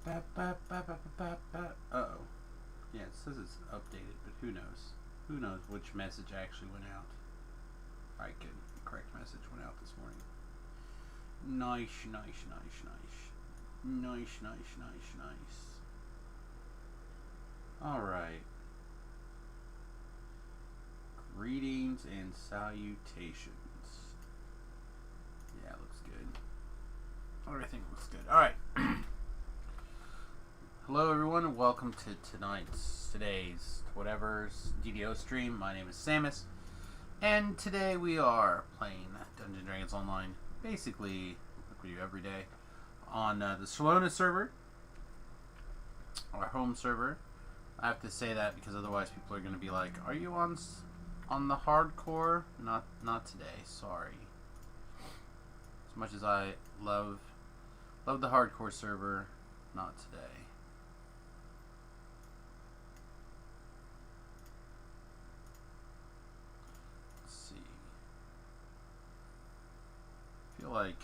Uh-oh. Yeah, it says it's updated, but who knows? Who knows which message actually went out. Alright, good. The correct message went out this morning. Nice, nice, nice, nice. Nice, nice, nice, nice. Alright. Greetings and salutations. Yeah, it looks good. Everything looks good. Alright. Hello everyone and welcome to today's whatever's DDO stream. My name is Samus. And today we are playing Dungeons & Dragons Online. Basically, like we do every day. On the Solona server. Our home server. I have to say that because otherwise people are going to be like, are you on the hardcore? Not today, sorry. As much as I love the hardcore server, not today. Let's see. I feel like,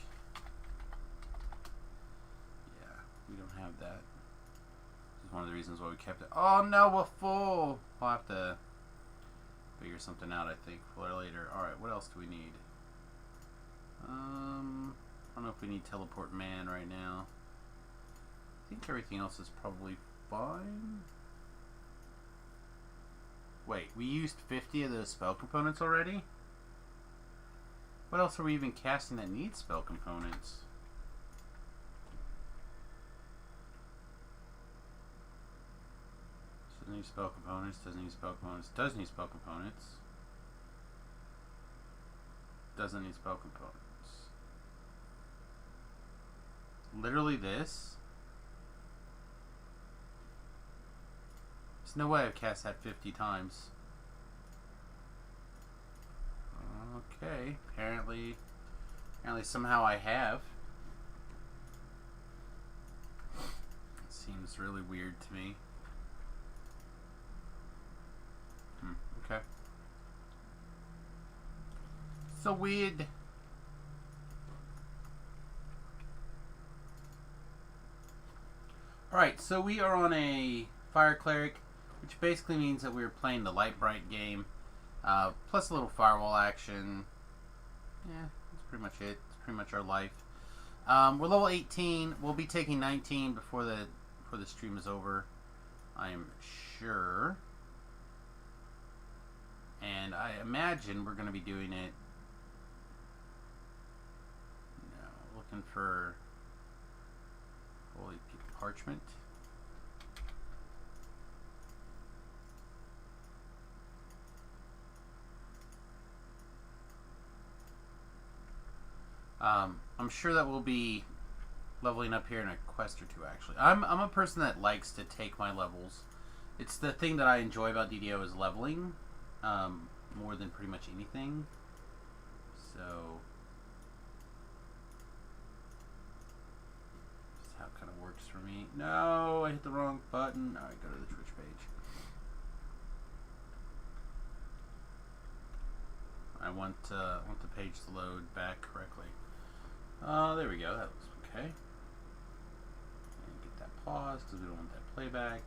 yeah, we don't have that. This is one of the reasons why we kept it. Oh no, we're full! We'll have to figure something out, I think, for later. Alright, what else do we need? I don't know if we need Teleport Man right now. I think everything else is probably fine. Wait, we used 50 of those spell components already? What else are we even casting that needs spell components? Doesn't need spell components, doesn't need spell components, does need spell components. Doesn't need spell components. Literally this? There's no way I've cast that 50 times. Okay, apparently somehow I have. It seems really weird to me. Okay. So weird. Alright, so we are on a Fire Cleric, which basically means that we're playing the Light Bright game, plus a little firewall action. Yeah, that's pretty much it. It's pretty much our life. We're level 18. We'll be taking 19 before the stream is over, I am sure. And I imagine we're going to be doing it, looking for holy parchment. I'm sure that we'll be leveling up here in a quest or two, actually. I'm a person that likes to take my levels. It's the thing that I enjoy about DDO is leveling, more than pretty much anything. So that's how it kind of works for me. No, I hit the wrong button. Alright, go to the Twitch page. I want the page to load back correctly. There we go. That looks okay. And get that pause because we don't want that playback.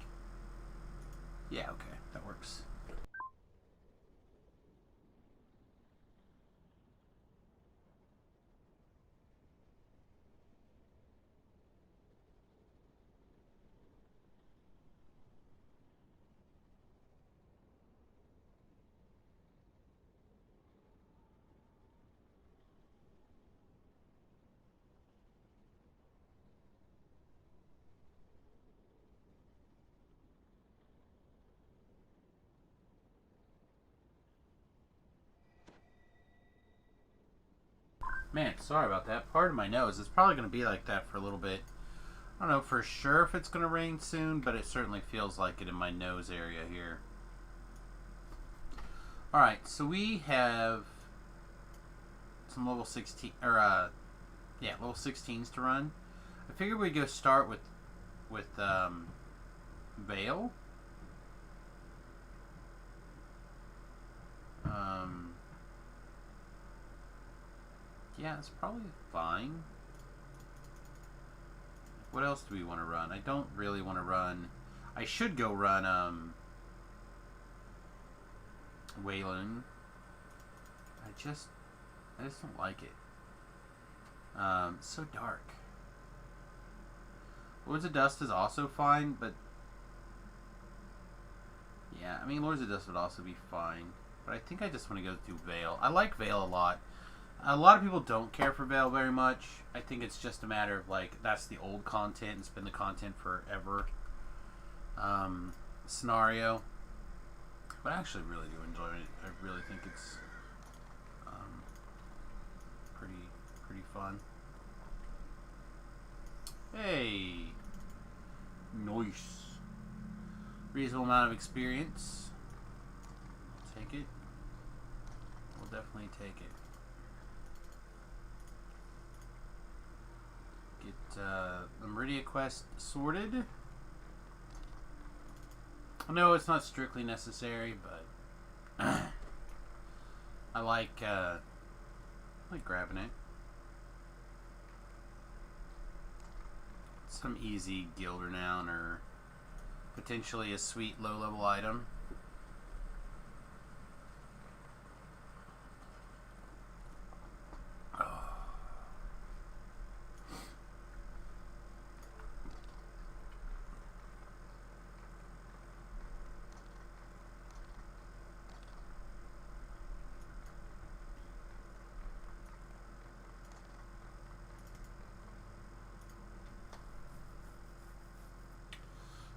Yeah, okay, that works. Man, sorry about that. Pardon my nose. It's probably going to be like that for a little bit. I don't know for sure if it's going to rain soon, but it certainly feels like it in my nose area here. Alright, so we have some level 16, or, level 16s to run. I figured we'd go start with Veil. Yeah, it's probably fine. what else do we want to run? I don't really want to run. I should go run Wayland. I just don't like it. It's so dark. Lords of Dust is also fine, but yeah, I mean Lords of Dust would also be fine. But I think I just want to go through Vale. I like Vale a lot. A lot of people don't care for Vale very much. I think it's just a matter of like that's the old content. It's been the content forever. Scenario. But I actually really do enjoy it. I really think it's pretty fun. Hey, nice. Reasonable amount of experience. I'll take it. We'll definitely take it. Get the Meridia quest sorted. I know it's not strictly necessary, but I like grabbing it. Some easy guild renown or potentially a sweet low-level item.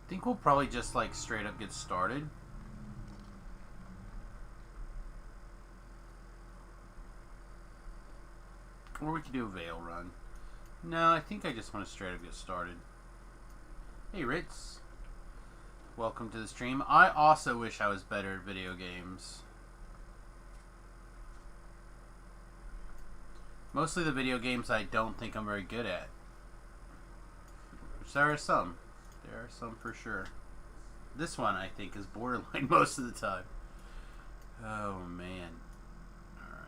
I think we'll probably just like straight up get started. Or we could do a Vale run. No, I think I just want to straight up get started. Hey Ritz. Welcome to the stream. I also wish I was better at video games. Mostly the video games I don't think I'm very good at. Which there are some. There are some for sure. This one, I think, is borderline most of the time. Oh, man. Alright.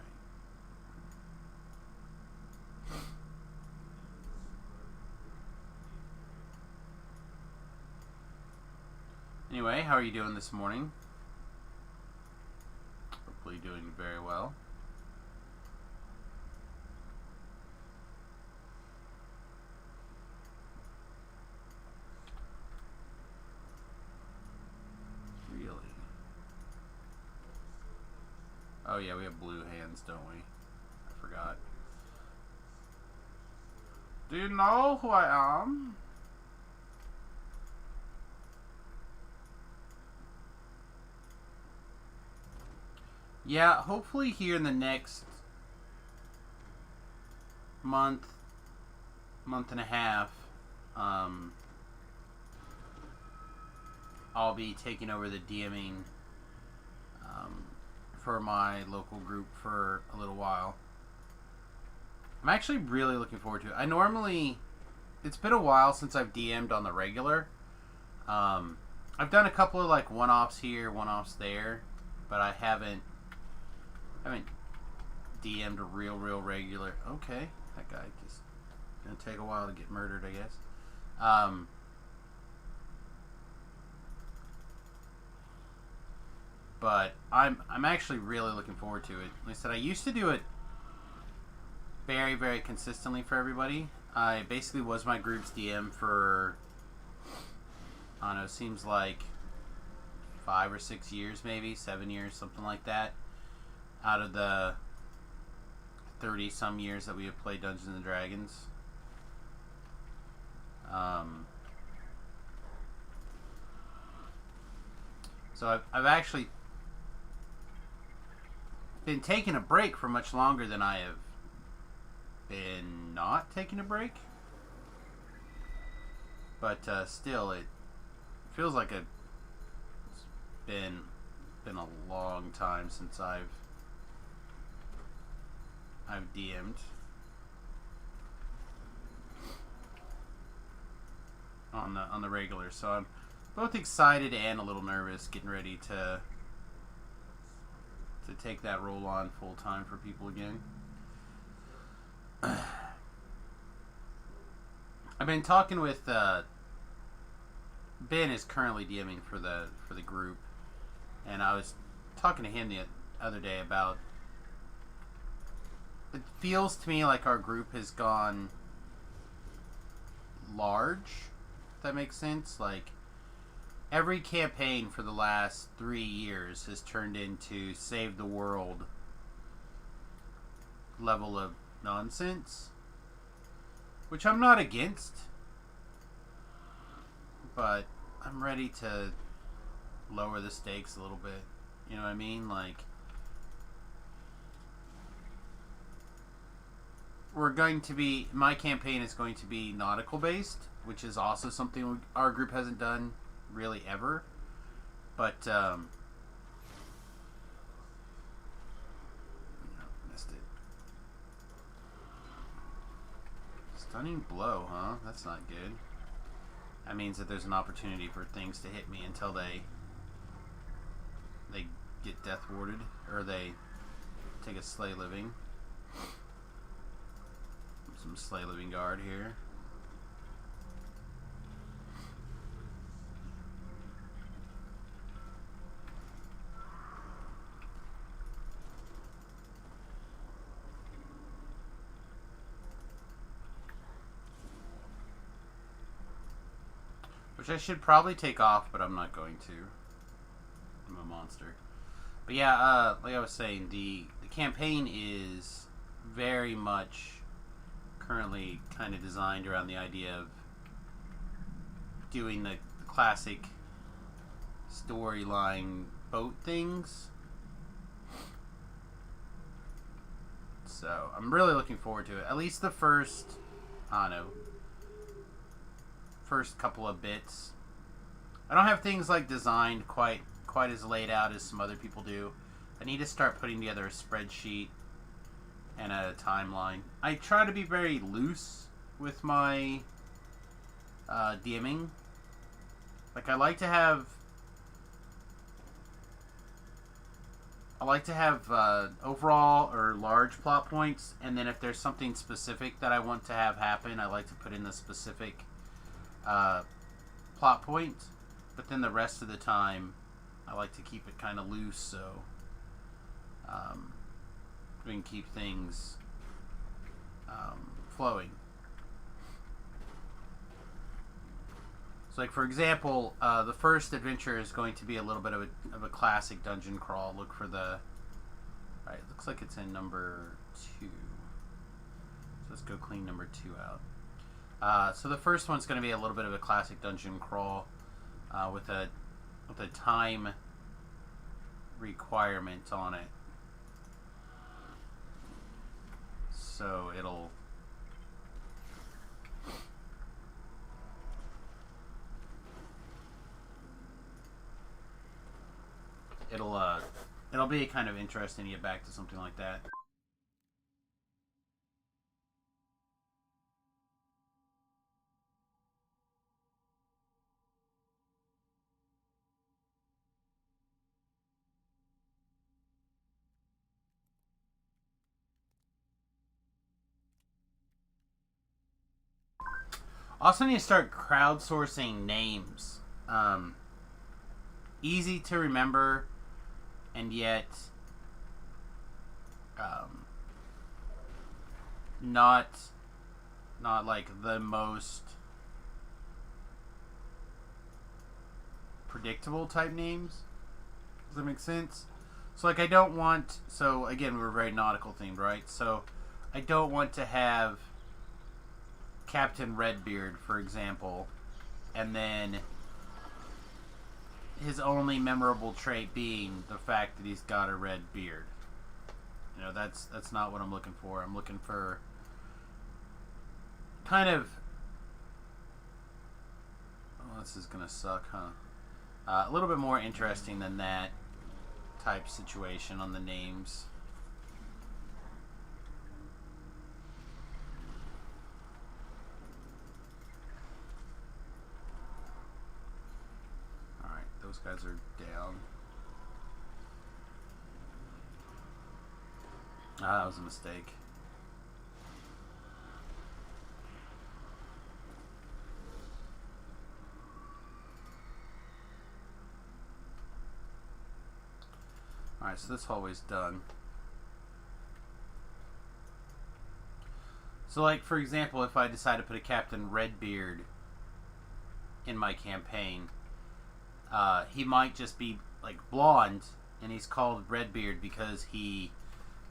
Anyway, how are you doing this morning? Hopefully doing very well. Oh yeah, we have blue hands, don't we? I forgot. Do you know who I am? Yeah, hopefully here in the next month and a half, I'll be taking over the DMing for my local group for a little while. I'm actually really looking forward to it. It's been a while since I've DM'd on the regular. I've done a couple of like one-offs here, one-offs there, but I haven't DM'd a real regular. Okay, that guy just gonna take a while to get murdered, I guess. But I'm actually really looking forward to it. Like I said, I used to do it very consistently for everybody. I basically was my group's DM for, I don't know, seems like 5 or 6 years, maybe 7 years, something like that. Out of the 30 some years that we have played Dungeons and Dragons. So I've actually been taking a break for much longer than I have been not taking a break. But still, it feels like it's been a long time since I've DM'd on the regular. So I'm both excited and a little nervous, getting ready to take that role on full time for people again. I I've been talking with Ben is currently DMing for the group, and I was talking to him the other day about. It feels to me like our group has gone large. If that makes sense. Like every campaign for the last 3 years has turned into save the world level of nonsense, which I'm not against, but I'm ready to lower the stakes a little bit. You know what I mean? Like, my campaign is going to be nautical based, which is also something our group hasn't done really ever. But, missed it. Stunning blow, huh? That's not good. That means that there's an opportunity for things to hit me until they get death warded, or they take a slay living. Some slay living guard here. Which I should probably take off, but I'm not going to. I'm a monster. But yeah, like I was saying, the campaign is very much currently kind of designed around the idea of doing the classic storyline boat things. So I'm really looking forward to it. At least the first, I don't know, first couple of bits. I don't have things like designed quite as laid out as some other people do. I need to start putting together a spreadsheet and a timeline. I try to be very loose with my DMing. Like I like to have overall or large plot points, and then if there's something specific that I want to have happen, I like to put in the specific plot point. But then the rest of the time, I like to keep it kind of loose, so we can keep things flowing. So, like for example, the first adventure is going to be a little bit of a classic dungeon crawl. Look for the. Alright, looks like it's in number 2. So let's go clean number 2 out. So the first one's going to be a little bit of a classic dungeon crawl with a time requirement on it. So it'll be kind of interesting to get back to something like that. Also need to start crowdsourcing names. Easy to remember, and yet not like the most predictable type names. Does that make sense? So like I don't want, so again we're very nautical themed, right? So I don't want to have Captain Redbeard, for example, and then his only memorable trait being the fact that he's got a red beard. You know, that's not what I'm looking for. I'm looking for kind of. Oh, this is gonna suck, huh? A little bit more interesting than that type situation on the names. Alright, those guys are down. Ah, that was a mistake. Alright, so this hallway's done. So, like, for example, if I decide to put a Captain Redbeard in my campaign, he might just be, like, blonde, and he's called Redbeard because he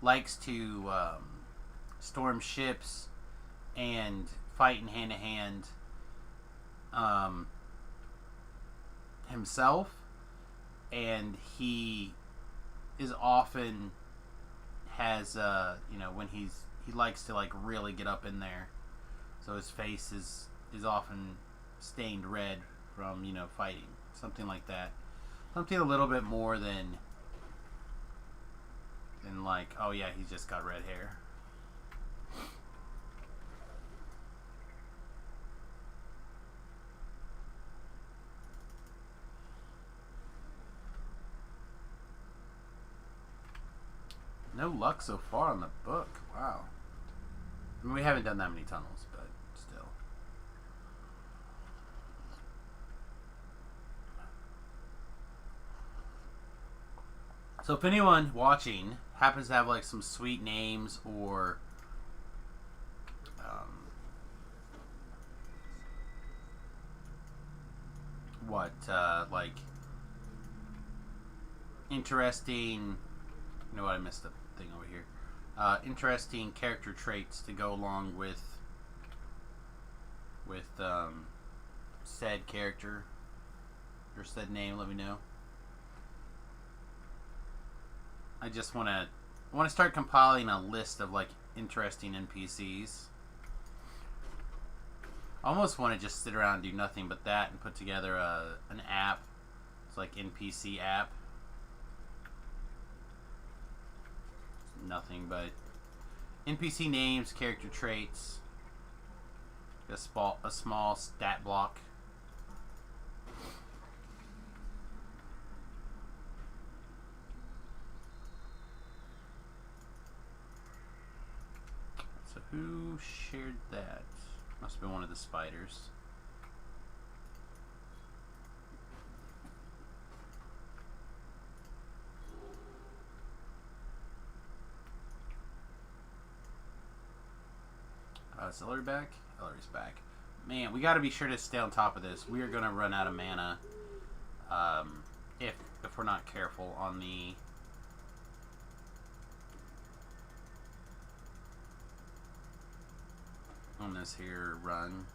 likes to storm ships and fight in hand-to-hand himself, and he is often has you know, when he likes to, like, really get up in there, so his face is often stained red from, you know, fighting, something like that, something a little bit more than like, oh yeah, he's just got red hair. No luck so far on the book. Wow. I mean, we haven't done that many tunnels, but still. So if anyone watching happens to have, like, some sweet names or like interesting, you know what, I missed the thing over here. Interesting character traits to go along with said character or said name, let me know. I just want to start compiling a list of, like, interesting NPCs. I almost want to just sit around and do nothing but that and put together an app. It's like NPC app. Nothing but NPC names, character traits, a small stat block. So who shared that? Must have been one of the spiders. Is Ellery back? Ellery's back. Man, we got to be sure to stay on top of this. We are going to run out of mana if we're not careful on this here run.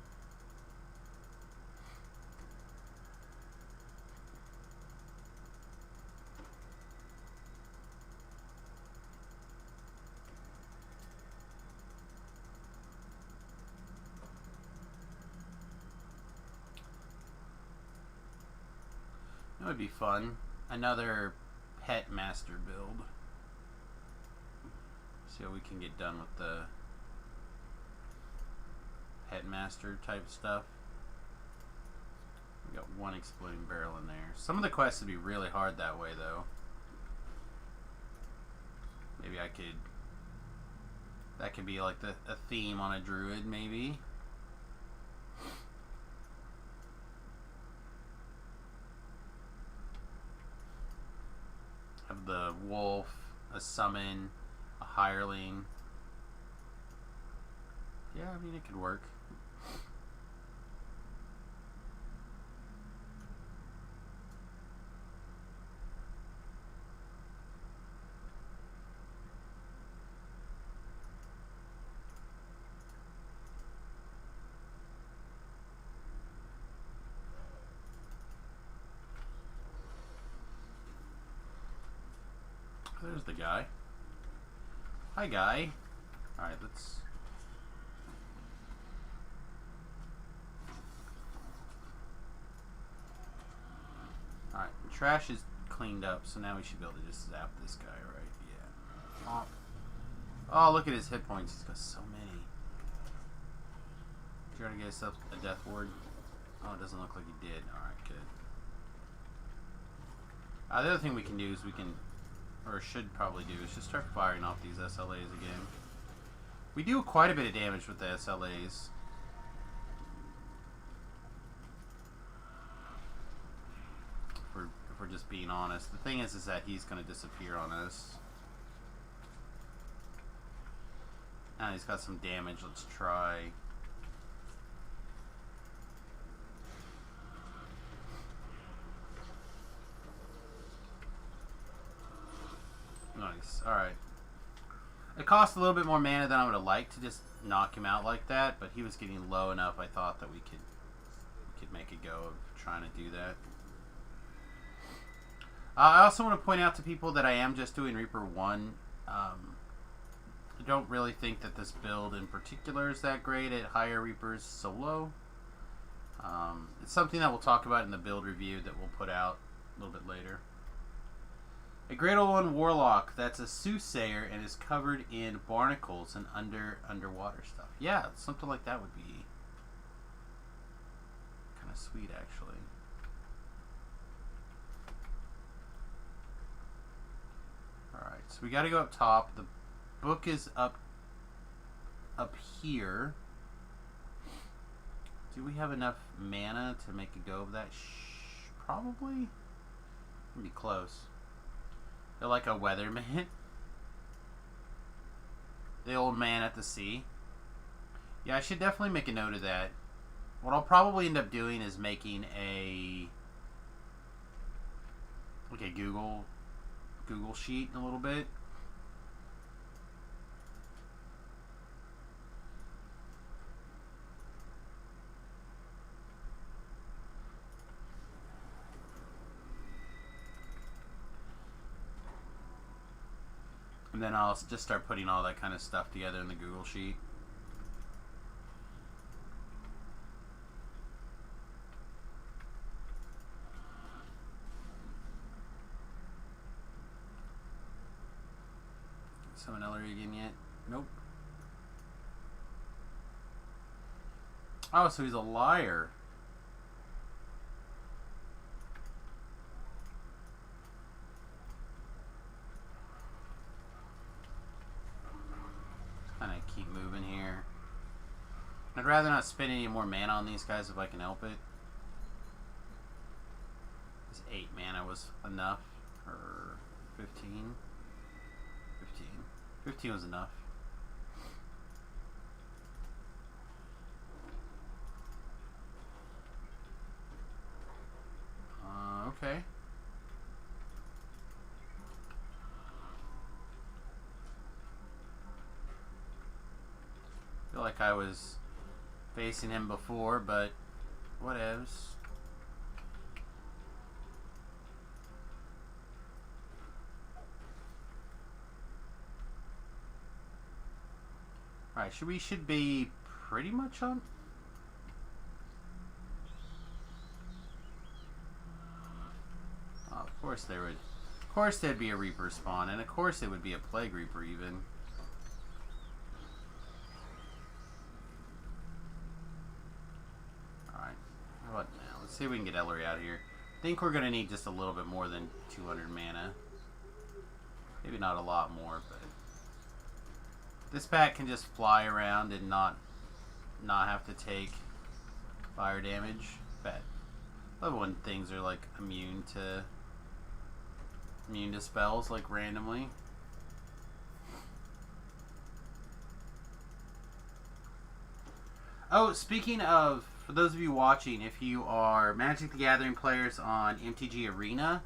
That would be fun. Another pet master build. See what we can get done with the pet master type stuff. We got one exploding barrel in there. Some of the quests would be really hard that way, though. Maybe I could... That could be like a theme on a druid, maybe. Have the wolf, a summon, a hireling. Yeah, I mean, it could work. There's the guy. Hi, guy. Alright, let's... Alright, the trash is cleaned up, so now we should be able to just zap this guy, right? Yeah. Oh, look at his hit points. He's got so many. Did you try to get yourself a death ward? Oh, it doesn't look like he did. Alright, good. The other thing we can do is we can... or should probably do, is just start firing off these SLAs again. We do quite a bit of damage with the SLAs. If if we're just being honest. The thing is that he's going to disappear on us. Now he's got some damage. Let's try. Nice. Alright. It cost a little bit more mana than I would have liked to just knock him out like that, but he was getting low enough I thought that we could make a go of trying to do that. I also want to point out to people that I am just doing Reaper 1. I don't really think that this build in particular is that great at higher Reapers solo. It's something that we'll talk about in the build review that we'll put out a little bit later. A Great Old One Warlock that's a soothsayer and is covered in barnacles and underwater stuff. Yeah, something like that would be kind of sweet, actually. Alright, so we got to go up top. The book is up here. Do we have enough mana to make a go of that? Probably. It'd be close. They're like a weatherman. The old man at the sea. Yeah, I should definitely make a note of that. What I'll probably end up doing is making a Google sheet in a little bit. And then I'll just start putting all that kind of stuff together in the Google sheet. Summon Ellery again yet? Nope. Oh, so he's a liar. Keep moving here. I'd rather not spend any more mana on these guys if I can help it. This 8 mana was enough. Or 15? 15. 15 was enough. Okay. I feel like I was facing him before, but whatevs. Alright, we should be pretty much on. Oh, of course there would. Of course there'd be a Reaper spawn, and of course it would be a Plague Reaper even. What now? Let's see if we can get Ellery out of here. I think we're going to need just a little bit more than 200 mana. Maybe not a lot more, but this pack can just fly around and not have to take fire damage. Bet. I love when things are like immune to spells like randomly. Oh, speaking of, for those of you watching, if you are Magic the Gathering players on MTG Arena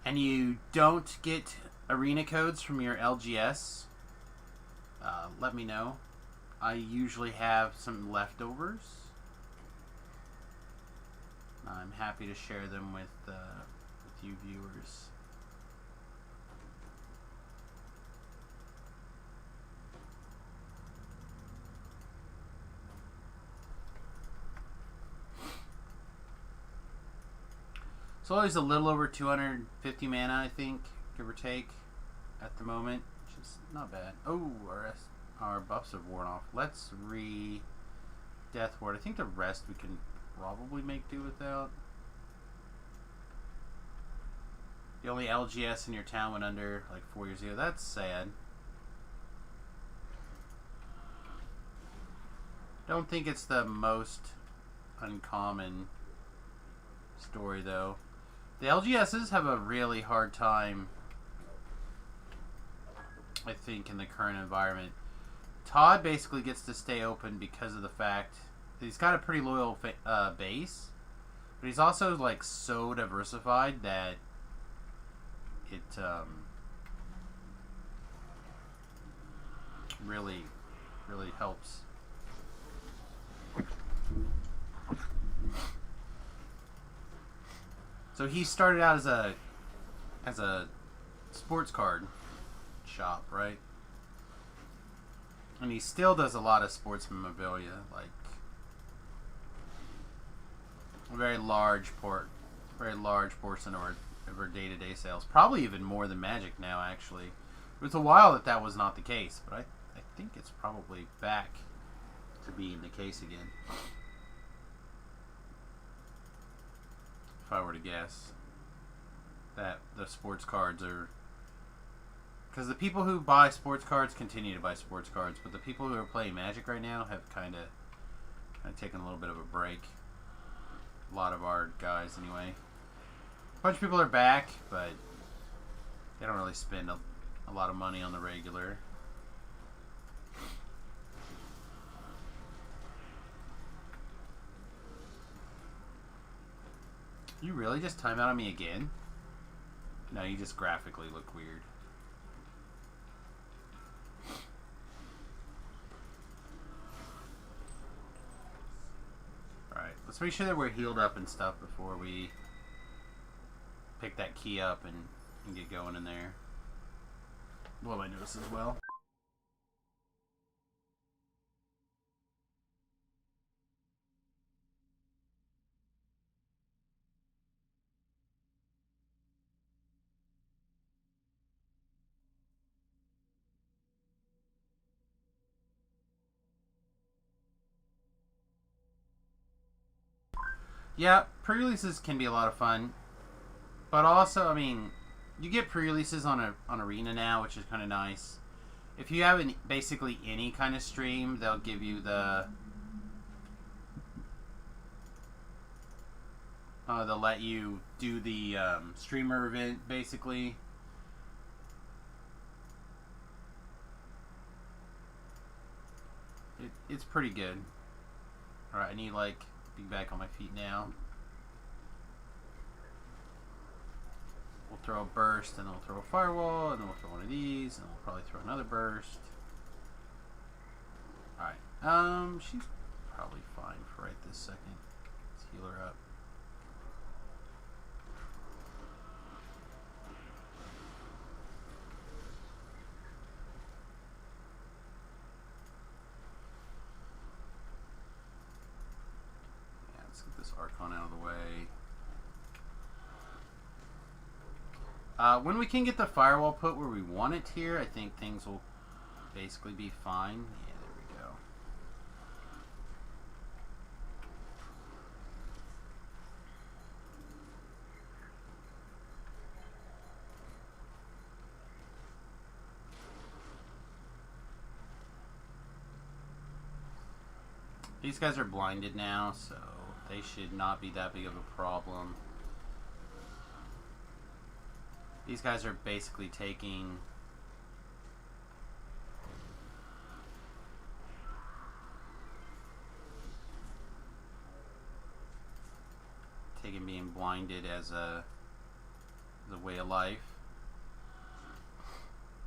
and you don't get arena codes from your LGS, let me know. I usually have some leftovers. I'm happy to share them with you viewers. So always a little over 250 mana, I think, give or take, at the moment, which is not bad. Oh, our buffs have worn off. Let's Death Ward. I think the rest we can probably make do without. The only LGS in your town went under like 4 years ago. That's sad. Don't think it's the most uncommon story though. The LGSs have a really hard time, I think, in the current environment. Todd basically gets to stay open because of the fact that he's got a pretty loyal base, but he's also like so diversified that it really helps. So he started out as a sports card shop, right? And he still does a lot of sports memorabilia, like a very large portion of our day-to-day sales. Probably even more than Magic now, actually. It was a while that was not the case, but I think it's probably back to being the case again. If I were to guess that the sports cards are... Because the people who buy sports cards continue to buy sports cards, but the people who are playing Magic right now have kind of taken a little bit of a break. A lot of our guys, anyway. A bunch of people are back, but they don't really spend a lot of money on the regular. You really just time out on me again? No, you just graphically look weird. Alright, let's make sure that we're healed up and stuff before we pick that key up and get going in there. What I notice as well. Yeah, pre-releases can be a lot of fun, but also, I mean, you get pre-releases on Arena now, which is kind of nice. If you have basically any kind of stream, they'll give you they'll let you do the streamer event, basically. It's pretty good. Alright, I need, like, be back on my feet now. We'll throw a burst, and then we'll throw a firewall, and then we'll throw one of these, and we'll probably throw another burst. Alright, she's probably fine for right this second. Let's heal her up. Let's get this Archon out of the way. When we can get the firewall put where we want it here, I think things will basically be fine. Yeah, there we go. These guys are blinded now, so they should not be that big of a problem. These guys are basically taking being blinded as a way of life.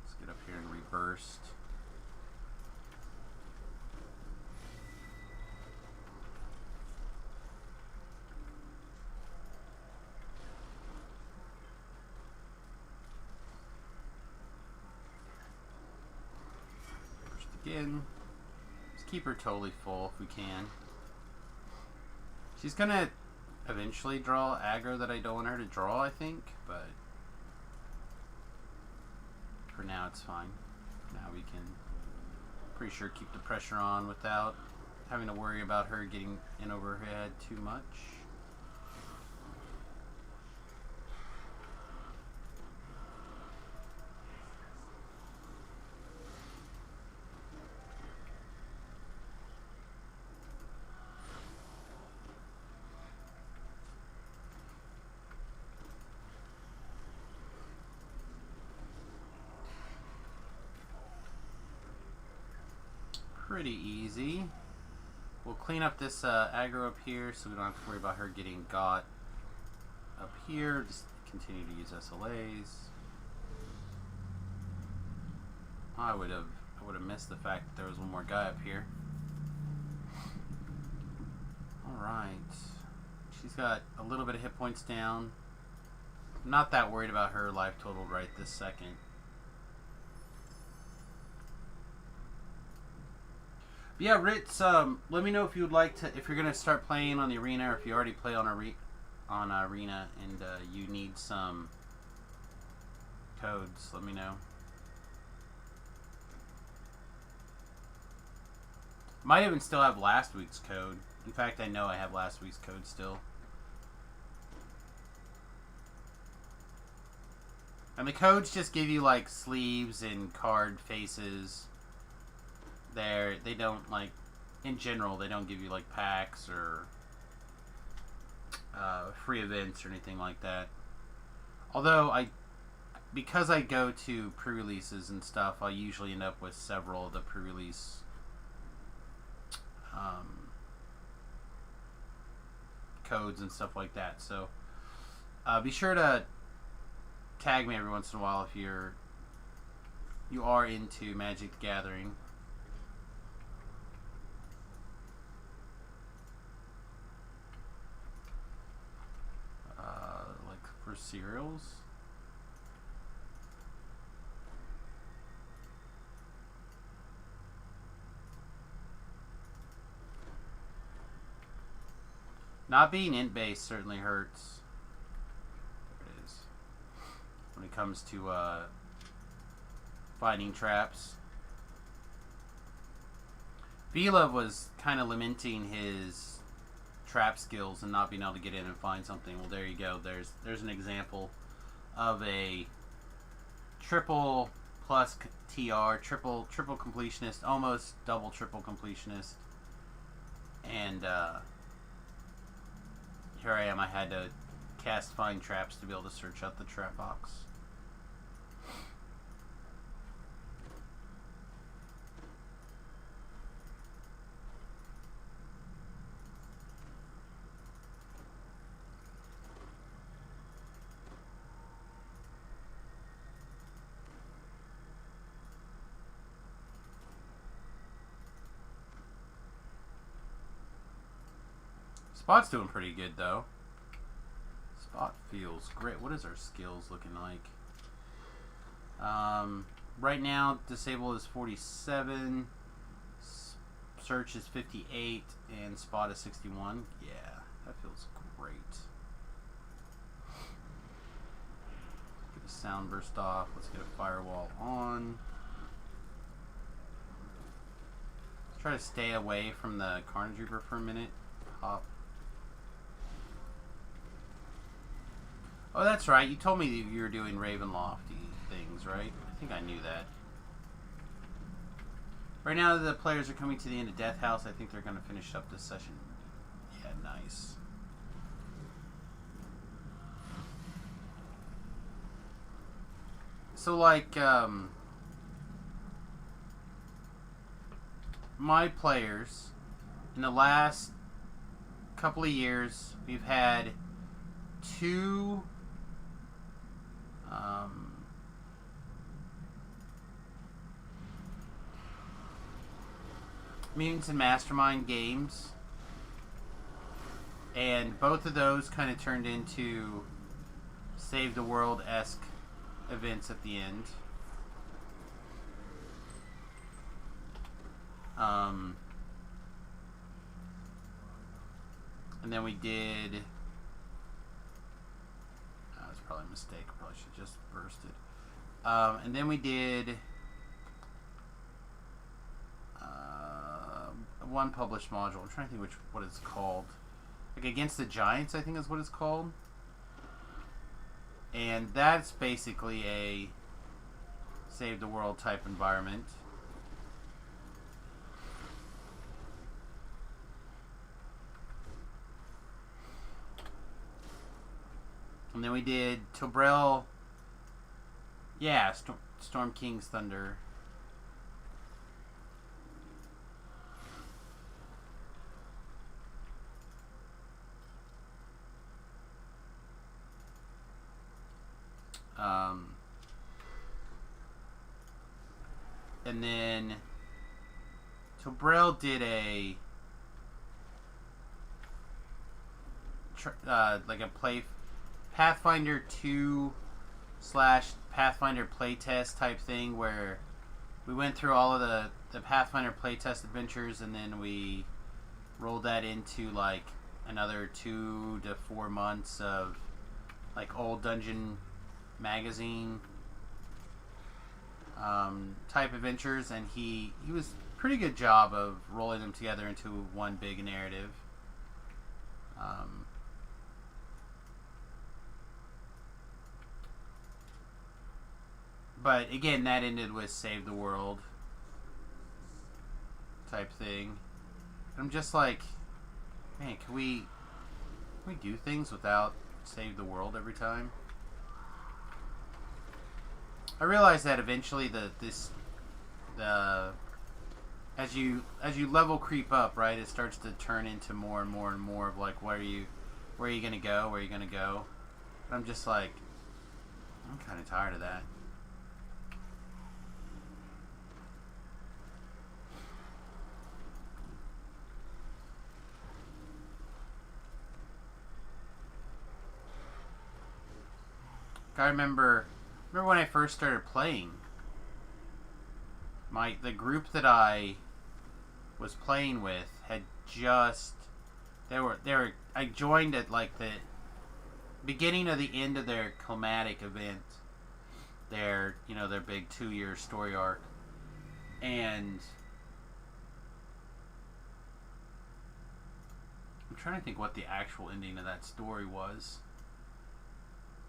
Let's get up here and reburst. Again, just keep her totally full if we can. She's gonna eventually draw aggro that I don't want her to draw, I think, but for now it's fine. Now we can, pretty sure, keep the pressure on without having to worry about her getting in over her head too much. pretty easy. We'll clean up this aggro up here so we don't have to worry about her getting got up here. Just continue to use SLAs. I would have missed the fact that there was one more guy up here. Alright. She's got a little bit of hit points down. I'm not that worried about her life total right this second. But yeah, Ritz, let me know if you would like to, if you're going to start playing on the arena, or if you already play on arena and you need some codes, let me know. Might even still have last week's code. In fact, I know I have last week's code still. And the codes just give you like sleeves and card faces. They don't, like, in general, they don't give you like packs or free events or anything like that. Although because I go to pre-releases and stuff, I usually end up with several of the pre-release codes and stuff like that. So be sure to tag me every once in a while if you are into Magic the Gathering. Like for cereals. Not being int-based certainly hurts. There it is. When it comes to finding traps. V-Love was kind of lamenting his trap skills and not being able to get in and find something. Well, there you go. There's an example of a triple plus TR, triple completionist, almost double triple completionist. And here I am. I had to cast find traps to be able to search out the trap box. Spot's doing pretty good, though. Spot feels great. What is our skills looking like? Right now, disable is 47, search is 58, and spot is 61. Yeah, that feels great. Get the sound burst off. Let's get a firewall on. Let's try to stay away from the Carnage Reaper for a minute. Hop. Oh, that's right. You told me that you were doing Ravenlofty things, right? I think I knew that. Right now, the players are coming to the end of Death House. I think they're going to finish up this session. Yeah, nice. So, like, my players, in the last couple of years, we've had two Mutants and Mastermind games, and both of those kind of turned into Save the World-esque events at the end. And then we did... that was probably a mistake. Probably should just burst it. And then we did one published module. I'm trying to think what it's called. Like Against the Giants, I think is what it's called. And that's basically a Save the World type environment. And then we did Tobrel. Yeah, Storm King's Thunder. and then so Braille did a like a play Pathfinder 2 / Pathfinder playtest type thing where we went through all of the Pathfinder playtest adventures, and then we rolled that into like another 2 to 4 months of like old dungeon magazine type adventures, and he was pretty good job of rolling them together into one big narrative. But again, that ended with save the world type thing. I'm just like, man, can we do things without save the world every time? I realize that eventually as you level creep up, right, it starts to turn into more and more and more of like, where are you gonna go? Where are you gonna go? But I'm just like, I'm kind of tired of that. I remember when I first started playing, the group that I was playing with had just I joined at like the beginning of the end of their climatic event, their big 2-year story arc, and I'm trying to think what the actual ending of that story was,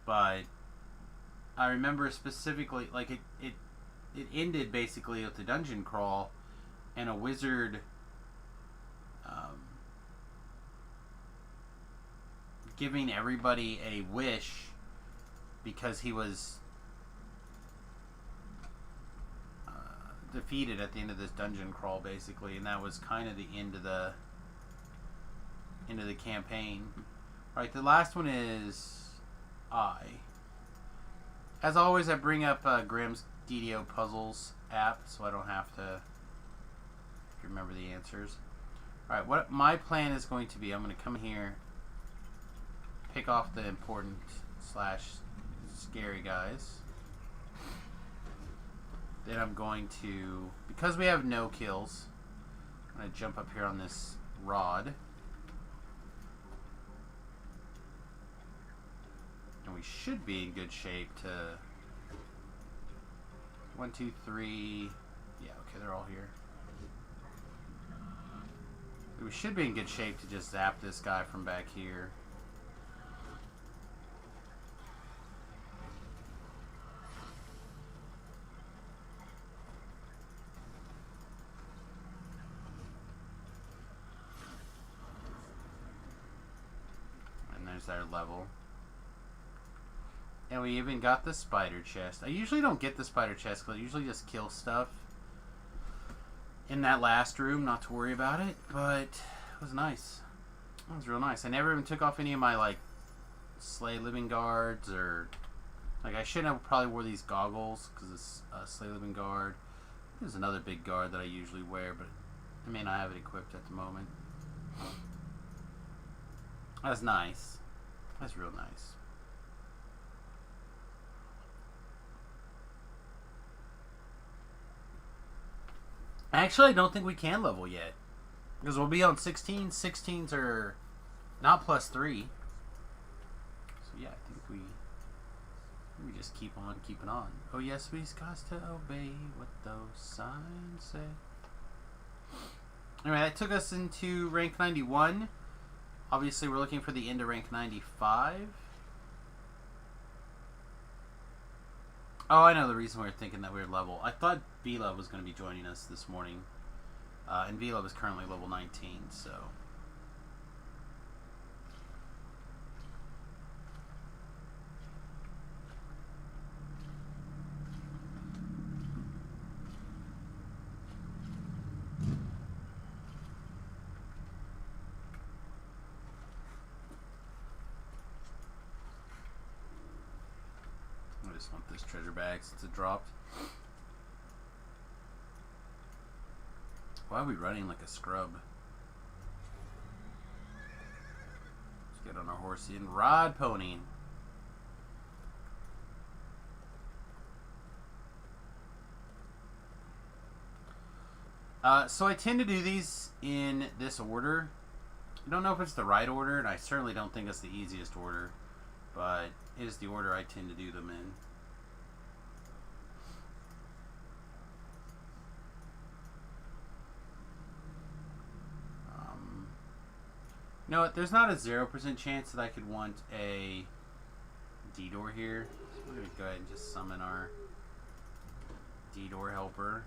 but I remember specifically, like, it ended basically with the dungeon crawl and a wizard giving everybody a wish because he was defeated at the end of this dungeon crawl, basically, and that was kind of the end of the campaign. Right, the last one is As always, I bring up Grimm's DDO Puzzles app, so I don't have to remember the answers. Alright, what my plan is going to be, I'm going to come here, pick off the important / scary guys. Then I'm going to, because we have no kills, I'm going to jump up here on this rod. And we should be in good shape to 1, 2, 3. Yeah, okay, they're all here. We should be in good shape to just zap this guy from back here. And there's our level. And we even got the spider chest. I usually don't get the spider chest because I usually just kill stuff in that last room, not to worry about it. But it was nice. It was real nice. I never even took off any of my, like, Slay Living Guards or... Like, I shouldn't have probably wore these goggles because it's a Slay Living Guard. There's another big guard that I usually wear, but I may not have it equipped at the moment. That's nice. That's real nice. Actually, I don't think we can level yet. Because we'll be on 16. 16s are not +3. So yeah, I think we just keep on keeping on. Oh yes, we got to obey what those signs say. Anyway, that took us into rank 91. Obviously, we're looking for the end of rank 95. Oh, I know the reason we were thinking that weird level. I thought Vila was going to be joining us this morning. And Vila is currently level 19, so... I just want this treasure bag since it dropped. Why are we running like a scrub? Let's get on our horsey and rod pony. So I tend to do these in this order. I don't know if it's the right order, and I certainly don't think it's the easiest order, but it is the order I tend to do them in. You know what? There's not a 0% chance that I could want a D-door here. So we're going to go ahead and just summon our D-door helper.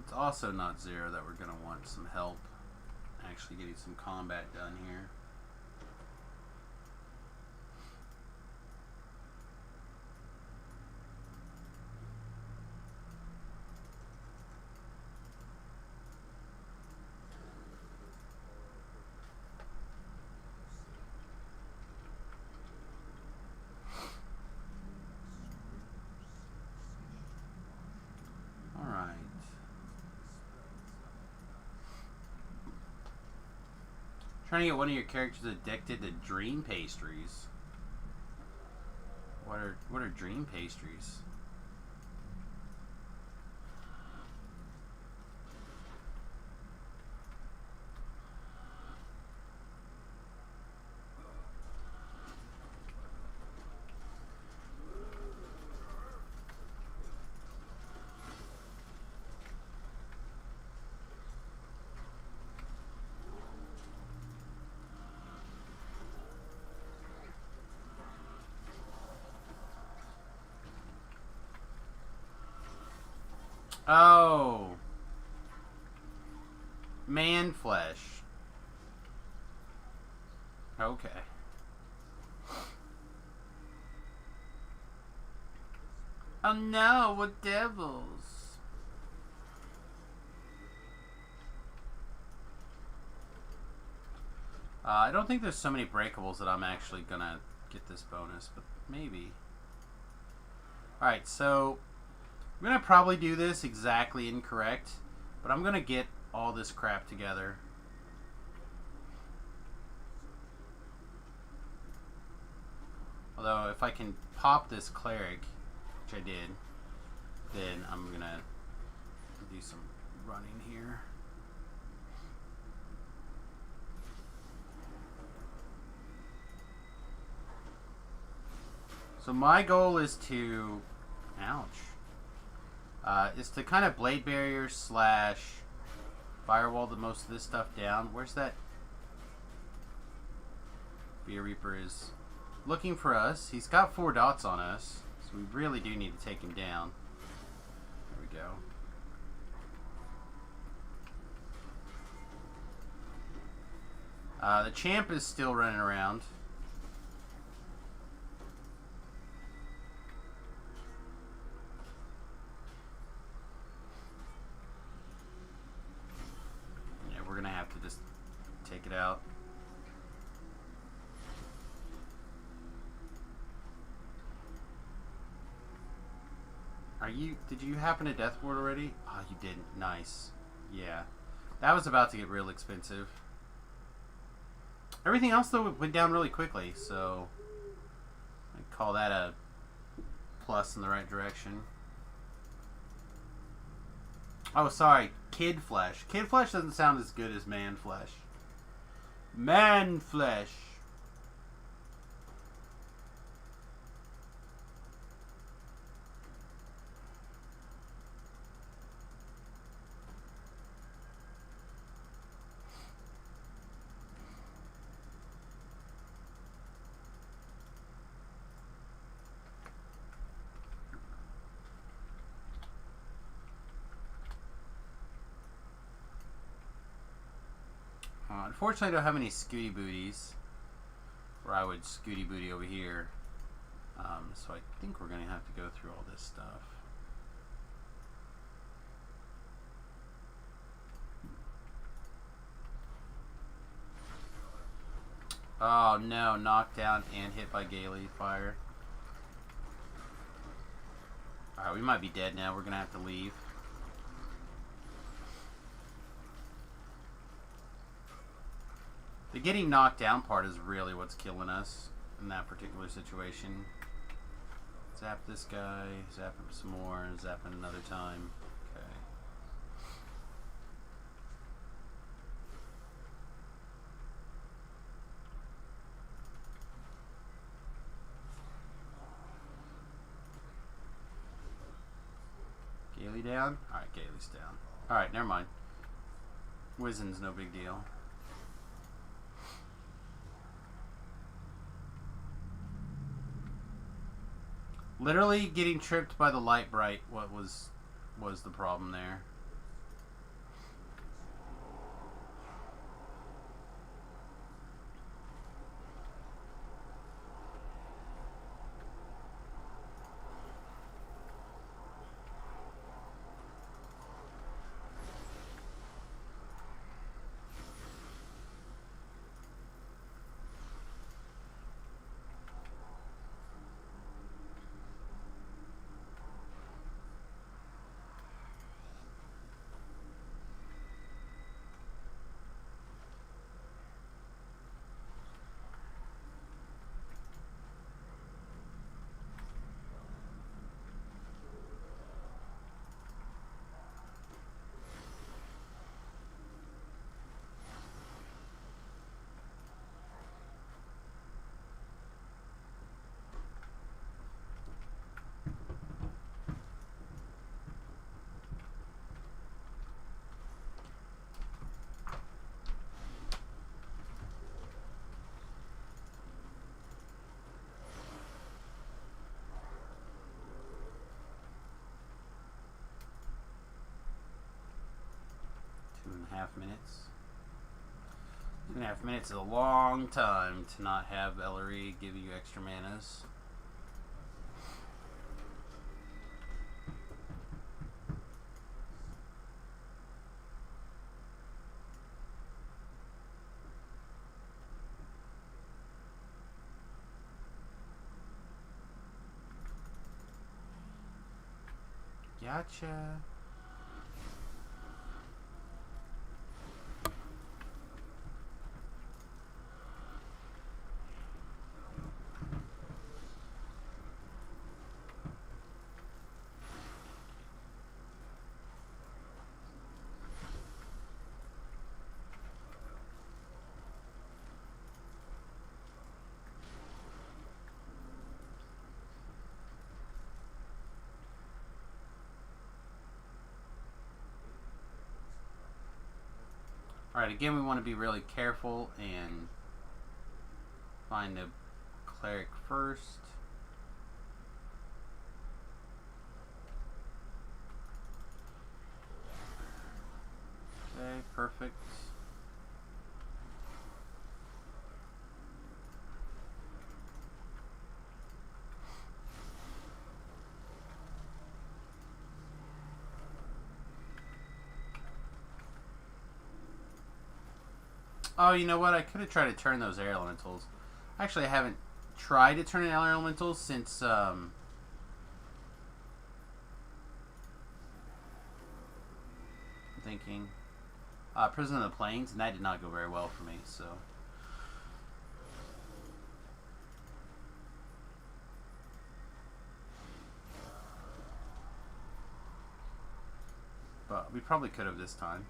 It's also not 0 that we're going to want some help actually getting some combat done here. Trying to get one of your characters addicted to dream pastries. What are dream pastries? Oh. Man flesh. Okay. Oh no, what devils? I don't think there's so many breakables that I'm actually gonna get this bonus, but maybe. Alright, so I'm going to probably do this exactly incorrect, but I'm going to get all this crap together. Although, if I can pop this cleric, which I did, then I'm going to do some running here. So my goal is to... Ouch. Is to kind of blade barrier / firewall the most of this stuff down. Where's that? Beer Reaper is looking for us. He's got 4 dots on us, so we really do need to take him down. There we go. The champ is still running around. Take it out. Did you happen to death ward already? Oh, you didn't. Nice. Yeah. That was about to get real expensive. Everything else, though, went down really quickly, so I'd call that a plus in the right direction. Oh, sorry. Kid flesh. Kid flesh doesn't sound as good as man flesh. Man flesh. Unfortunately, I don't have any Scooty Booties. where I would scooty booty over here. So I think we're going to have to go through all this stuff. Oh no, knocked down and hit by Gaily fire. Alright, we might be dead now. We're going to have to leave. The getting knocked down part is really what's killing us in that particular situation. Zap this guy, zap him some more, zap him another time. Okay. Gaily down? Alright, Gaily's down. Alright, never mind. Wizen's no big deal. Literally getting tripped by the light bright was the problem there. Minutes. 2.5 minutes is a long time to not have Ellery give you extra manas. Gotcha. Alright, again we want to be really careful and find a cleric first. Okay, perfect. Oh, you know what? I could have tried to turn those air elementals. Actually, I haven't tried to turn an air elemental since, I'm thinking, Prison of the Plains, and that did not go very well for me, so. But we probably could have this time.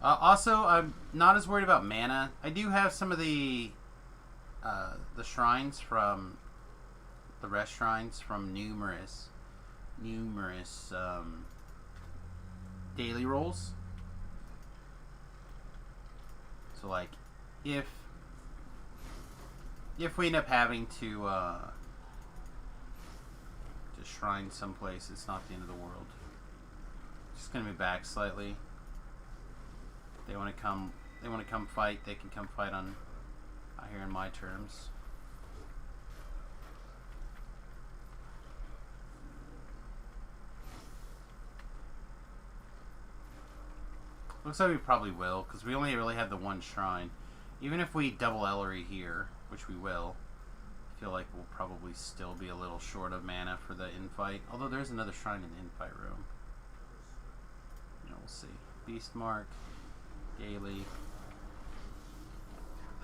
Also, I'm not as worried about mana. I do have some of the shrines from the rest shrines from numerous daily rolls. So, like, if we end up having to to shrine someplace, it's not the end of the world. Just gonna be back slightly. They want to come. They want to come fight. They can come fight on out here in my terms. Looks like we probably will, because we only really have the one shrine. Even if we double Ellery here, which we will, I feel like we'll probably still be a little short of mana for the infight. Although there's another shrine in the infight room. You know, we'll see. Beastmark, Gaily.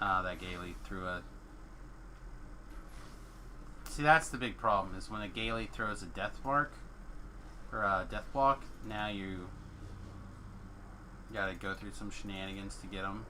That Gaily threw a... See, that's the big problem, is when a Gaily throws a death mark, or a death block, now you gotta go through some shenanigans to get them.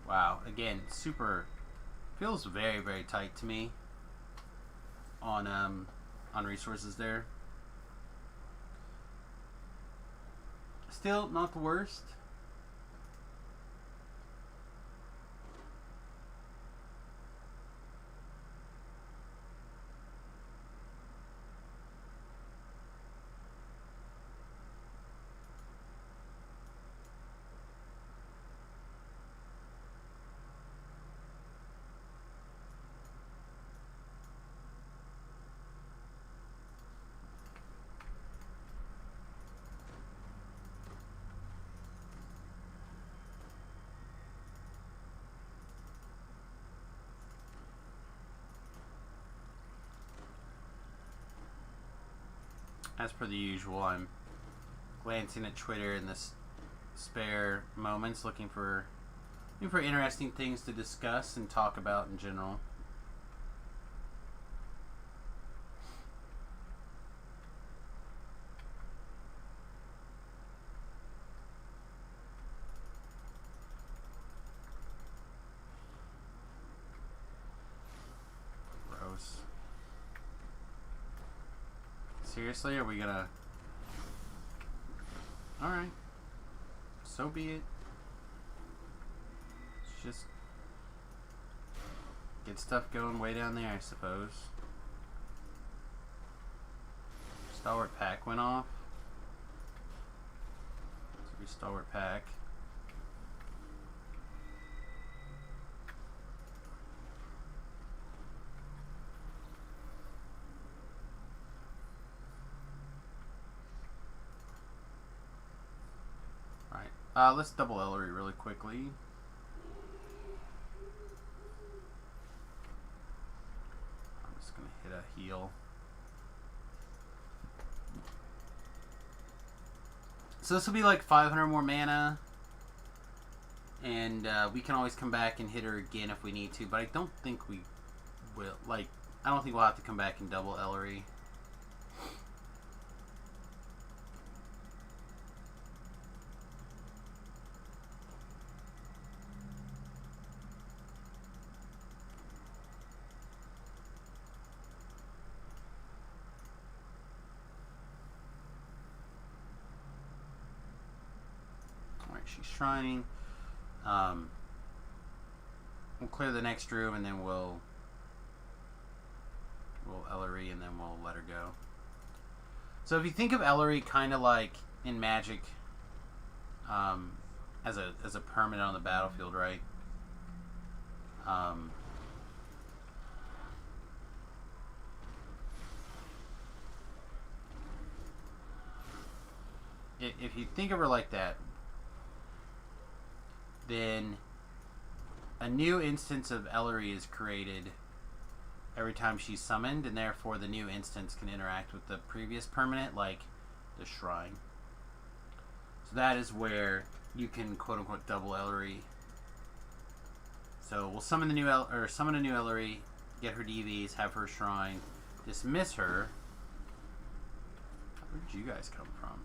Wow, again, super feels very, very tight to me on resources there. Still not the worst. As per the usual, I'm glancing at Twitter in this spare moments, looking for interesting things to discuss and talk about in general. Gross. Seriously, are we gonna... Alright. So be it. Let's just get stuff going way down there, I suppose. Stalwart Pack went off. So we Stalwart Pack. Let's double Ellery really quickly. I'm just going to hit a heal. So this will be like 500 more mana. And we can always come back and hit her again if we need to. But I don't think we will. Like, I don't think we'll have to come back and double Ellery. She's shrining. We'll clear the next room and then we'll Ellery and then we'll let her go. So if you think of Ellery kind of like in Magic, as a permanent on the battlefield, right? If you think of her like that, then a new instance of Ellery is created every time she's summoned, and therefore the new instance can interact with the previous permanent, like the Shrine. So that is where you can quote-unquote double Ellery. So we'll summon the new summon a new Ellery, get her DVs, have her shrine, dismiss her. Where did you guys come from?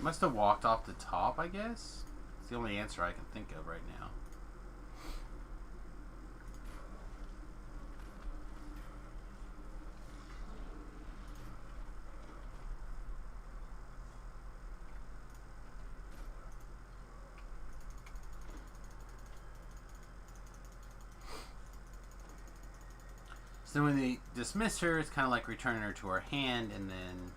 Must have walked off the top, I guess. It's the only answer I can think of right now. So when they dismiss her, it's kind of like returning her to our hand, and then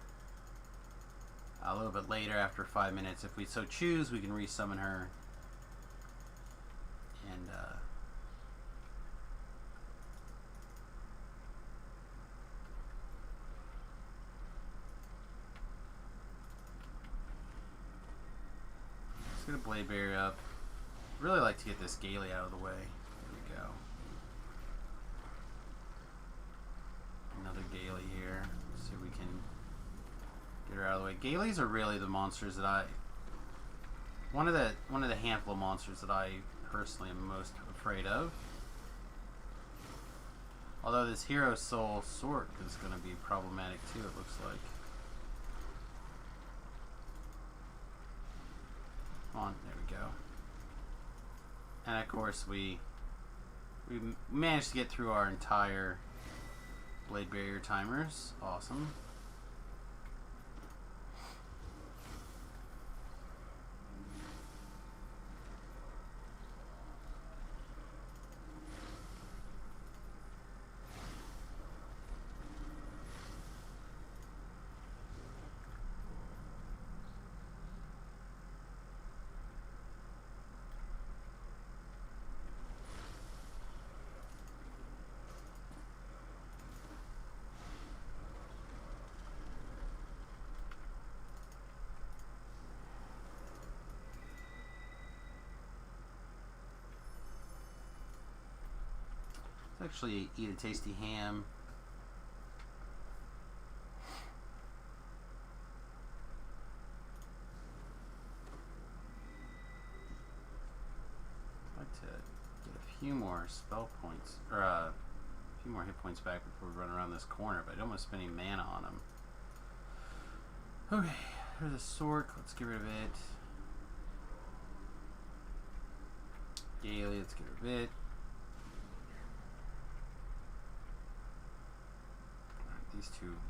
a little bit later, after 5 minutes, if we so choose, we can resummon her. And let's get a Blade Barrier up. Really like to get this Gaily out of the way. There we go. Another Gaily here. Let's see if we can get her out of the way. Gailys are really the monsters that one of the handful of monsters that I personally am most afraid of. Although this Hero Soul Sork is going to be problematic too, it looks like. Come on, there we go. And of course we managed to get through our entire Blade Barrier timers. Awesome. Actually eat a tasty ham. I'd like to get a few more spell points, or a few more hit points back before we run around this corner, but I don't want to spend any mana on them. Okay, there's a Sork. Let's get rid of it. Gaily, let's get rid of it.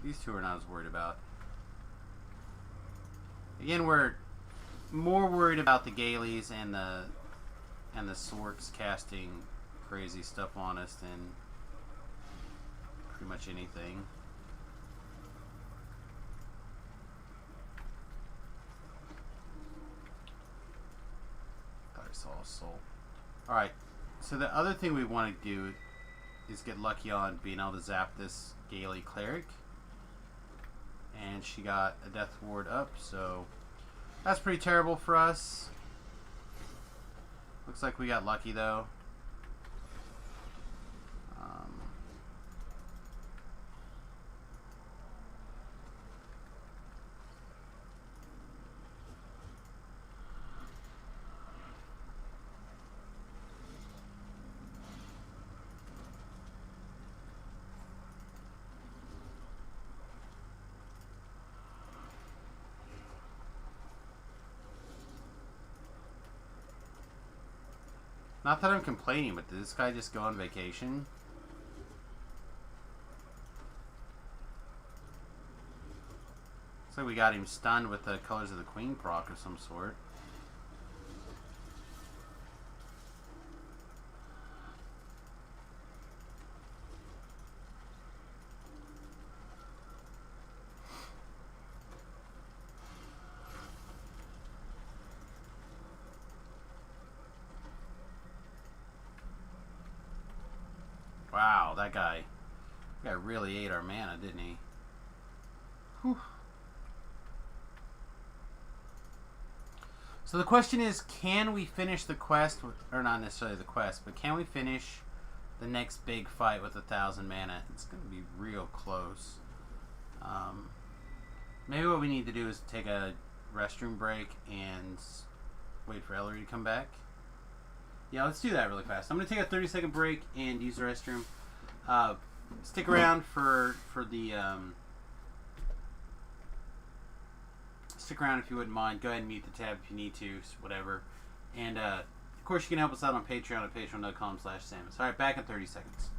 These two are not as worried about. Again, we're more worried about the Gailys and the Sorks casting crazy stuff on us than pretty much anything. Thought I saw a soul. Alright, so the other thing we want to do is get lucky on being able to zap this Gaily Cleric. And she got a Death Ward up, so that's pretty terrible for us. Looks like we got lucky though. Not that I'm complaining, but did this guy just go on vacation? Looks like we got him stunned with the Colors of the Queen proc of some sort. Wow, that guy really ate our mana, didn't he? Whew. So the question is, can we finish the quest, or not necessarily the quest, but can we finish the next big fight with 1,000 mana? It's going to be real close. Maybe what we need to do is take a restroom break and wait for Ellery to come back. Yeah, let's do that really fast. I'm going to take a 30-second break and use the restroom. Stick around for the... stick around if you wouldn't mind. Go ahead and mute the tab if you need to, whatever. And, of course, you can help us out on Patreon at patreon.com/Samus. Alright, back in 30 seconds.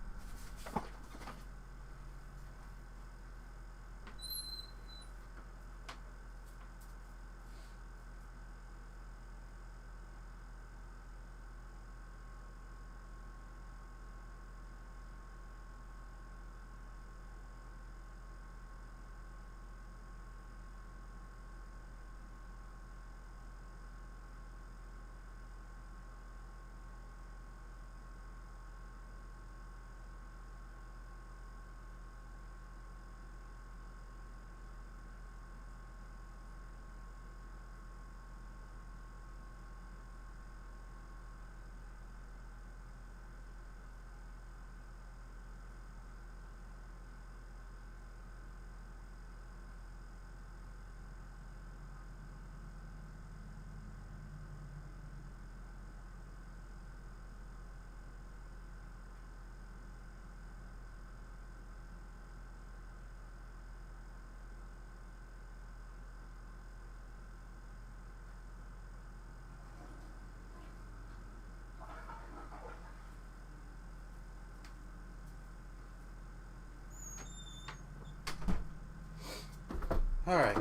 Alright,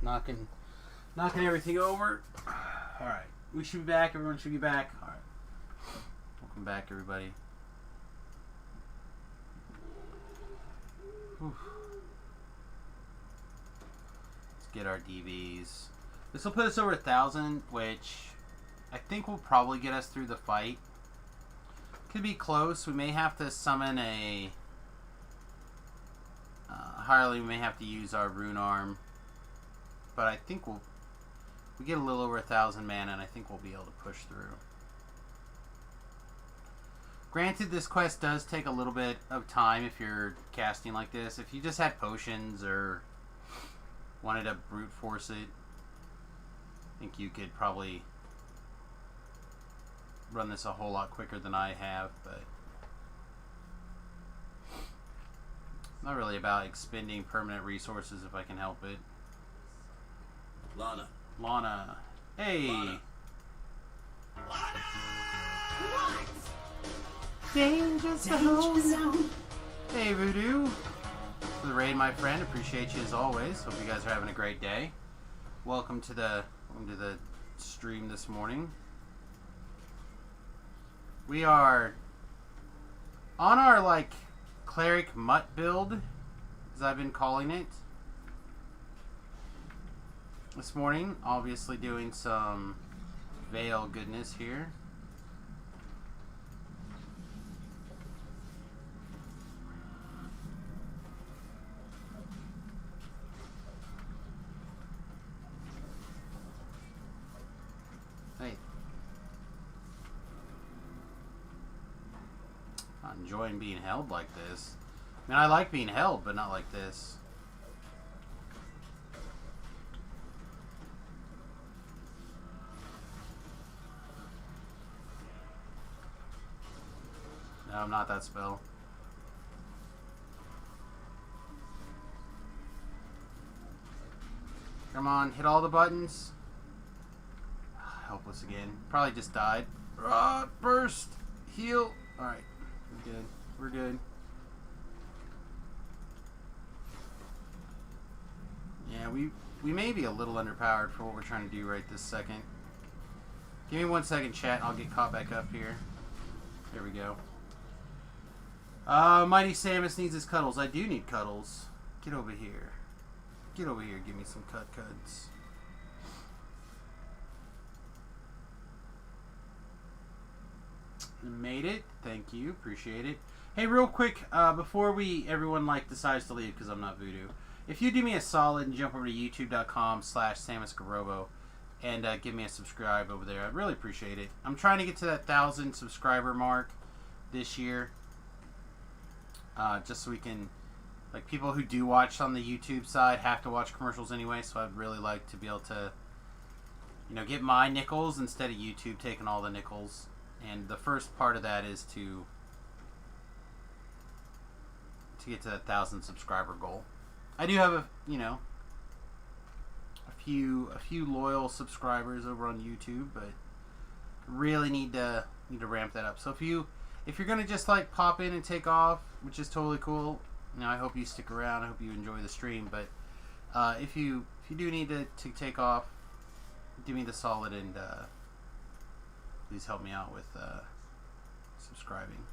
knocking everything over. Alright, we should be back, everyone should be back. Alright, welcome back everybody. Whew. Let's get our DVs. This will put us over 1,000, which I think will probably get us through the fight. Could be close. We may have to summon a... Harley, we may have to use our rune arm, but I think we get a little over 1,000 mana, and I think we'll be able to push through. Granted, this quest does take a little bit of time if you're casting like this. If you just had potions or wanted to brute force it, I think you could probably run this a whole lot quicker than I have, but not really about expending permanent resources if I can help it. Lana. Hey! Lana. What? Danger zone. Hey, Voodoo. For the raid, my friend. Appreciate you as always. Hope you guys are having a great day. Welcome to the stream this morning. We are on our, Clr Mutt build, as I've been calling it. This morning, obviously doing some Veil goodness here. Hey. Not enjoying being held like this. I mean, I like being held, but not like this. No, I'm not that spell. Come on, hit all the buttons. Helpless again. Probably just died. Burst! Heal! Alright. We're good. We're good. Yeah, we may be a little underpowered for what we're trying to do right this second. Give me 1 second, chat, and I'll get caught back up here. There we go. Mighty Samus needs his cuddles. I do need cuddles. Get over here. Get over here. Give me some cuds. Made it. Thank you. Appreciate it. Hey, real quick, before everyone decides to leave because I'm not Voodoo, if you do me a solid and jump over to youtube.com/SamusGarobo and give me a subscribe over there, I'd really appreciate it. I'm trying to get to that 1,000 subscriber mark this year. Just so we can, people who do watch on the YouTube side have to watch commercials anyway, so I'd really like to be able to get my nickels instead of YouTube taking all the nickels. And the first part of that is to get to that 1,000 subscriber goal. I do have a few loyal subscribers over on YouTube, but really need to ramp that up. So if you're gonna just like pop in and take off, which is totally cool, I hope you stick around. I hope you enjoy the stream. But if you do need to take off, do me the solid and please help me out with subscribing.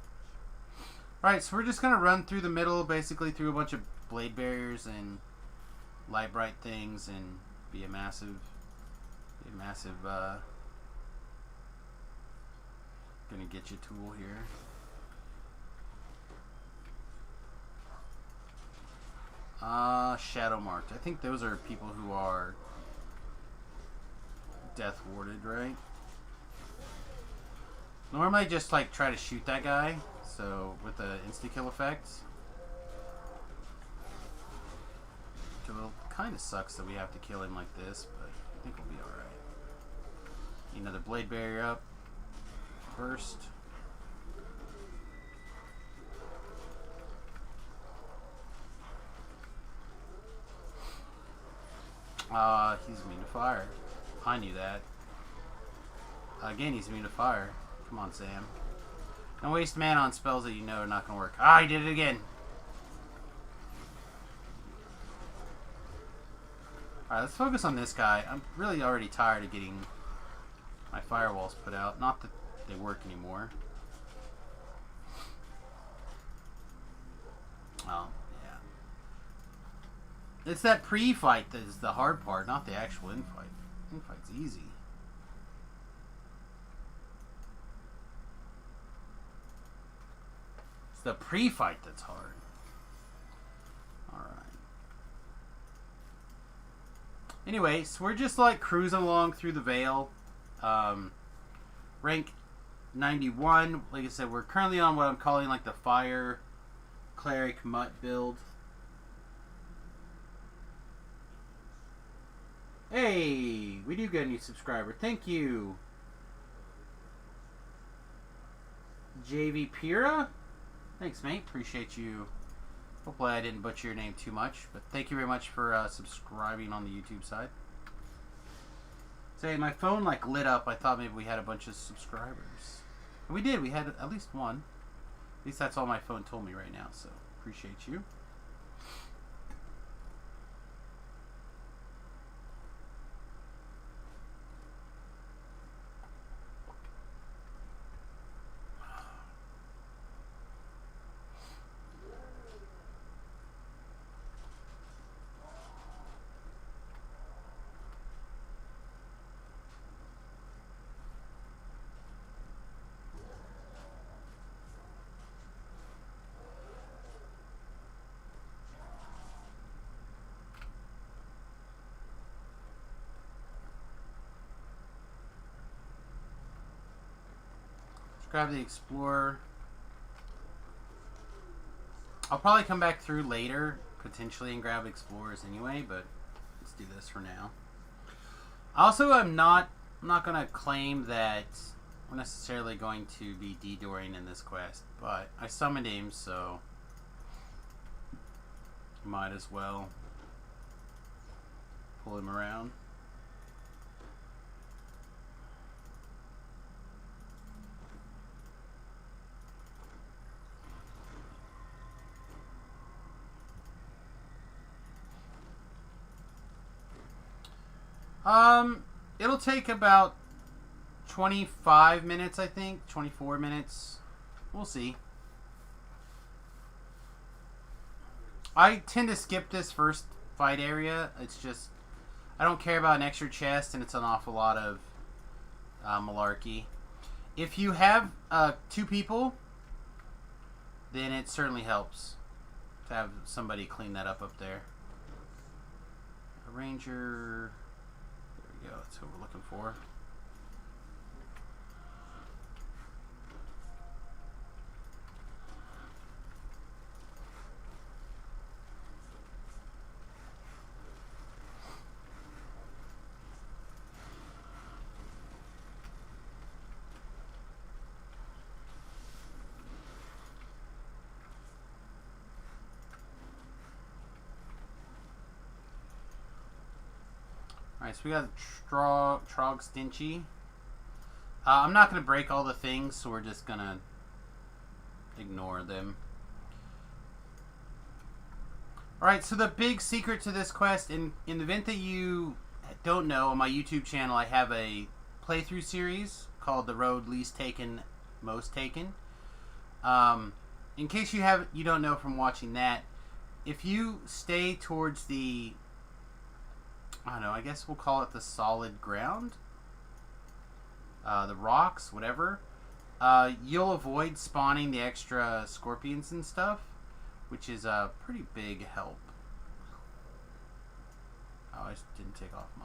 Alright, so we're just going to run through the middle, basically through a bunch of blade barriers and light bright things, and be a massive gonna get you tool here. Shadow marked. I think those are people who are death warded, right? Normally I just like try to shoot that guy, so with the insta-kill effect. So it kind of sucks that we have to kill him like this, but I think we'll be alright. Another blade barrier up. First. He's immune to fire. I knew that. Again, he's immune to fire. Come on, Sam. Don't waste mana on spells that you know are not going to work. Ah, he did it again. Alright, let's focus on this guy. I'm really already tired of getting my firewalls put out. Not that they work anymore. Oh, yeah. It's that pre-fight that is the hard part, not the actual in-fight. In-fight's easy. It's the pre-fight that's hard. Alright. Anyway, so we're just like cruising along through the Vale. Rank 91. Like I said, we're currently on what I'm calling like the Fire Clr Mutt build. Hey, we do get a new subscriber. Thank you. JV Pira. Thanks, mate. Appreciate you. Hopefully I didn't butcher your name too much, but thank you very much for subscribing on the YouTube side. Say, my phone like lit up. I thought maybe we had a bunch of subscribers. And we did. We had at least one. At least that's all my phone told me right now, so appreciate you. Grab the Explorer. I'll probably come back through later, potentially, and grab Explorers anyway, but let's do this for now. Also, I'm not going to claim that we're necessarily going to be de-dooring in this quest, but I summoned him, so might as well pull him around. It'll take about 25 minutes, I think. 24 minutes. We'll see. I tend to skip this first fight area. It's just, I don't care about an extra chest, and it's an awful lot of malarkey. If you have 2 people, then it certainly helps to have somebody clean that up there. A ranger... There we go, that's what we're looking for. Alright, so we got Trog Stinchy. I'm not going to break all the things, so we're just going to ignore them. Alright, so the big secret to this quest, in the event that you don't know, on my YouTube channel I have a playthrough series called The Road Least Taken, Most Taken. In case you don't know from watching that, if you stay towards the, I don't know, I guess we'll call it the solid ground, the rocks, whatever, you'll avoid spawning the extra scorpions and stuff, which is a pretty big help. Oh, I just didn't take off my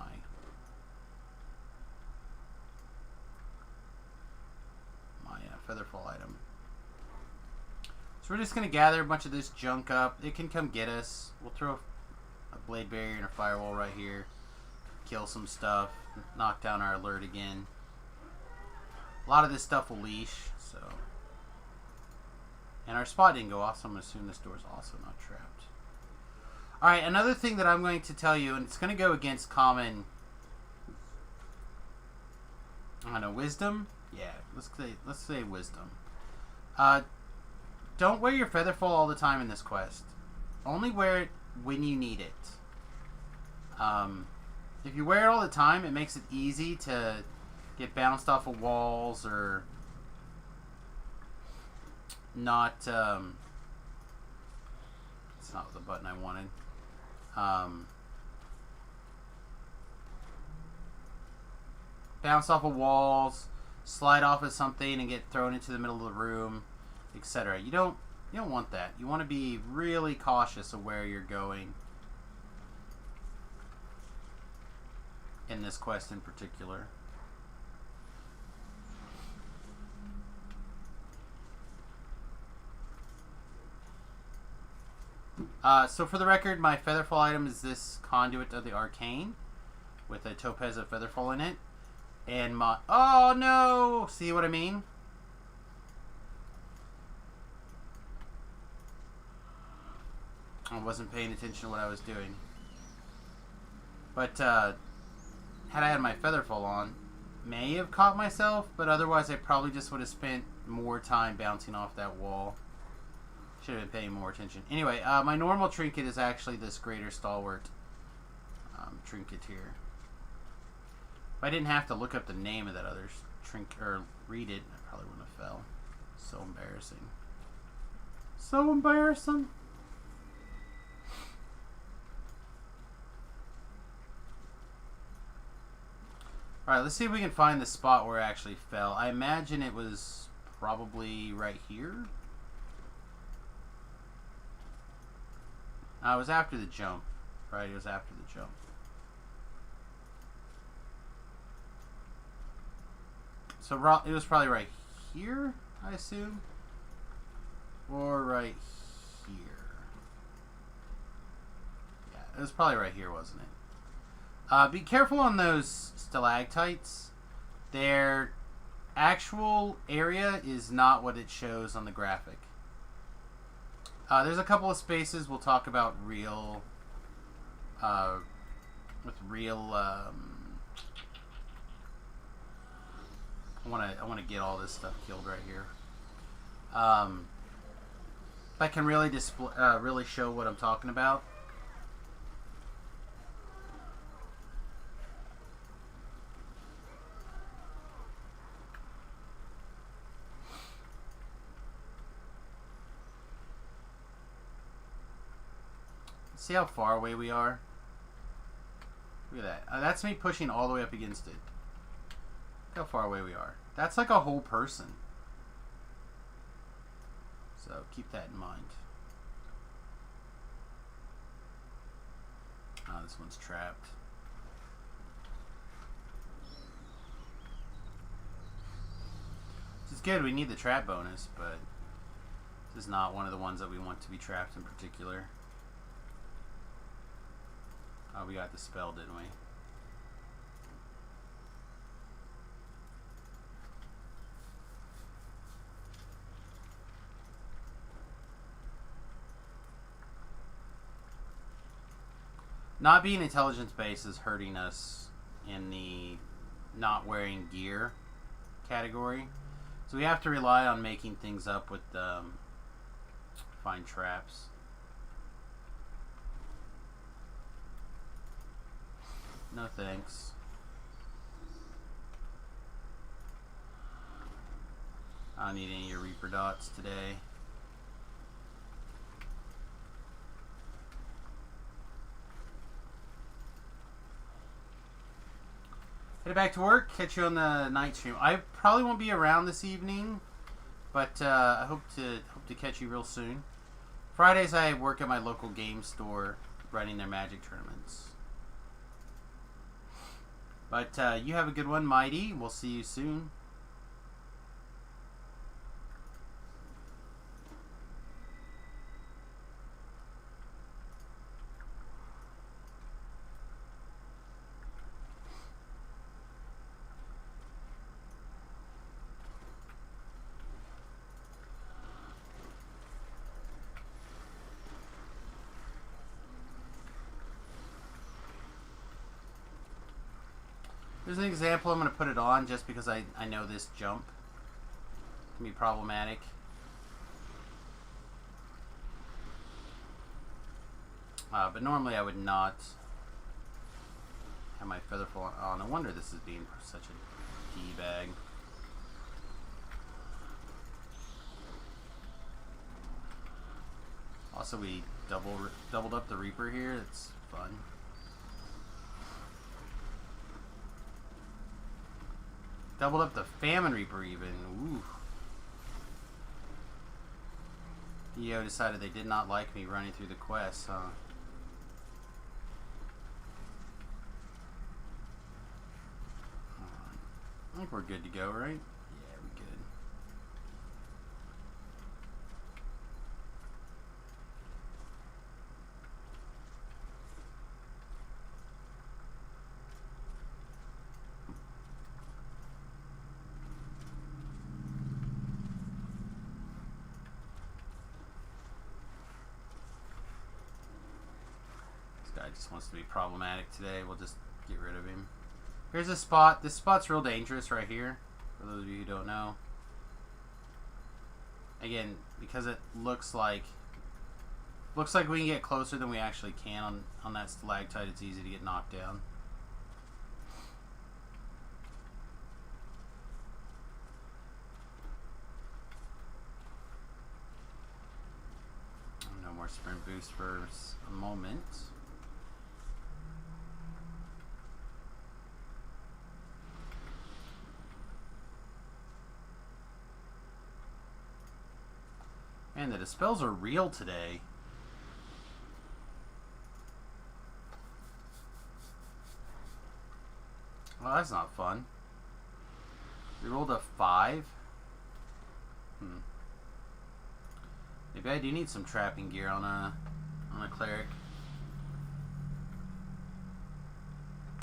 featherfall item. So we're just going to gather a bunch of this junk up. It can come get us. We'll throw a blade barrier and a firewall right here. Kill some stuff. Knock down our alert again. A lot of this stuff will leash, so. And our spot didn't go off, so I'm going to assume this door is also not trapped. Alright, another thing that I'm going to tell you, and it's going to go against common, I don't know, wisdom? Yeah, let's say wisdom. Don't wear your featherfall all the time in this quest. Only wear it when you need it. If you wear it all the time, it makes it easy to get bounced off of walls or not. It's not the button I wanted. Bounce off of walls, slide off of something and get thrown into the middle of the room, etc. You don't want that. You want to be really cautious of where you're going in this quest in particular. So for the record, my featherfall item is this conduit of the arcane with a topaz of featherfall in it. And my... Oh no! See what I mean? I wasn't paying attention to what I was doing. But had I had my featherfall on, may have caught myself, but otherwise I probably just would have spent more time bouncing off that wall. Should have been paying more attention. Anyway, my normal trinket is actually this Greater Stalwart trinket here. If I didn't have to look up the name of that other trinket, or read it, I probably wouldn't have fell. So embarrassing. So embarrassing. Alright, let's see if we can find the spot where I actually fell. I imagine it was probably right here. It was after the jump. Right, it was after the jump. So it was probably right here, I assume. Or right here. Yeah, it was probably right here, wasn't it? Be careful on those stalactites. Their actual area is not what it shows on the graphic. There's a couple of spaces we'll talk about real... with real... I want to get all this stuff killed right here. If I can really display, really show what I'm talking about. See how far away we are? Look at that. That's me pushing all the way up against it. Look how far away we are. That's like a whole person. So keep that in mind. Oh, this one's trapped. This is good. We need the trap bonus, but this is not one of the ones that we want to be trapped in particular. Oh, we got the spell, didn't we? Not being intelligence based is hurting us in the not wearing gear category. So we have to rely on making things up with find traps. No thanks. I don't need any of your Reaper dots today. Head back to work. Catch you on the night stream. I probably won't be around this evening, but I hope to catch you real soon. Fridays I work at my local game store running their Magic tournaments. But you have a good one, Mighty. We'll see you soon. There's an example. I'm going to put it on just because I know this jump can be problematic. But normally I would not have my featherfall on. No wonder this is being such a D-bag. Also, we doubled up the Reaper here. It's fun. Doubled up the Famine Reaper even. Ooh. EO decided they did not like me running through the quest, huh? I think we're good to go, right? Yeah, we're good. This guy just wants to be problematic today. We'll just get rid of him. Here's a spot. This spot's real dangerous right here, for those of you who don't know. Again, because it looks like we can get closer than we actually can on that stalactite, it's easy to get knocked down. No more sprint boost for a moment. Man, the dispels are real today. Well, that's not fun. We rolled a 5. Maybe I do need some trapping gear on a cleric.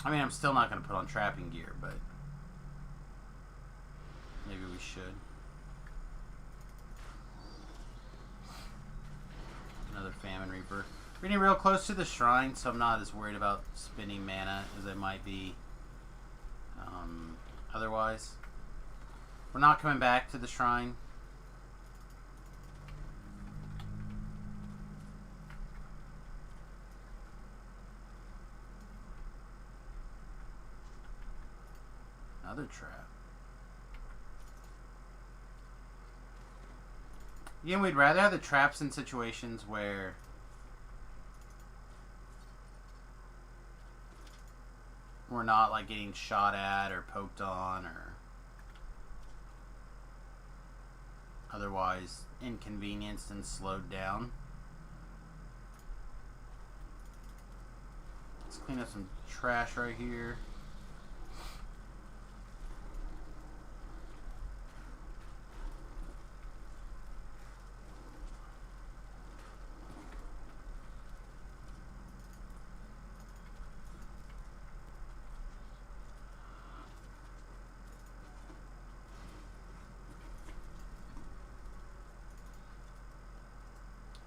I mean, I'm still not going to put on trapping gear, but maybe we should. Another Famine Reaper. We're getting real close to the shrine, so I'm not as worried about spending mana as I might be otherwise. We're not coming back to the shrine. Another trap. Again, we'd rather have the traps in situations where we're not like getting shot at or poked on or otherwise inconvenienced and slowed down. Let's clean up some trash right here.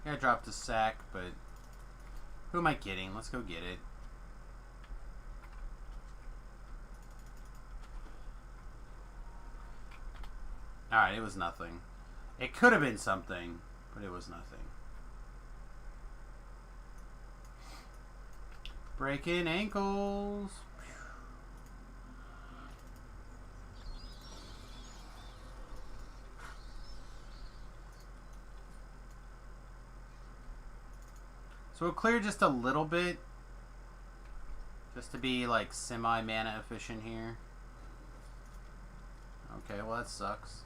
I dropped a sack, but who am I kidding? Let's go get it. Alright, it was nothing. It could have been something, but it was nothing. Breaking ankles. So we'll clear just a little bit. Just to be like semi-mana efficient here. Okay, well that sucks.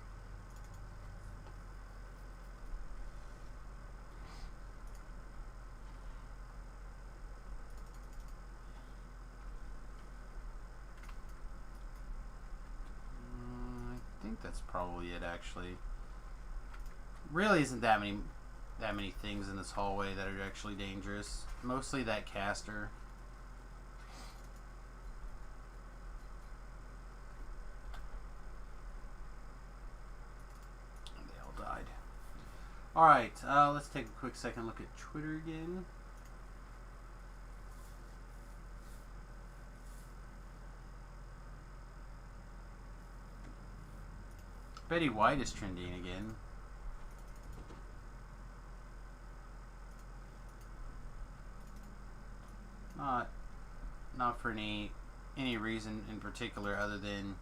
I think that's probably it actually. Really isn't that many things in this hallway that are actually dangerous. Mostly that caster. And they all died. Alright, let's take a quick second look at Twitter again. Betty White is trending again. Not for any reason in particular other than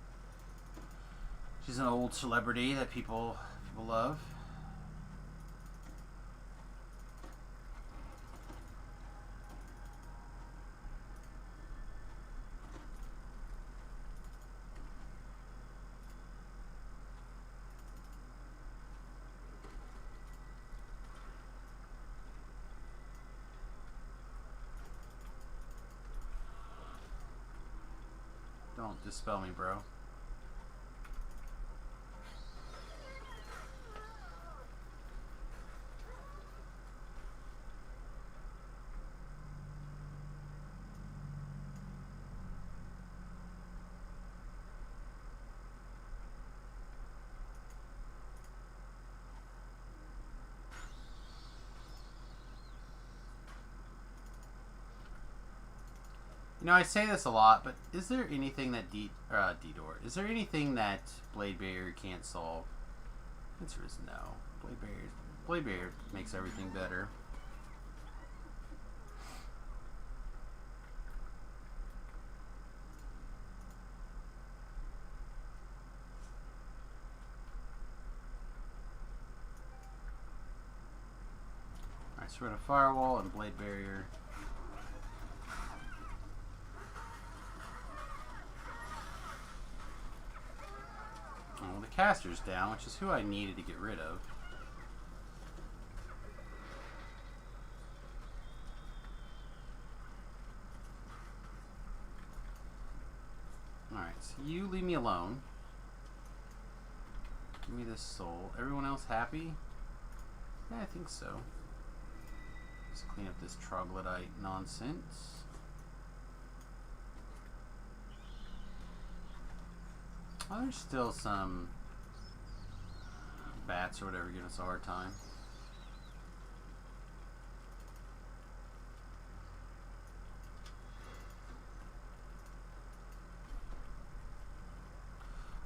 she's an old celebrity that people love. Don't dispel me, bro. You know, I say this a lot, but is there anything that is there anything that Blade Barrier can't solve? The answer is no. Blade Barrier makes everything better. Alright, so we're gonna Firewall and Blade Barrier. Oh, the caster's down, which is who I needed to get rid of. Alright, so you leave me alone. Give me this soul. Everyone else happy? Yeah, I think so. Just clean up this troglodyte nonsense. Oh, there's still some bats or whatever giving us a hard time.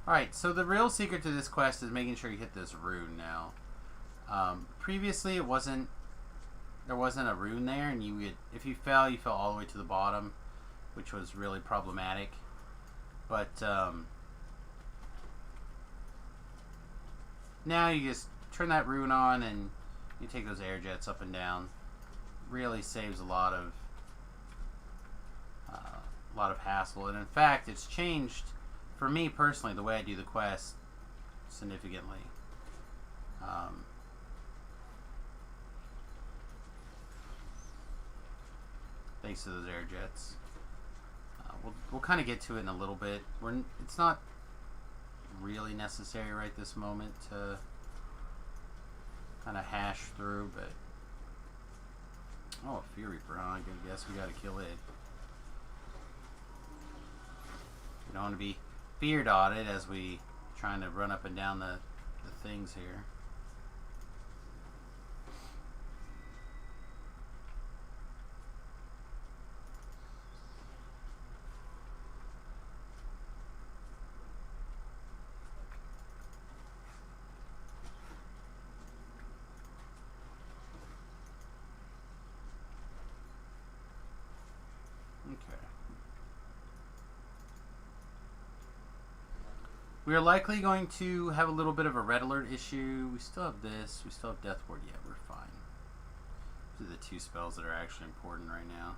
Alright, so the real secret to this quest is making sure you hit this rune now. Previously there wasn't a rune there, and you fell, you fell all the way to the bottom, which was really problematic. But now you just turn that rune on and you take those air jets up and down. Really saves a lot of hassle, and in fact, it's changed for me personally the way I do the quest significantly. Thanks to those air jets. We'll kind of get to it in a little bit. It's not really necessary right this moment to kind of hash through, but oh, a Fear Reaper, huh? I guess we gotta kill it. We don't want to be fear dotted as we trying to run up and down the things here. Okay. We are likely going to have a little bit of a red alert issue. We still have this. We still have Death Ward. Yeah, we're fine. These are the two spells that are actually important right now.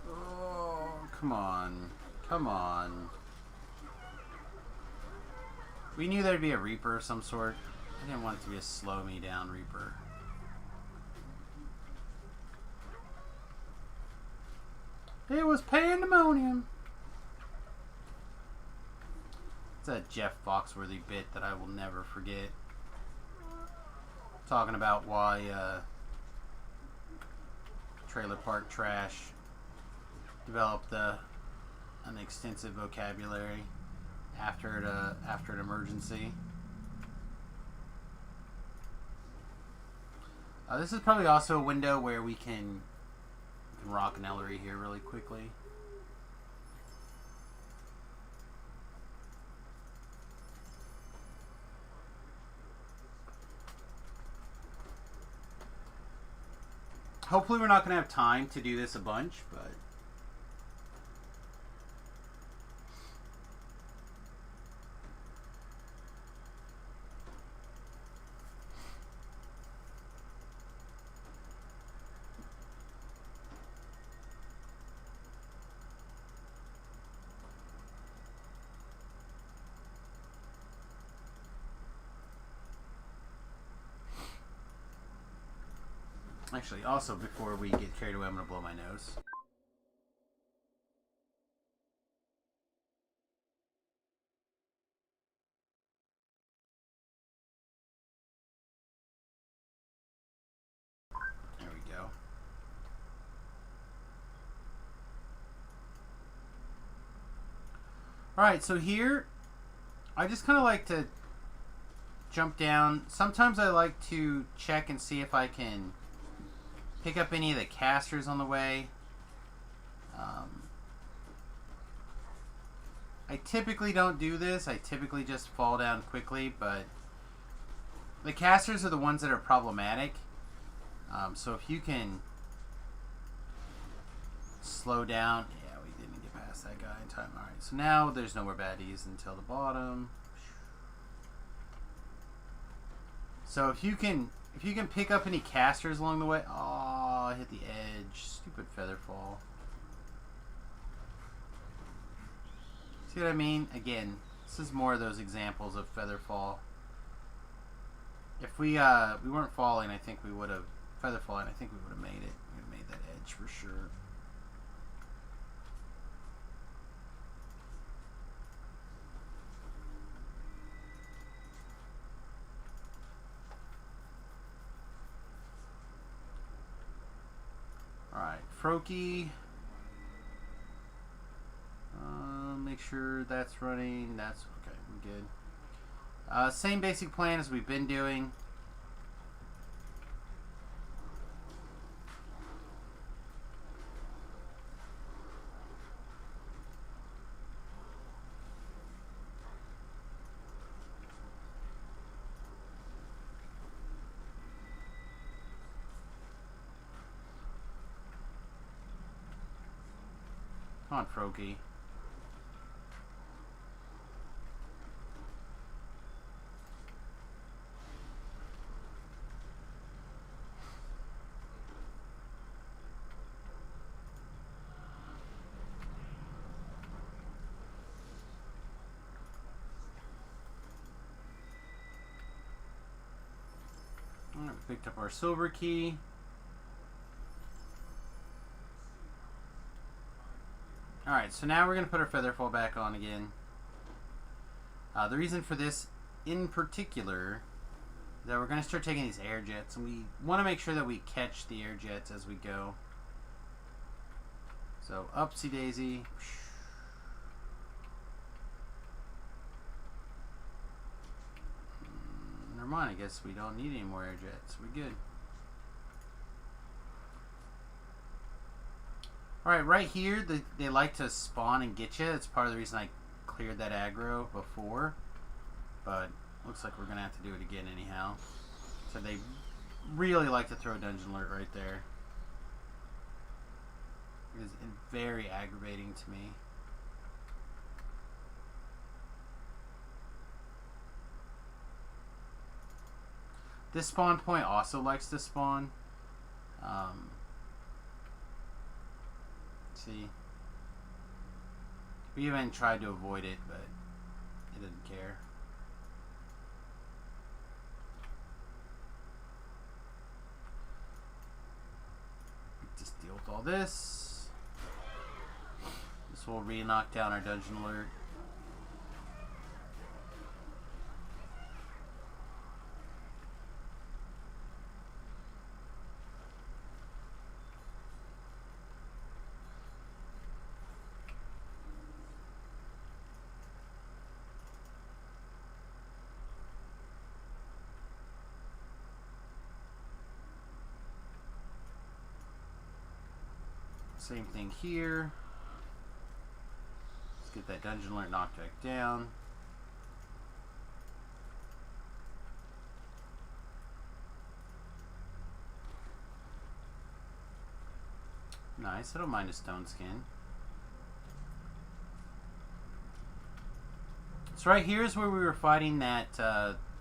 Oh, come on. Come on. We knew there'd be a Reaper of some sort. I didn't want it to be a slow me down Reaper. It was pandemonium. It's a Jeff Foxworthy bit that I will never forget. Talking about why Trailer Park Trash developed an extensive vocabulary after an emergency. This is probably also a window where we can rock an Ellery here really quickly. Hopefully we're not going to have time to do this a bunch, but actually, also, before we get carried away, I'm going to blow my nose. There we go. Alright, so here, I just kind of like to jump down. Sometimes I like to check and see if I can pick up any of the casters on the way. I typically don't do this. I typically just fall down quickly, but the casters are the ones that are problematic. So if you can slow down. Yeah, we didn't get past that guy in time. Alright, so now there's no more baddies until the bottom. So if you can pick up any casters along the way. Oh, I hit the edge. Stupid Featherfall. See what I mean? Again, this is more of those examples of Featherfall. If we weren't falling, I think we would have Featherfalling. I think we would have made it. We would have made that edge for sure. Alright, Froakie. Make sure that's running. That's okay. We're good. Same basic plan as we've been doing. Come on, Froakie. Picked up our silver key. Alright, so now we're going to put our Featherfall back on again. The reason for this in particular is that we're going to start taking these air jets, and we want to make sure that we catch the air jets as we go. So, upsy daisy. Never mind, I guess we don't need any more air jets. We're good. Alright, right here, they like to spawn and get you. It's part of the reason I cleared that aggro before. But Looks like we're going to have to do it again anyhow. So they really like to throw a dungeon alert right there. It is very aggravating to me. This spawn point also likes to spawn. See? We even tried to avoid it, but it didn't care. Just deal with all this. This will re-knock down our dungeon alert. Same thing here. Let's get that dungeon alert knocked back down. Nice, I don't mind a stone skin. So right here is where we were fighting that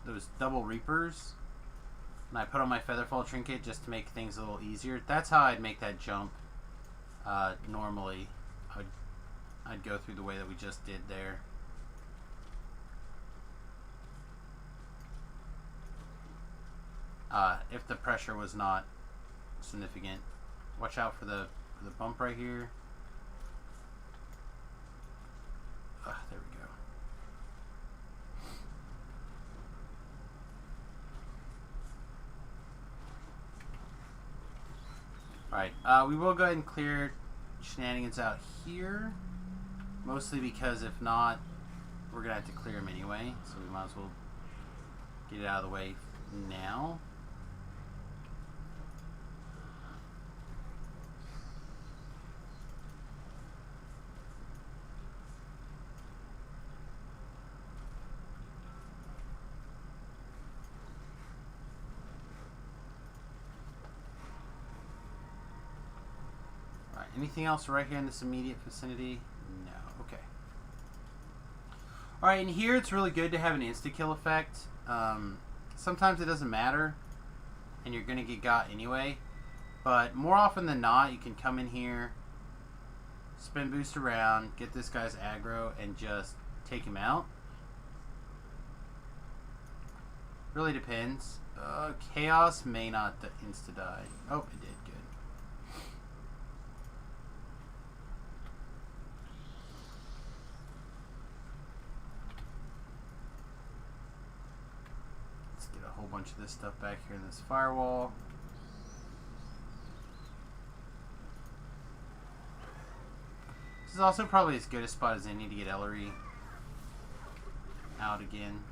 those double reapers. And I put on my featherfall trinket just to make things a little easier. That's how I'd make that jump. Normally, I'd go through the way that we just did there. If the pressure was not significant. Watch out for the bump right here. There we go. Alright, we will go ahead and clear shenanigans out here. Mostly because if not, we're going to have to clear them anyway. So we might as well get it out of the way now. Anything else right here in this immediate vicinity? No. Okay. Alright, and here it's really good to have an insta-kill effect. Sometimes it doesn't matter, and you're going to get got anyway. But more often than not, you can come in here, spin boost around, get this guy's aggro, and just take him out. Really depends. Chaos may not insta-die. Oh, it did. Good. Whole bunch of this stuff back here in this firewall. This is also probably as good a spot as any to get Ellery out again.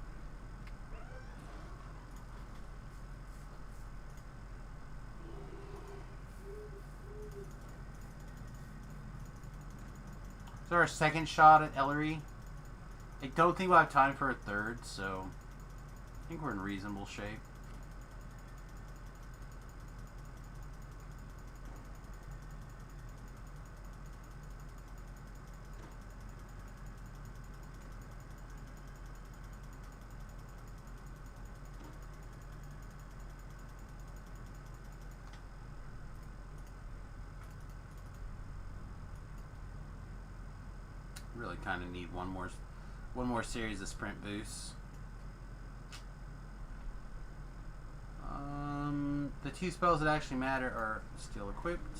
So our second shot at Ellery. I don't think we'll have time for a third, so I think we're in reasonable shape. Really kind of need one more series of sprint boosts. The two spells that actually matter are still equipped.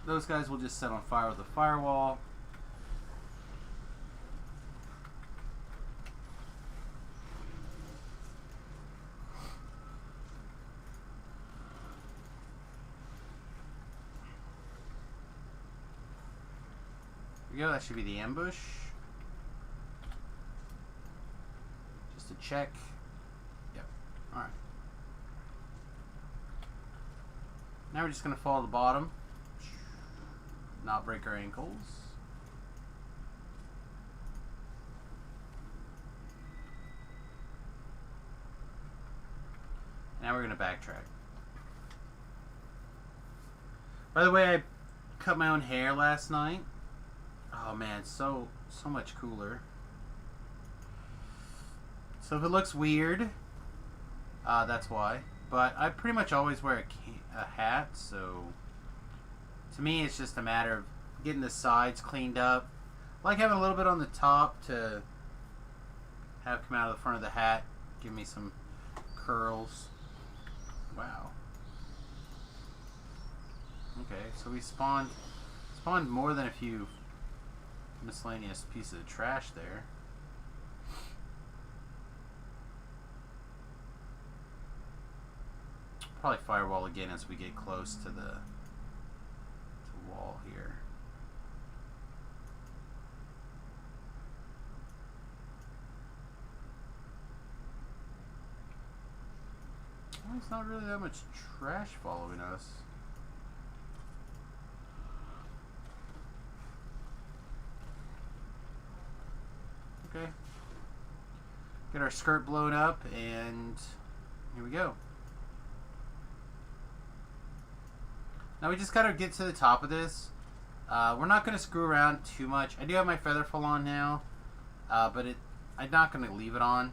Those guys will just set on fire with the firewall. There we go, that should be the ambush. Just to check. Yep. Alright. Now we're just going to follow the bottom. Not break our ankles. Now we're going to backtrack. By the way, I cut my own hair last night. Oh man, so much cooler. So if it looks weird, that's why. But I pretty much always wear a hat, so to me it's just a matter of getting the sides cleaned up. I like having a little bit on the top to have come out of the front of the hat, give me some curls. Wow. Okay, so we spawned more than a few miscellaneous pieces of trash there. Probably firewall again as we get close to the wall here. Well, it's not really that much trash following us. Okay. Get our skirt blown up, and here we go. Now we just gotta get to the top of this. We're not gonna screw around too much. I do have my feather fall on now, but I'm not gonna leave it on.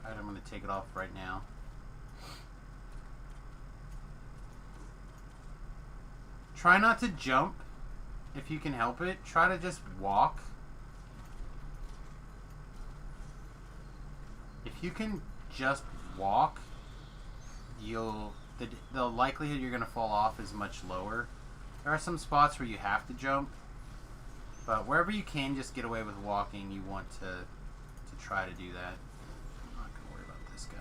Alright, I'm gonna take it off right now. Try not to jump if you can help it. Try to just walk. If you can just walk, the likelihood you're going to fall off is much lower. There are some spots where you have to jump, but wherever you can just get away with walking, you want to try to do that. I'm not going to worry about this guy.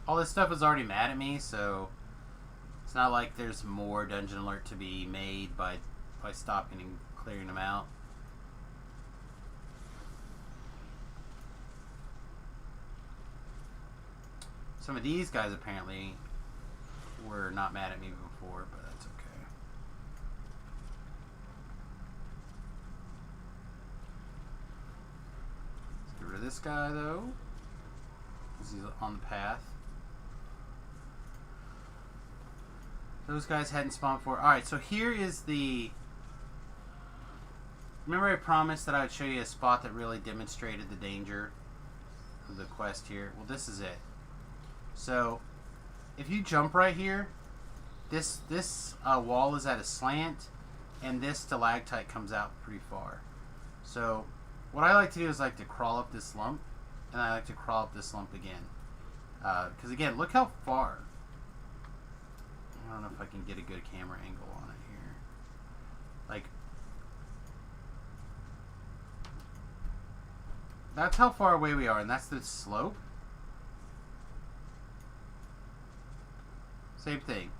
All this stuff is already mad at me, so it's not like there's more Dungeon Alert to be made by stopping and clearing them out. Some of these guys apparently were not mad at me before, but that's okay. Let's get rid of this guy though, because he's on the path. Those guys hadn't spawned before. Alright, so here is the... Remember I promised that I would show you a spot that really demonstrated the danger of the quest here? Well, this is it. So, if you jump right here, this wall is at a slant, and this stalactite comes out pretty far. So, what I like to do is like to crawl up this lump, and I like to crawl up this lump again. Because again, look how far. I don't know if I can get a good camera angle on it here. Like, that's how far away we are, and that's the slope. Same thing.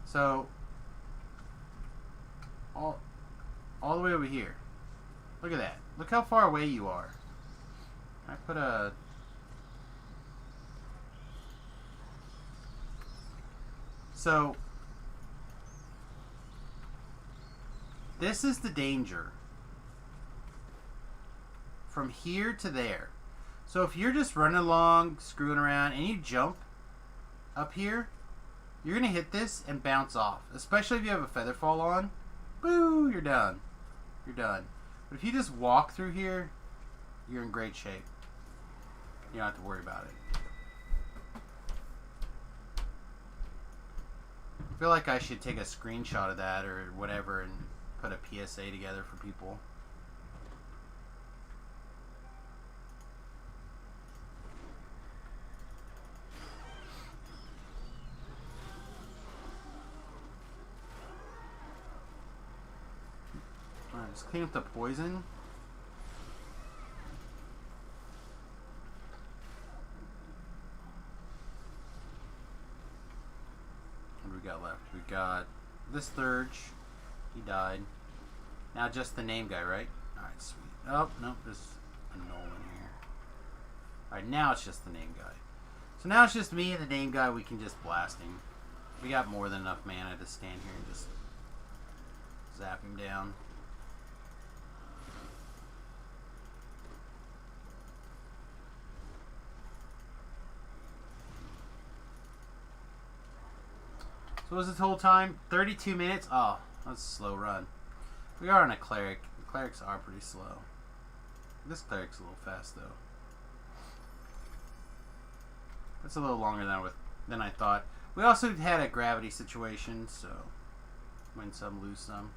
So, all the way over here. Look at that. Look how far away you are. I put a... So... This is the danger. From here to there. So if you're just running along, screwing around, and you jump up here, you're going to hit this and bounce off. Especially if you have a feather fall on. Boo! You're done. You're done. But if you just walk through here, you're in great shape. You don't have to worry about it. I feel like I should take a screenshot of that or whatever and put a PSA together for people. Alright, let's clean up the poison. What do we got left? We got this Thurge. He died. Now just the name guy, right? Alright, sweet. Oh, no, there's a Nolan here. Alright, now it's just the name guy. So now it's just me and the name guy. We can just blast him. We got more than enough mana to stand here and just zap him down. So what was the total time? 32 minutes? Oh, that's a slow run. We are on a cleric. The clerics are pretty slow. This cleric's a little fast though. That's a little longer than I thought. We also had a gravity situation, so win some, lose some.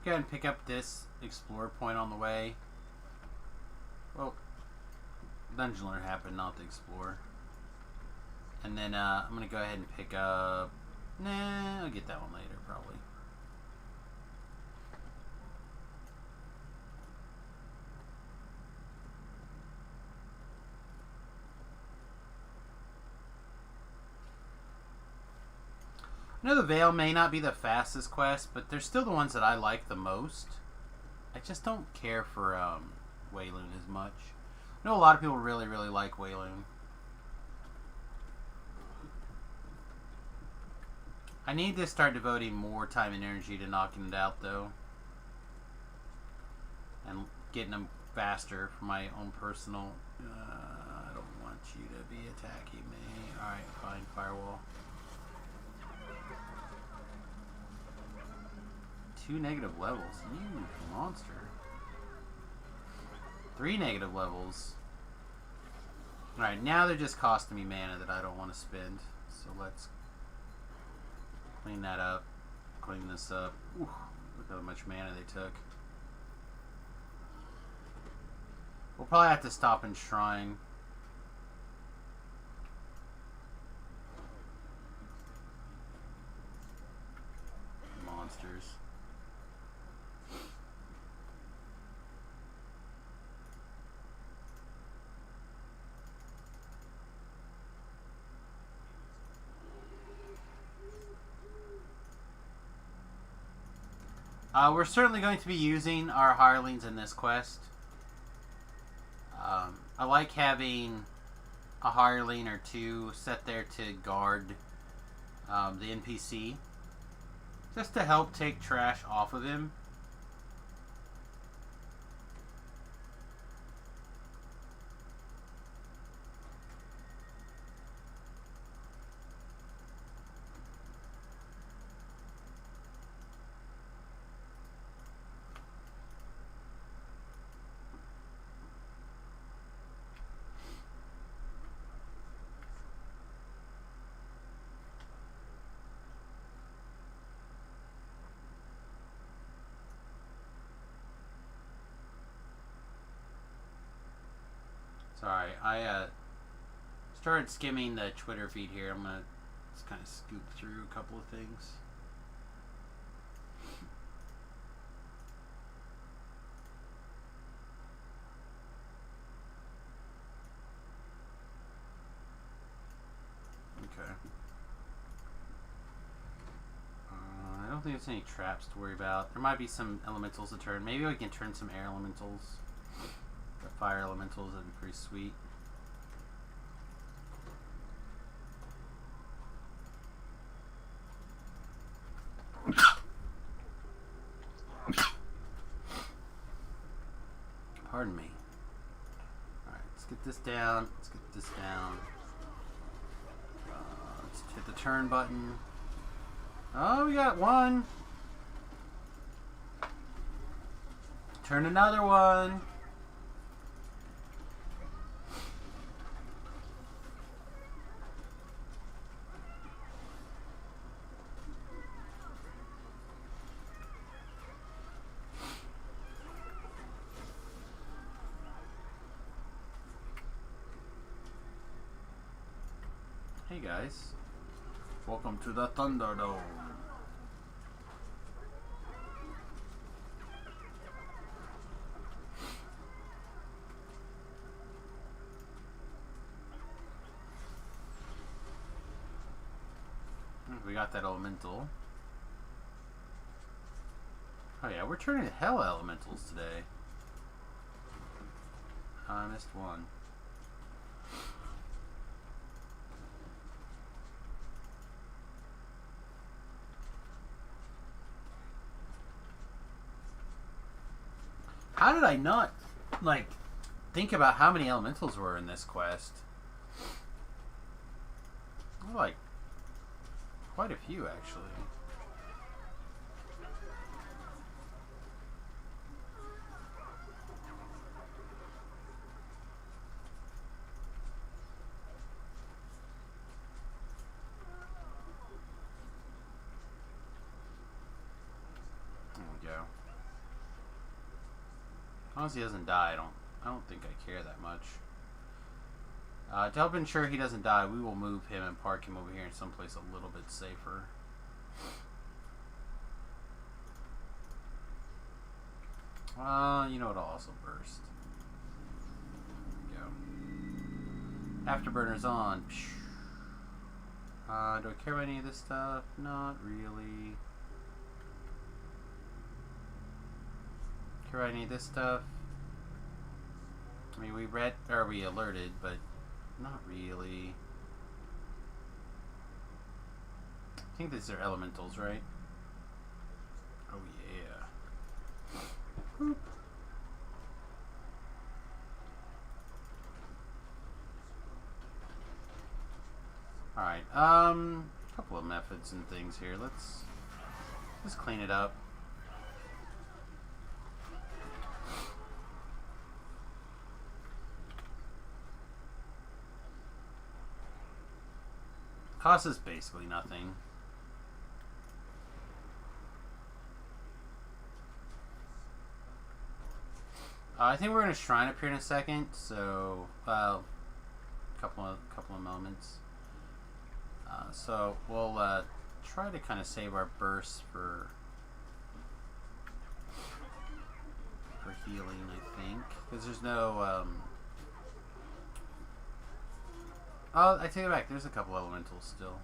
Go ahead and pick up this explorer point on the way. Well, Dungeon Lore happened, not the explorer. And then I'm going to go ahead and pick up... Nah, I'll get that one later, probably. I know the Veil may not be the fastest quest, but they're still the ones that I like the most. I just don't care for Wayloon as much. I know a lot of people really like Wayloon. I need to start devoting more time and energy to knocking it out, though. And getting them faster for my own personal... I don't want you to be attacking me. Alright, fine, Firewall. 2 negative levels. You monster. 3 negative levels. Alright, now they're just costing me mana that I don't want to spend. So let's clean that up. Clean this up. Ooh, look how much mana they took. We'll probably have to stop and shrine. Monsters. We're certainly going to be using our hirelings in this quest. I like having a hireling or two set there to guard the NPC. Just to help take trash off of him. Sorry, I started skimming the Twitter feed here. I'm gonna just kind of scoop through a couple of things. Okay. I don't think there's any traps to worry about. There might be some elementals to turn. Maybe we can turn some air elementals. The fire elementals would be pretty sweet. Pardon me. Alright, so get this down. Let's get this down. Let's hit the turn button. Oh, we got one. Turn another one. Hey guys, welcome to the Thunderdome. We got that elemental. Oh yeah, we're turning hell elementals today. I missed one. How did I not, like, think about how many elementals were in this quest? Like, quite a few, actually. There we go. As long as he doesn't die, I don't think I care that much. To help ensure he doesn't die, we will move him and park him over here in someplace a little bit safer. You know what? I'll also burst. There we go. Afterburner's on. Do I care about any of this stuff? Not really. Care about any of this stuff? I mean, we alerted, but not really. I think these are elementals, right? Oh yeah. Boop. Alright, couple of methods and things here. Let's clean it up. Cost is basically nothing. I think we're gonna shrine up here in a second, so couple of moments. So we'll try to kind of save our bursts for healing, I think, because there's no. Oh, I take it back. There's a couple elementals still.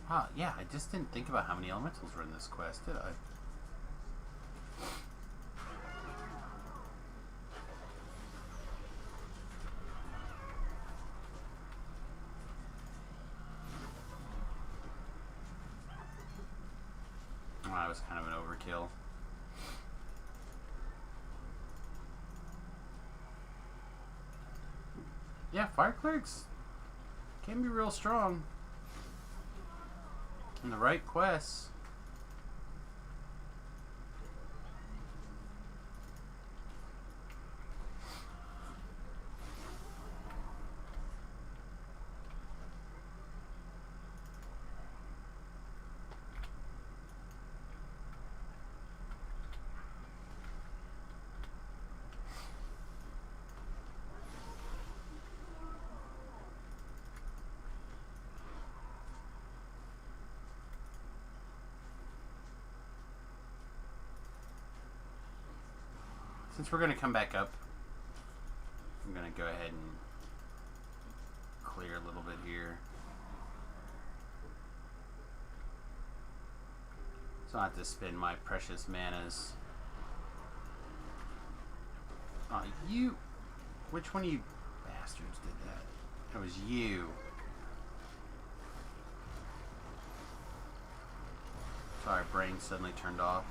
Ah, yeah, I just didn't think about how many elementals were in this quest, did I? Oh, that was kind of an overkill. Yeah, fire clerics can be real strong in the right quests. Since we're going to come back up, I'm going to go ahead and clear a little bit here. So I don't have to spend my precious manas. You... Which one of you bastards did that? It was you. Sorry, brain suddenly turned off.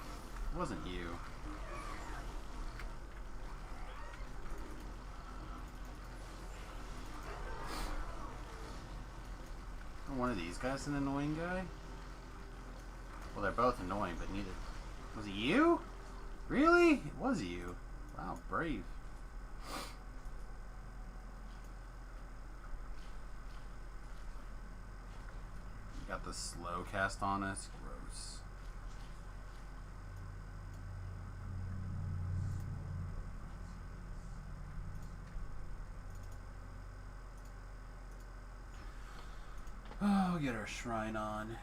It wasn't you. One of these guys an annoying guy? Well, they're both annoying, but neither... Was it you? Really? It was you. Wow, brave. You got the slow cast on us. Gross. Oh, get our shrine on.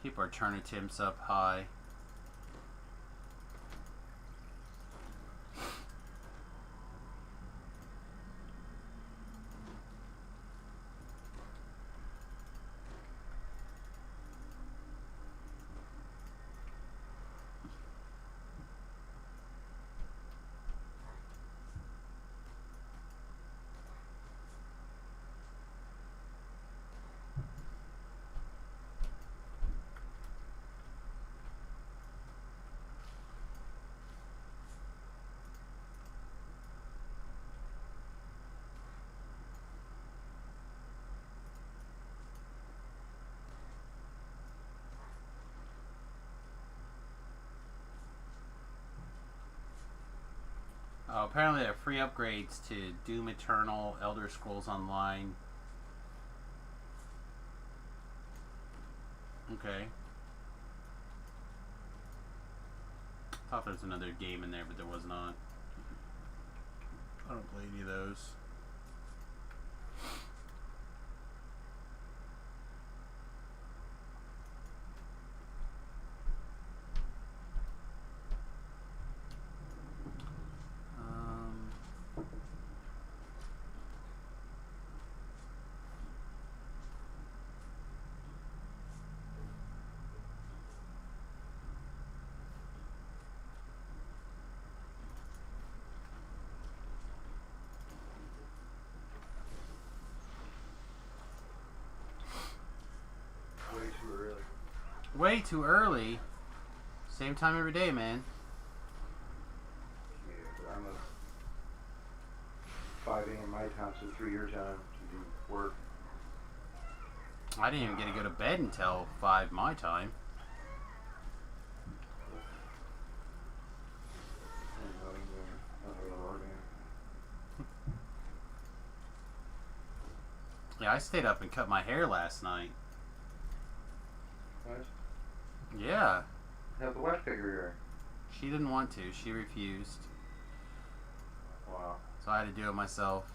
Keep our Turnitims up high. Oh, apparently there are free upgrades to Doom Eternal, Elder Scrolls Online. Okay. Thought there was another game in there, but there was not. I don't play any of those. Way too early. Same time every day, man. Yeah, but I'm a 5 a.m. my time, so 3 your time to do work. I didn't even get to go to bed until 5 my time. Yeah, I stayed up and cut my hair last night. What? Yeah. Have the wife cut your hair? She didn't want to. She refused. Wow. So I had to do it myself.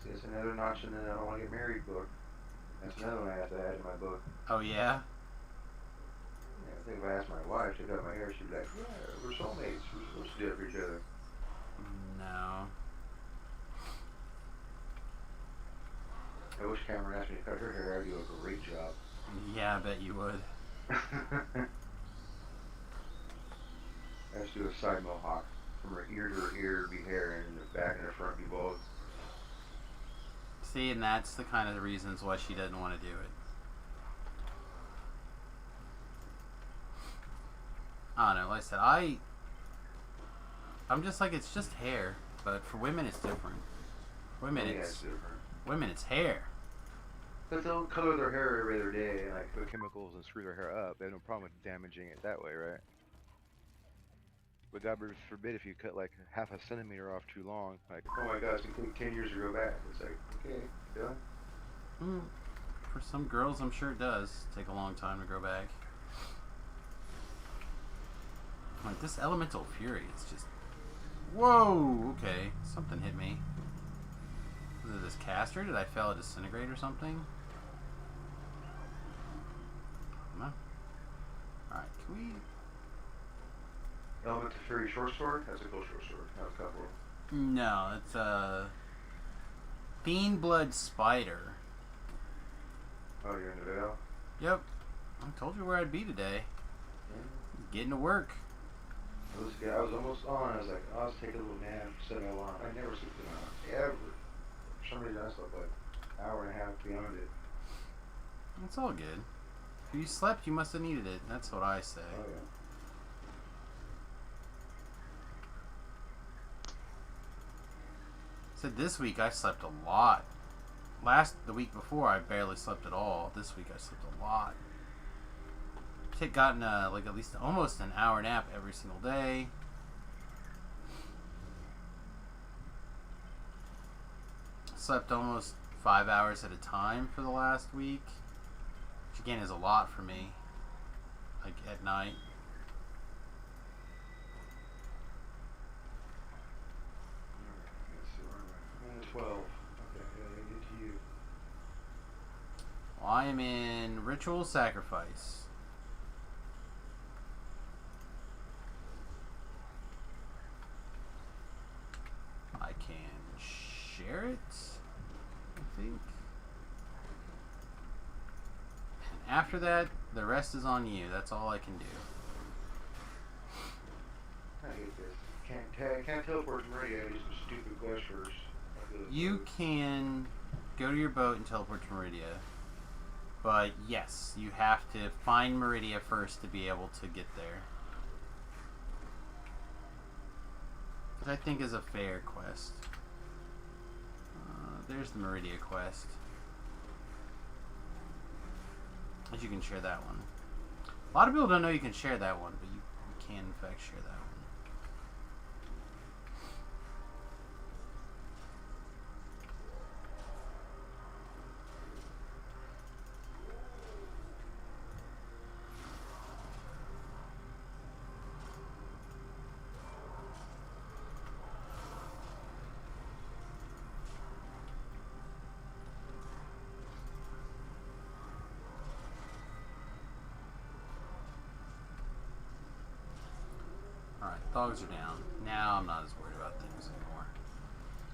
See, it's another notch in the I don't want to get married book. That's another one I have to add to my book. Oh, yeah? Yeah, I think if I asked my wife to cut my hair, she'd be like, yeah, we're soulmates. We're supposed to do it for each other. No. I wish Cameron asked me to cut her hair. I'd do a great job. Yeah, I bet you would. I have to do a side mohawk. From her ear to her ear be hair, and the back and the front be bald. See, and that's the kind of the reasons why she doesn't want to do it. I don't know, like I said, I'm just like, it's just hair, but for women it's different. Women, it's different. Women, it's hair. But they'll color their hair every other day and like put chemicals and screw their hair up. They have no problem with damaging it that way, right? But God forbid if you cut like half a centimeter off too long, like, oh my God, it's gonna take 10 years to grow back. It's like, okay, done. For some girls, I'm sure it does take a long time to grow back. Like this elemental fury, it's just, whoa, okay, something hit me. Was it this caster? Did I fail a disintegrate or something? No. Alright, can we... Elemental Fury short sword? That's a cool short sword. That's a couple. No, it's a... Fiend Blood Spider. Oh, you're in the Veil? Yep. I told you where I'd be today. Yeah. Getting to work. I was almost on. I was like, oh, I was taking a little nap, set my alarm. I never sleep in ever. For some reason, I slept like an hour and a half beyond it. It's all good. If you slept, you must have needed it. That's what I say. Oh yeah. Said this week I slept a lot. The week before I barely slept at all. This week I slept a lot. I've gotten like at least almost an hour nap every single day. Slept almost 5 hours at a time for the last week, which again is a lot for me. Like at night. 12. Okay, yeah, get to you. Well, I am in Ritual Sacrifice. I can share it, I think. And after that, the rest is on you. That's all I can do. I hate this. Can't teleport to Maria. These some stupid questions. You can go to your boat and teleport to Meridia. But yes, you have to find Meridia first to be able to get there. Which I think is a fair quest. There's the Meridia quest. But you can share that one. A lot of people don't know you can share that one, but you can in fact share that one. Alright, dogs are down. Now I'm not as worried about things anymore.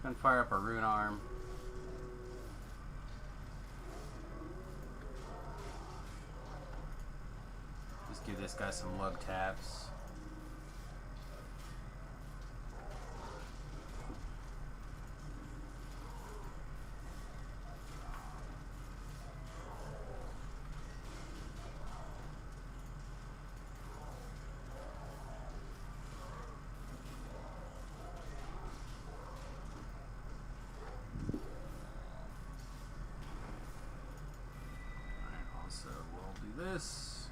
Gonna fire up our rune arm. Just give this guy some lug taps. So we'll do this.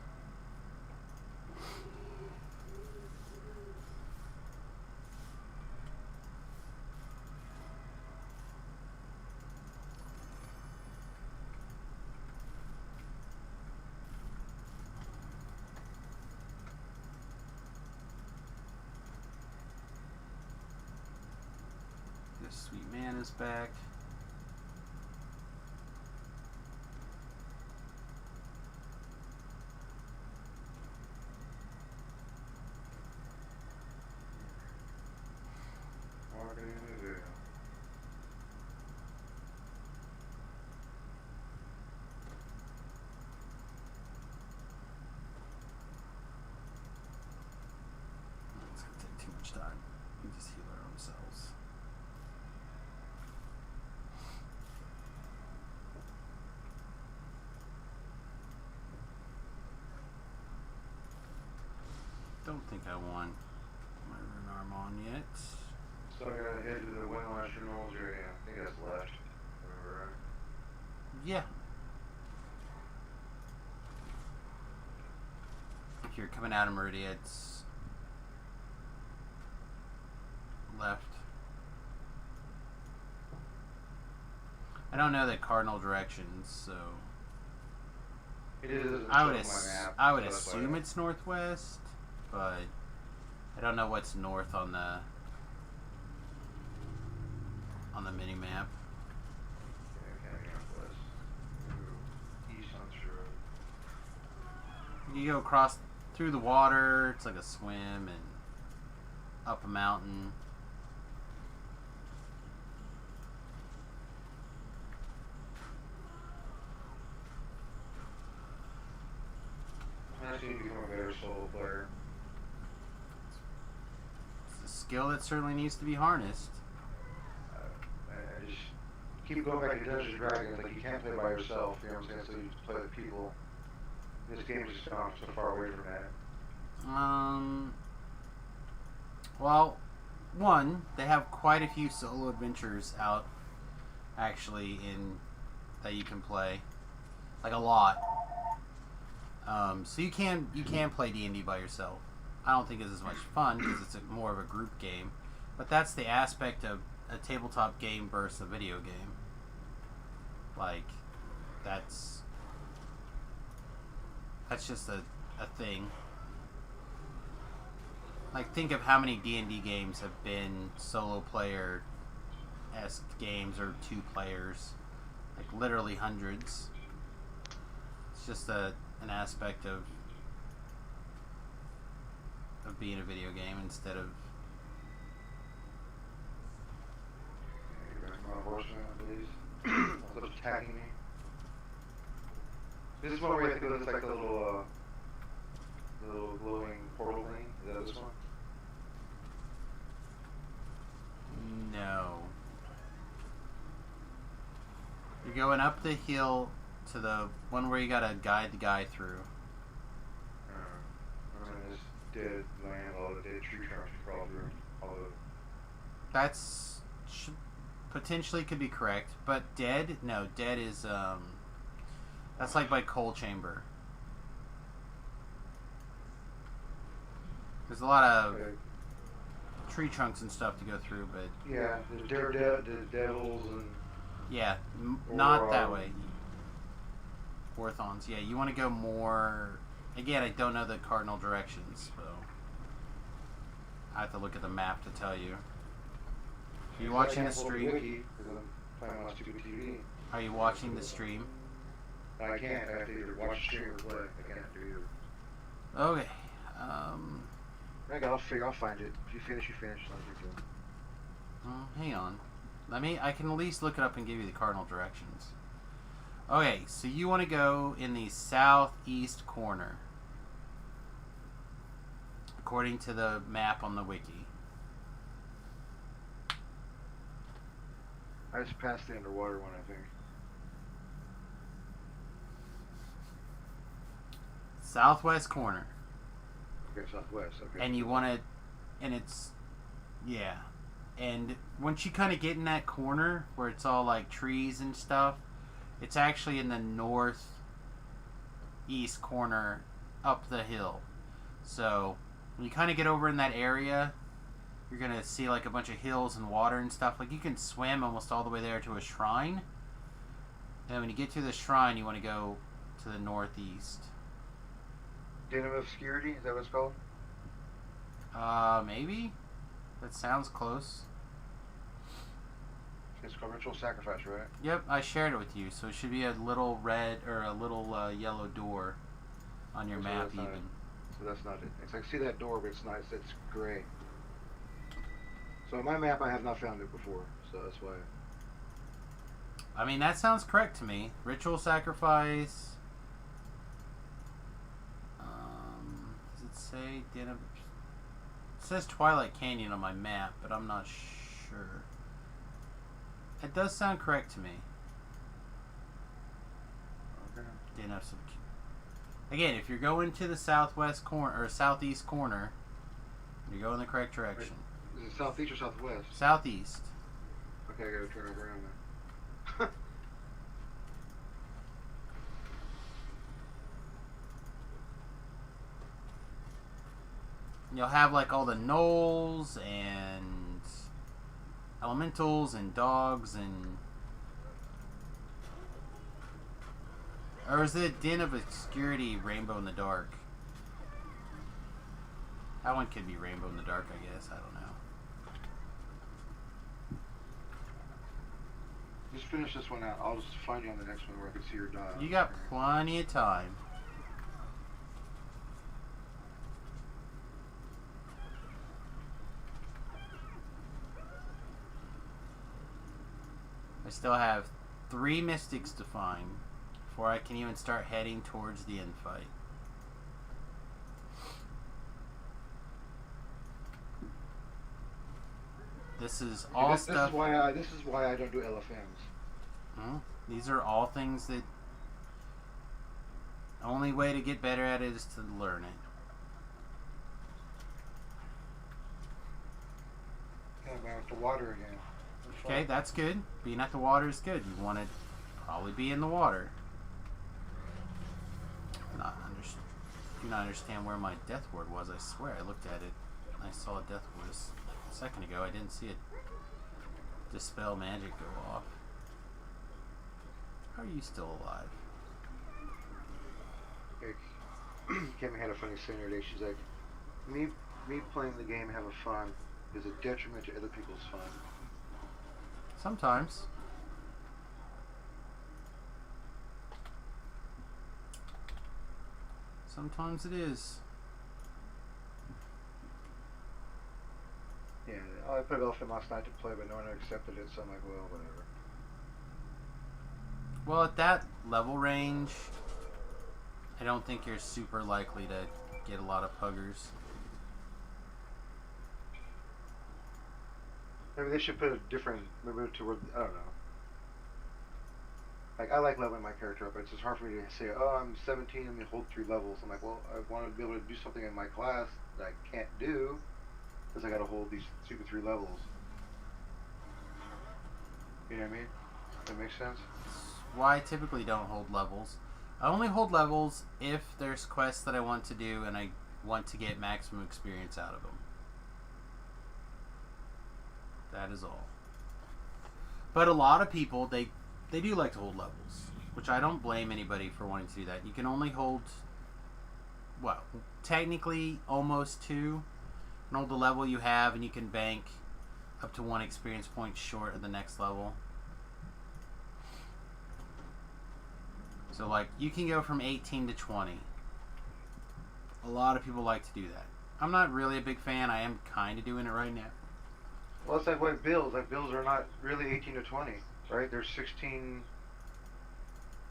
This sweet man is back. Walking in the veil. It's gonna take too much time. We just heal our own selves. Don't think I want my rune arm on yet. So I gotta head to the Windlash Knolls area. I think that's left. Right. Yeah. If you're coming out of Meridia, it's left. I don't know the cardinal directions, so It is. I would map, so that's assume why- it's northwest, but I don't know what's north on the mini map. Yeah, County Northwest. East on Shrub. You go across through the water. It's like a swim and up a mountain. I need to become a better solo player. It's a skill that certainly needs to be harnessed. I just keep going back to Dungeons and Dragons. Like you can't play by yourself. You know what I'm saying? So you just play with people. This game has just gone so far away from that. Well, one, they have quite a few solo adventures out, actually, that you can play, like a lot. So you can play D&D by yourself. I don't think it's as much fun because it's more of a group game, but that's the aspect of a tabletop game versus a video game. Like, that's just a thing. Like, think of how many D&D games have been solo player-esque games or 2 players. Like, literally hundreds. It's just an aspect of being a video game instead of... You're back my horse now, please. What's attacking me? This is one where you have to go to this, like, the little glowing portal thing. Is that this one? No. You're going up the hill to the one where you gotta guide the guy through. I'm in this dead land, all the dead tree trunks you crawl through. All the... That's potentially could be correct, but dead? No, dead is that's like by coal chamber. There's a lot of tree trunks and stuff to go through, but yeah, there's devils and yeah, not that way. Orthons, yeah, you want to go more. Again, I don't know the cardinal directions, so I have to look at the map to tell you. Are you watching the stream? Are you watching the stream? I can't. I have to either watch the stream or play. I can't do either. Okay. I'll find it. If you finish, you finish. Hang on. I can at least look it up and give you the cardinal directions. Okay, so you want to go in the southeast corner, according to the map on the wiki. I just passed the underwater one, I think. Southwest corner. Okay, southwest. Okay. And you want to, and it's, yeah. And once you kind of get in that corner where it's all like trees and stuff, it's actually in the northeast corner up the hill. So when you kind of get over in that area, you're going to see like a bunch of hills and water and stuff. Like you can swim almost all the way there to a shrine. And when you get to the shrine, you want to go to the northeast. Den of Obscurity, is that what it's called? Maybe? That sounds close. It's called Ritual Sacrifice, right? Yep, I shared it with you, so it should be a little red or a little yellow door on your map even. So that's not it. It's like, see that door, but it's not, it's gray. So on my map, I have not found it before, so that's why. I mean, that sounds correct to me. Ritual Sacrifice. Does it say Den of... It says Twilight Canyon on my map, but I'm not sure. It does sound correct to me. Okay. Den of... Again, if you're going to the southwest corner or southeast corner, you go in the correct direction. Wait, is it southeast or southwest? Southeast. Okay, I gotta turn it around then. You'll have like all the gnolls and elementals and dogs and... Or is it Den of Obscurity Rainbow in the Dark? That one could be Rainbow in the Dark, I guess. I don't know. Just finish this one out. I'll just find you on the next one where I can see your dial. You got plenty of time. I still have 3 mystics to find before I can even start heading towards the end fight. This is all stuff. This is why I don't do LFMs. Well, these are all things that the only way to get better at it is to learn it. Yeah, I'm out the water again. Okay, that's good. Being at the water is good. You want to probably be in the water. Do not understand where my death ward was. I swear I looked at it. I saw a death ward a second ago. I didn't see it. Dispel magic go off. How are you still alive? Kimmy had a funny saying the other day. She's like, me playing the game having fun is a detriment to other people's fun. Sometimes. Sometimes it is. Yeah, I put it off in last night to play, but no one accepted it, so I'm like, well, whatever. Well, at that level range, I don't think you're super likely to get a lot of puggers. Maybe they should put a different, maybe to where, I don't know. Like, I like leveling my character up, but it's just hard for me to say, oh, I'm 17, let me hold 3 levels. I'm like, well, I want to be able to do something in my class that I can't do, because I got to hold these stupid 3 levels. You know what I mean? That makes sense? Why I typically don't hold levels. I only hold levels if there's quests that I want to do and I want to get maximum experience out of them. That is all. But a lot of people, they do like to hold levels, which I don't blame anybody for wanting to do that. You can only hold, well, technically almost 2. You can hold the level you have, and you can bank up to 1 experience point short of the next level. So, like, you can go from 18 to 20. A lot of people like to do that. I'm not really a big fan. I am kind of doing it right now. Well, it's like what builds. Like, builds are not really 18 to 20, right? They're 16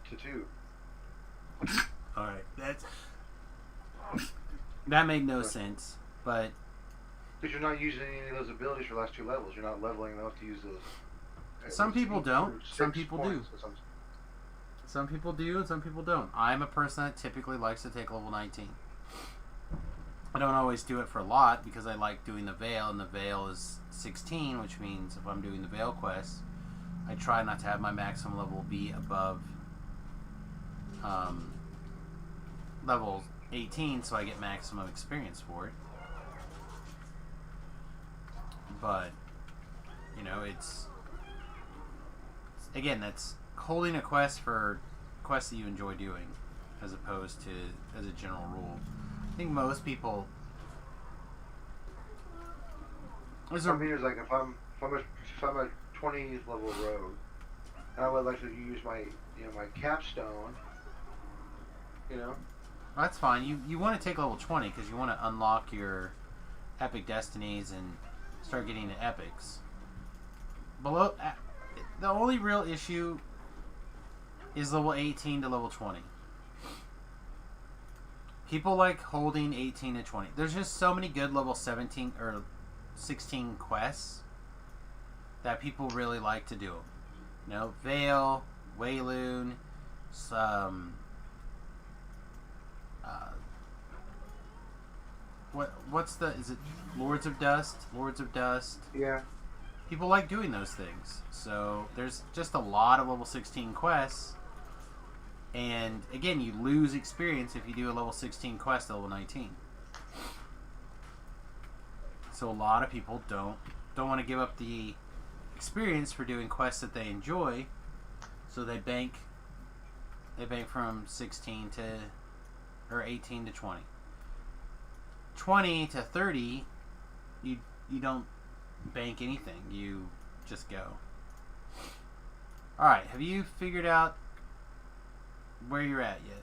to 2. Alright, that made no sense, but... Because you're not using any of those abilities for the last 2 levels. You're not leveling them up to use those. Some people don't. Some people do. Some Some people do, and some people don't. I'm a person that typically likes to take level 19. I don't always do it for a lot, because I like doing the Veil, and the Veil is 16, which means if I'm doing the Veil quest, I try not to have my maximum level be above level 18, so I get maximum experience for it. But, you know, again, that's holding a quest for quests that you enjoy doing, as opposed to as a general rule. I think most people. For me, it's like if I'm a 20 level rogue, and I would like to use my my capstone. That's fine. You want to take level 20 because you want to unlock your epic destinies and start getting the epics. The only real issue is level 18 to level 20. People like holding 18 to 20. There's just so many good level 17 or 16 quests that people really like to do. You know, Veil, Wayloon, is it Lords of Dust? Lords of Dust. Yeah. People like doing those things. So there's just a lot of level 16 quests. And again, you lose experience if you do a level 16 quest at level 19. So a lot of people don't want to give up the experience for doing quests that they enjoy. So they bank from 16 to or 18 to 20. 20 to 30, you don't bank anything. You just go. Alright, have you figured out where you're at yet?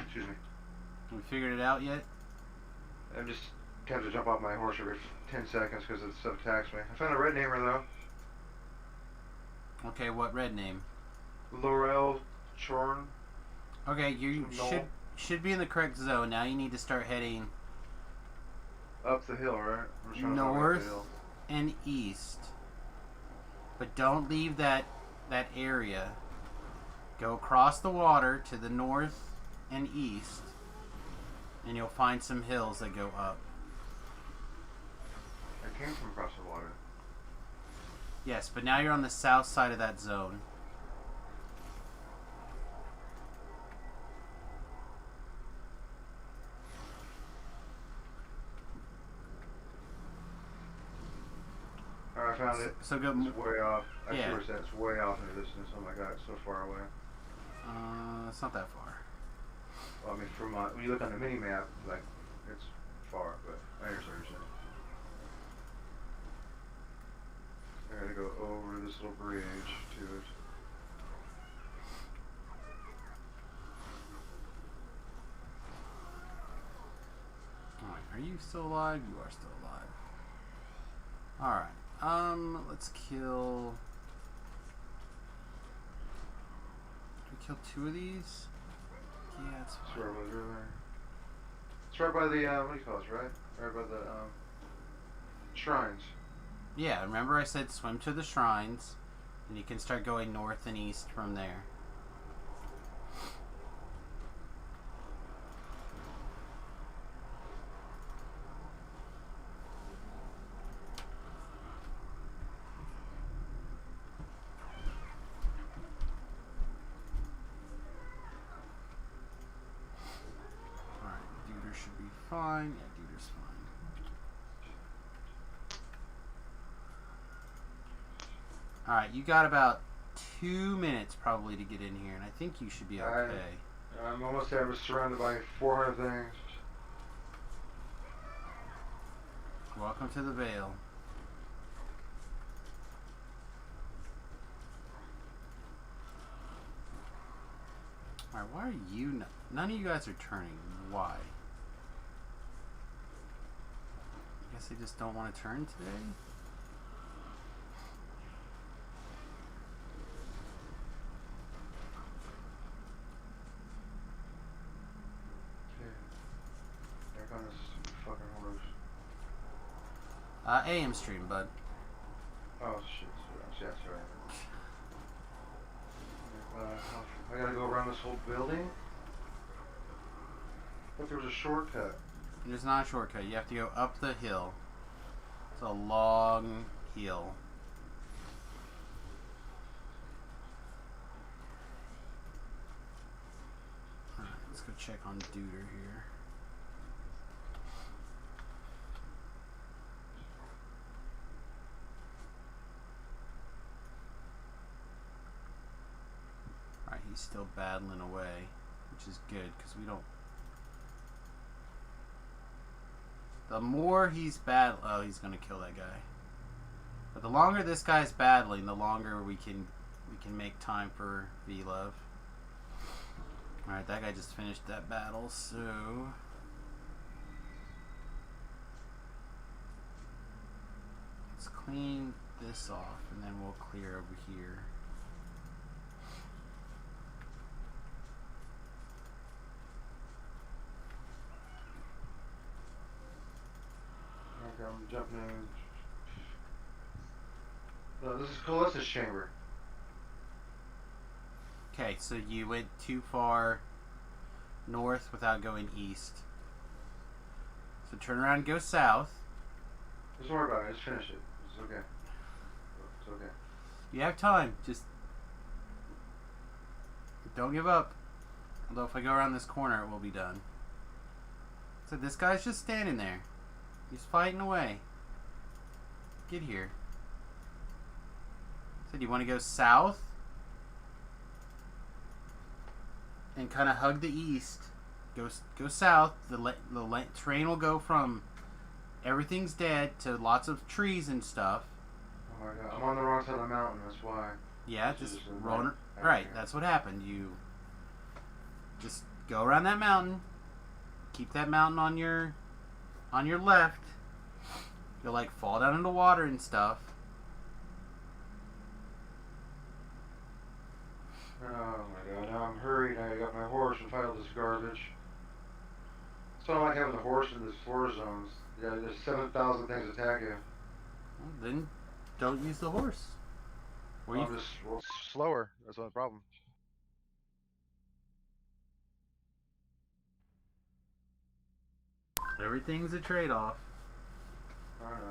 Excuse me. Have we figured it out yet? I'm just have to jump off my horse every 10 seconds because it sub-attacks me. I found a red namer though. Okay, what red name? Laurel Chorn. Okay, you should be in the correct zone. Now you need to start heading Up the hill, right? I'm just trying to find up the north hill. and east. But don't leave that area. Go across the water to the north and east, and you'll find some hills that go up. I came from across the water. Yes, but now you're on the south side of that zone. Alright, I found it. So go. It's way off. I see Yeah. where it's at. It's way off in the distance. Oh my god, it's so far away. It's not that far. Well, I mean, from when you look on the mini map, like, it's far, but I understand what you're saying. I gotta go over this little bridge to it. Alright, are you still alive? You are still alive. Alright, let's kill... Can we kill 2 of these? Yeah, it's It's fine. right by the river. It's right by the, what do you call it, right? Right by the, shrines. Yeah, remember I said swim to the shrines, and you can start going north and east from there. Alright, Duder should be fine. Yeah, Duder's fine. Alright, you got about 2 minutes probably to get in here, and I think you should be okay. I'm almost there. I was surrounded by 400 things. Welcome to the Vale. Alright, why are you none of you guys are turning? Why? I guess they just don't want to turn today? Back on this fucking horse. AM stream, bud. Oh shit, yeah, sorry. I gotta go around this whole building? I thought there was a shortcut. There's not a shortcut. You have to go up the hill. It's a long hill. Alright, let's go check on Duder here. Alright, he's still battling away, which is good because we don't. The more he's oh, he's gonna kill that guy. But the longer this guy's battling, the longer we can make time for V-Love. Alright, that guy just finished that battle, so let's clean this off and then we'll clear over here. Okay, I'm jumping in. No, this is Callista's chamber. Okay, so you went too far north without going east. So turn around and go south. Just don't worry about it. Just finish it. It's okay. It's okay. You have time. Just don't give up. Although if I go around this corner, it will be done. So this guy's just standing there. He's fighting away. Get here. So do you want to go south? And kind of hug the east. Go south. The train will go from everything's dead to lots of trees and stuff. Oh my god. I'm on the wrong side of the mountain. That's why. Yeah, This just is a rolling. right- Right, here. that's what happened. You just go around that mountain. Keep that mountain on your left. You'll like fall down into water and stuff. Oh my god. Now I'm hurried. I got my horse and fight all this garbage. So I don't like having the horse in the forest zones. Yeah, there's 7,000 things attack you. Well, then don't use the horse. Or Well, you, I'm just, well, Slower. That's the problem. everything's a trade-off. I don't know.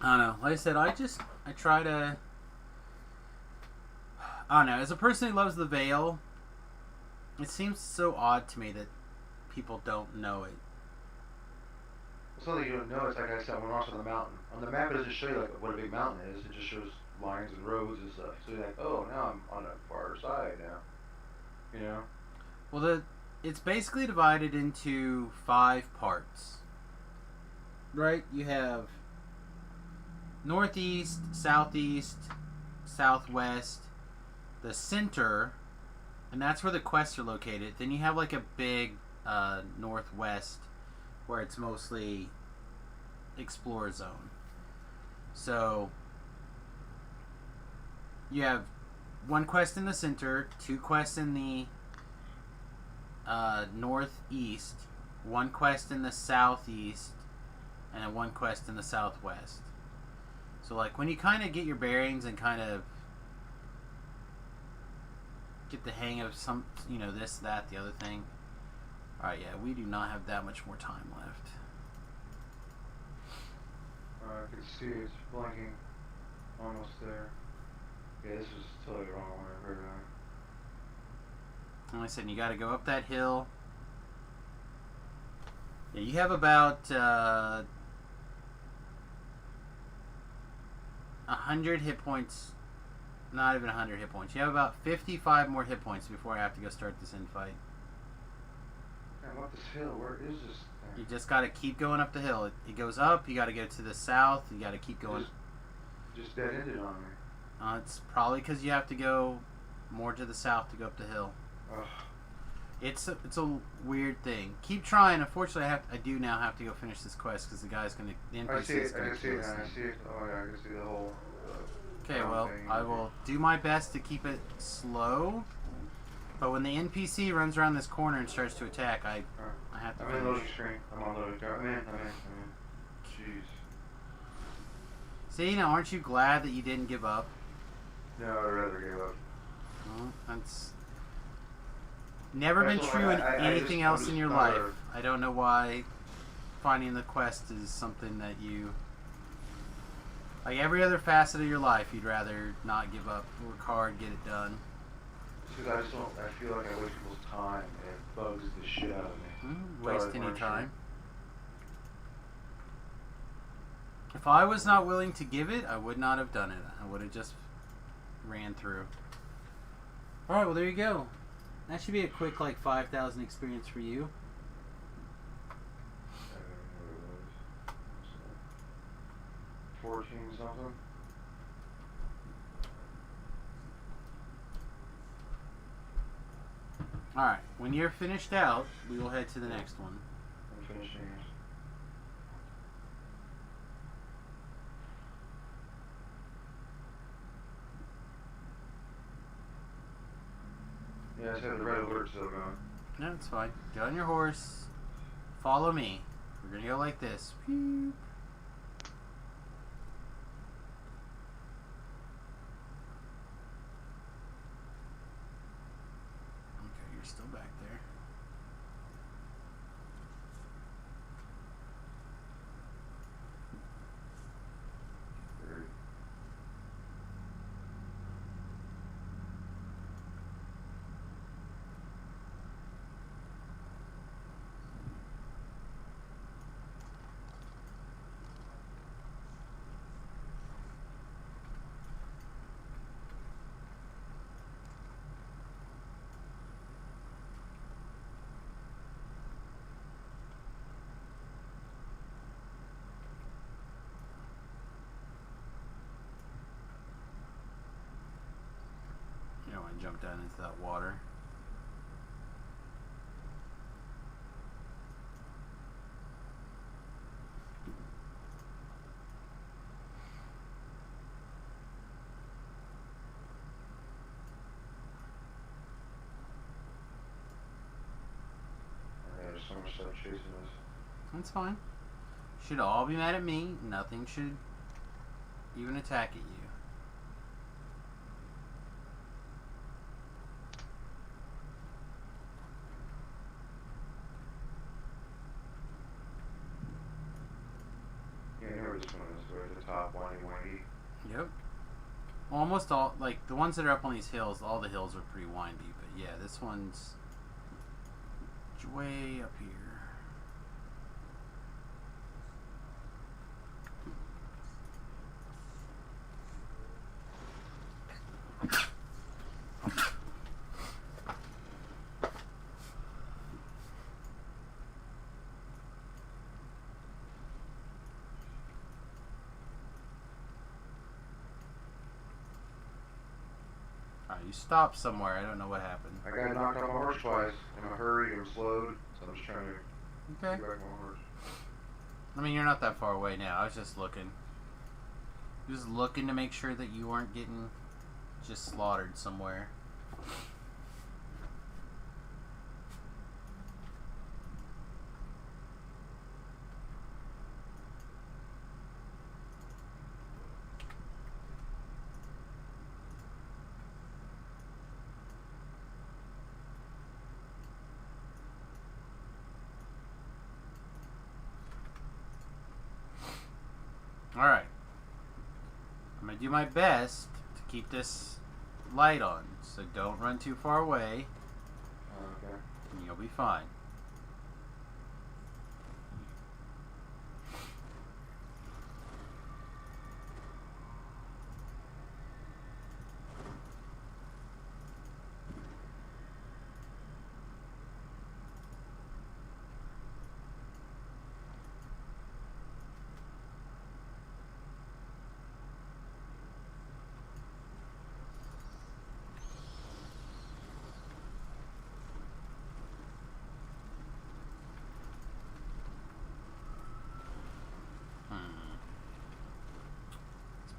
I don't know. Like I said, I try to. I don't know. As a person who loves the Veil, it seems so odd to me that people don't know it. It's not that you don't know. It's like I said, when we're on the mountain. On the map, it doesn't show you like what a big mountain is. It just shows lines and roads and stuff. So you're like, oh, now I'm on the far side now. You know? Well, it's basically divided into 5 parts. Right? You have northeast, southeast, southwest, the center, and that's where the quests are located. Then you have like a big northwest where it's mostly explore zone. So you have 1 quest in the center, 2 quests in the northeast, 1 quest in the southeast, and then 1 quest in the southwest. So like when you kind of get your bearings and kind of get the hang of some, this, that, the other thing. Alright, yeah, we do not have that much more time left. I can see it's blinking. Almost there. Yeah, this was totally wrong when I heard that. Like I said, you got to go up that hill. Yeah, you have about 100 hit points. Not even 100 hit points. You have about 55 more hit points before I have to go start this end fight. Man, what this hill? Where is this thing? You just got to keep going up the hill. It goes up. You got to go to the south. You got to keep going. Just dead ended on me. It's probably because you have to go more to the south to go up the hill. Ugh. It's a weird thing. Keep trying. Unfortunately, I do now have to go finish this quest because the guy's gonna. The NPC I see it. is I gonna can see kill it. us. I see it. Oh yeah, I can see the whole. Okay, well, I will do my best to keep it slow. But when the NPC runs around this corner and starts to attack, I have to. I'm in loading screen. I'm on loading screen. I'm in. Jeez. See, now aren't you glad that you didn't give up? No, I'd rather give up. Well, that's never been That's true why in anything I'm else just in your not life. I don't know why finding the quest is something that you. Like every other facet of your life, you'd rather not give up, work hard, get it done. Because I just don't. I feel like I waste people's time and it bugs the shit out of me. Waste any time. If I was not willing to give it, I would not have done it. I would have just ran through. Alright, well there you go. That should be a quick like 5,000 experience for you. I don't know what it was. 14 something. Alright, when you're finished out, we will head to the next one. I'm finishing it. Yeah, I just have the red alert still going. No, it's fine. Get on your horse. Follow me. We're gonna go like this. Pew. Okay, you're still back there. You don't want to jump down into that water. stuff chasing us. That's fine. Should all be mad at me. Nothing should even attack at you. Yeah, I know where this one is. Right at the top, windy. Yep. Almost all, like, the ones that are up on these hills, all the hills are pretty windy. But yeah, this one's way up here. You stopped somewhere. I don't know what happened. I got knocked off my horse twice. In a hurry, I'm slowed, so I'm just trying to Okay. get back my horse. I mean, you're not that far away now. I was just looking. Just looking to make sure that you weren't getting just slaughtered somewhere. Alright. I'm going to do my best to keep this light on. So don't run too far away. Okay. And you'll be fine.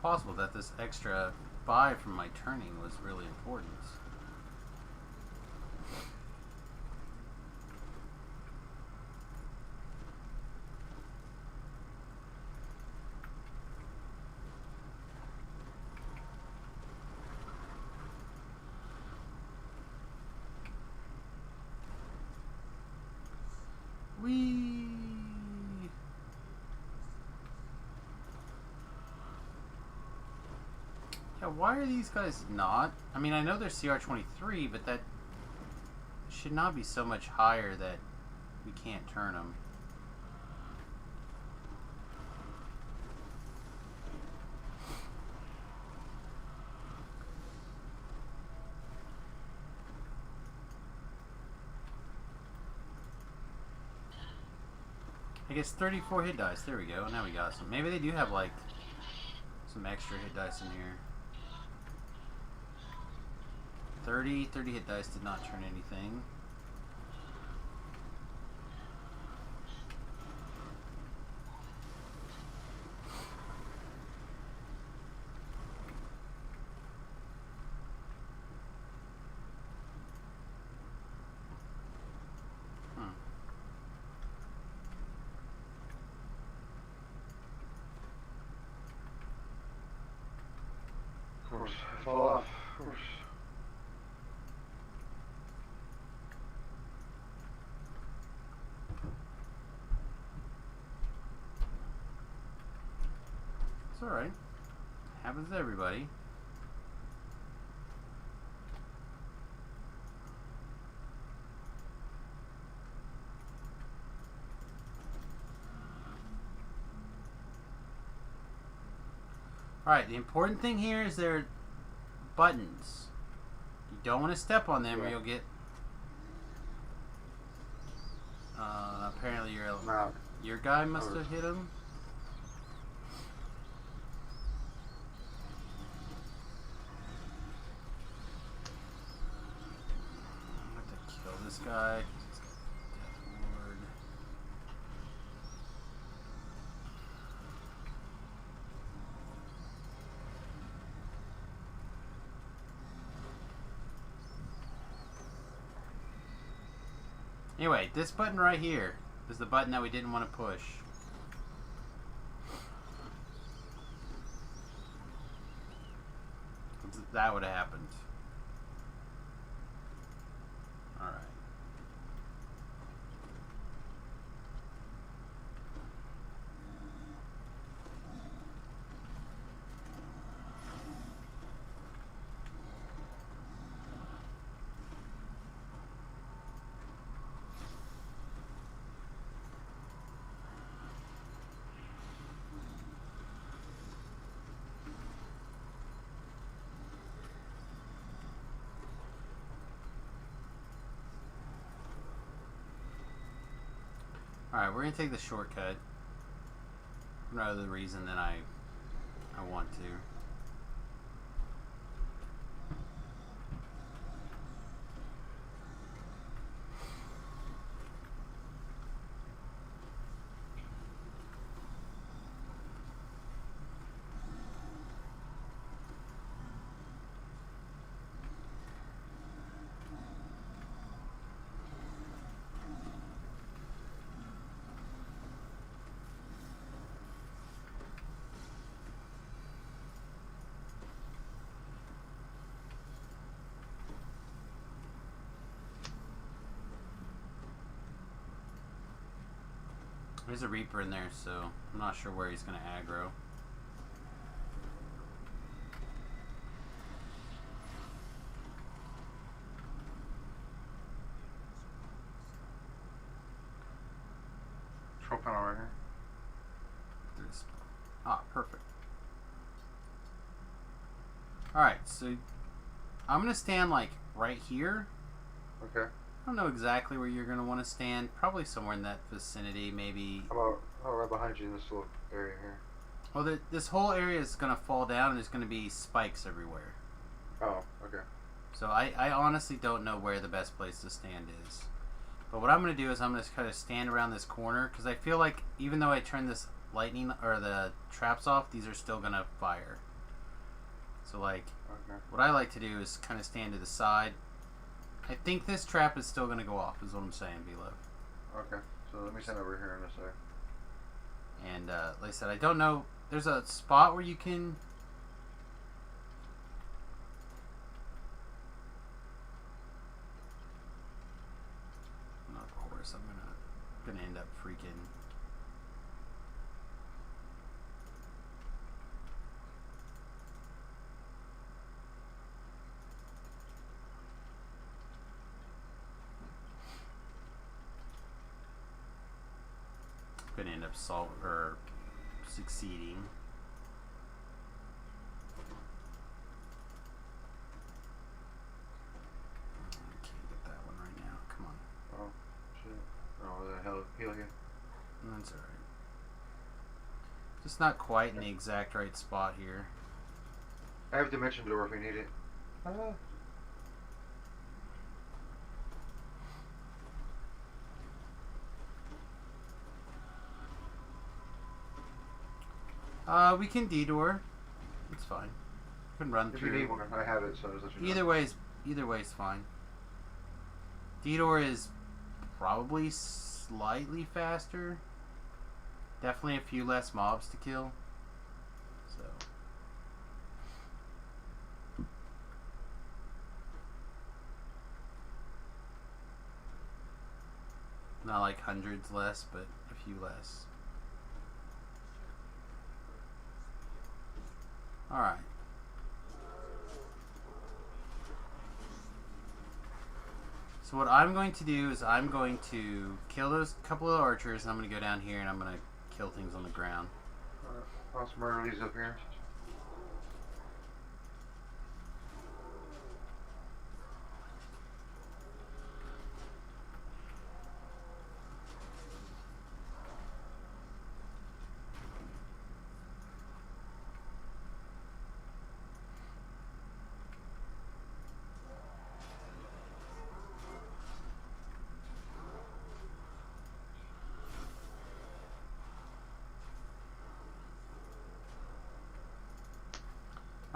Possible that this extra buy from my turning was really important. Yeah, why are these guys not? I mean, I know they're CR23, but that should not be so much higher that we can't turn them. I guess 34 hit dice. There we go. Now we got some. Maybe they do have, like, some extra hit dice in here. 30 hit dice did not turn anything. Of course, I fall off. Of course. It's alright. Happens to everybody. Alright, the important thing here is their buttons. You don't want to step on them or you'll get... apparently your guy must have hit him. This guy. Death Ward. Anyway, this button right here is the button that we didn't want to push. That would have happened. Alright. Alright, we're going to take the shortcut. For no other reason than I want to. There's a Reaper in there, so I'm not sure where he's going to aggro. Control panel right here. There's, perfect. Alright, so I'm going to stand like right here. Okay. I don't know exactly where you're going to want to stand. Probably somewhere in that vicinity, maybe. How about right behind you in this little area here? Well, this whole area is going to fall down and there's going to be spikes everywhere. Oh, okay. So I honestly don't know where the best place to stand is. But what I'm going to do is I'm going to kind of stand around this corner because I feel like even though I turn this lightning or the traps off, these are still going to fire. So like, what I like to do is kind of stand to the side. I think this trap is still going to go off, is what I'm saying, B-Love. Okay, so let me stand over here in a sec. And like I said, I don't know. There's a spot where you can. And of course, I'm gonna end up freaking. Gonna end up succeeding. I can't get that one right now. Come on. Oh, shit. Oh, the hell, heal again. That's alright. Just not quite in the exact right spot here. I have dimension door if we need it. We can detour. It's fine. We can run If through. you need one, I have it, so just let you know. Either way's fine. Detour is probably slightly faster. Definitely a few less mobs to kill. So. Not like hundreds less, but a few less. Alright. So what I'm going to do is I'm going to kill those couple of archers and I'm going to go down here and I'm going to kill things on the ground. I'll murder these up here.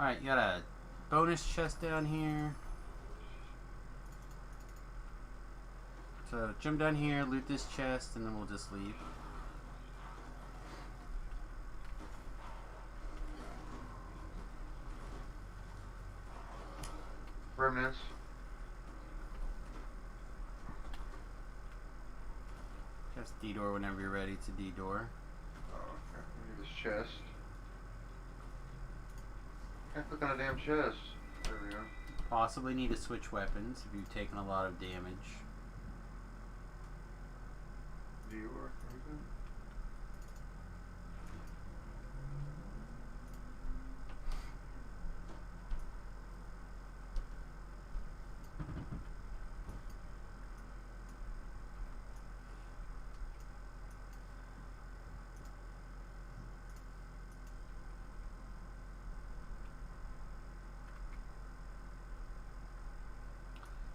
Alright, you got a bonus chest down here. So So jump down here, loot this chest, and then we'll just leave. Remnants. Just D-door whenever you're ready to D-door. Oh, okay. Look at this chest. Can't click on a damn chest. There we go. Possibly need to switch weapons if you've taken a lot of damage. Do you work?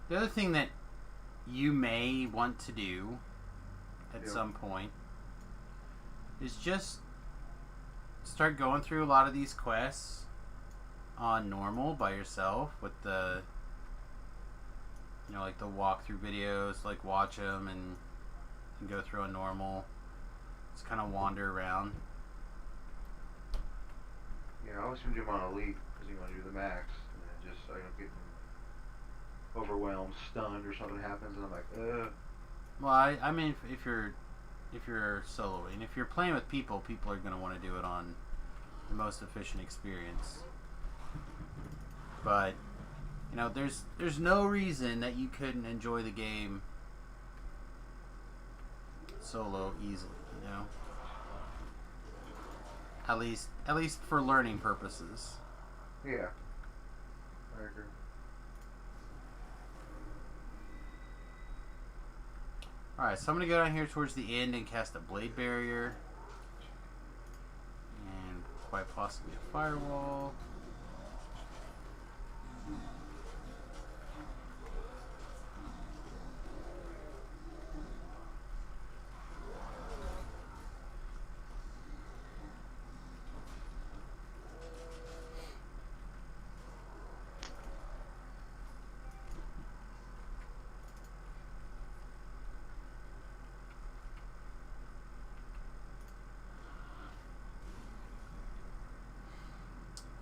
The other thing that you may want to do at some point is just start going through a lot of these quests on normal by yourself with the, you know, like the walkthrough videos, like watch them and go through a normal. Just kind of wander around. Yeah, I always seem to do them on elite because you want to do the max, and then just I don't get overwhelmed, stunned, or something happens, and I'm like, ugh. Well, I mean, if you're soloing, if you're playing with people, people are going to want to do it on the most efficient experience. But you know, there's no reason that you couldn't enjoy the game solo easily. You know, at least for learning purposes. Yeah, I agree. Alright, so I'm going to go down here towards the end and cast a blade barrier. And quite possibly a firewall.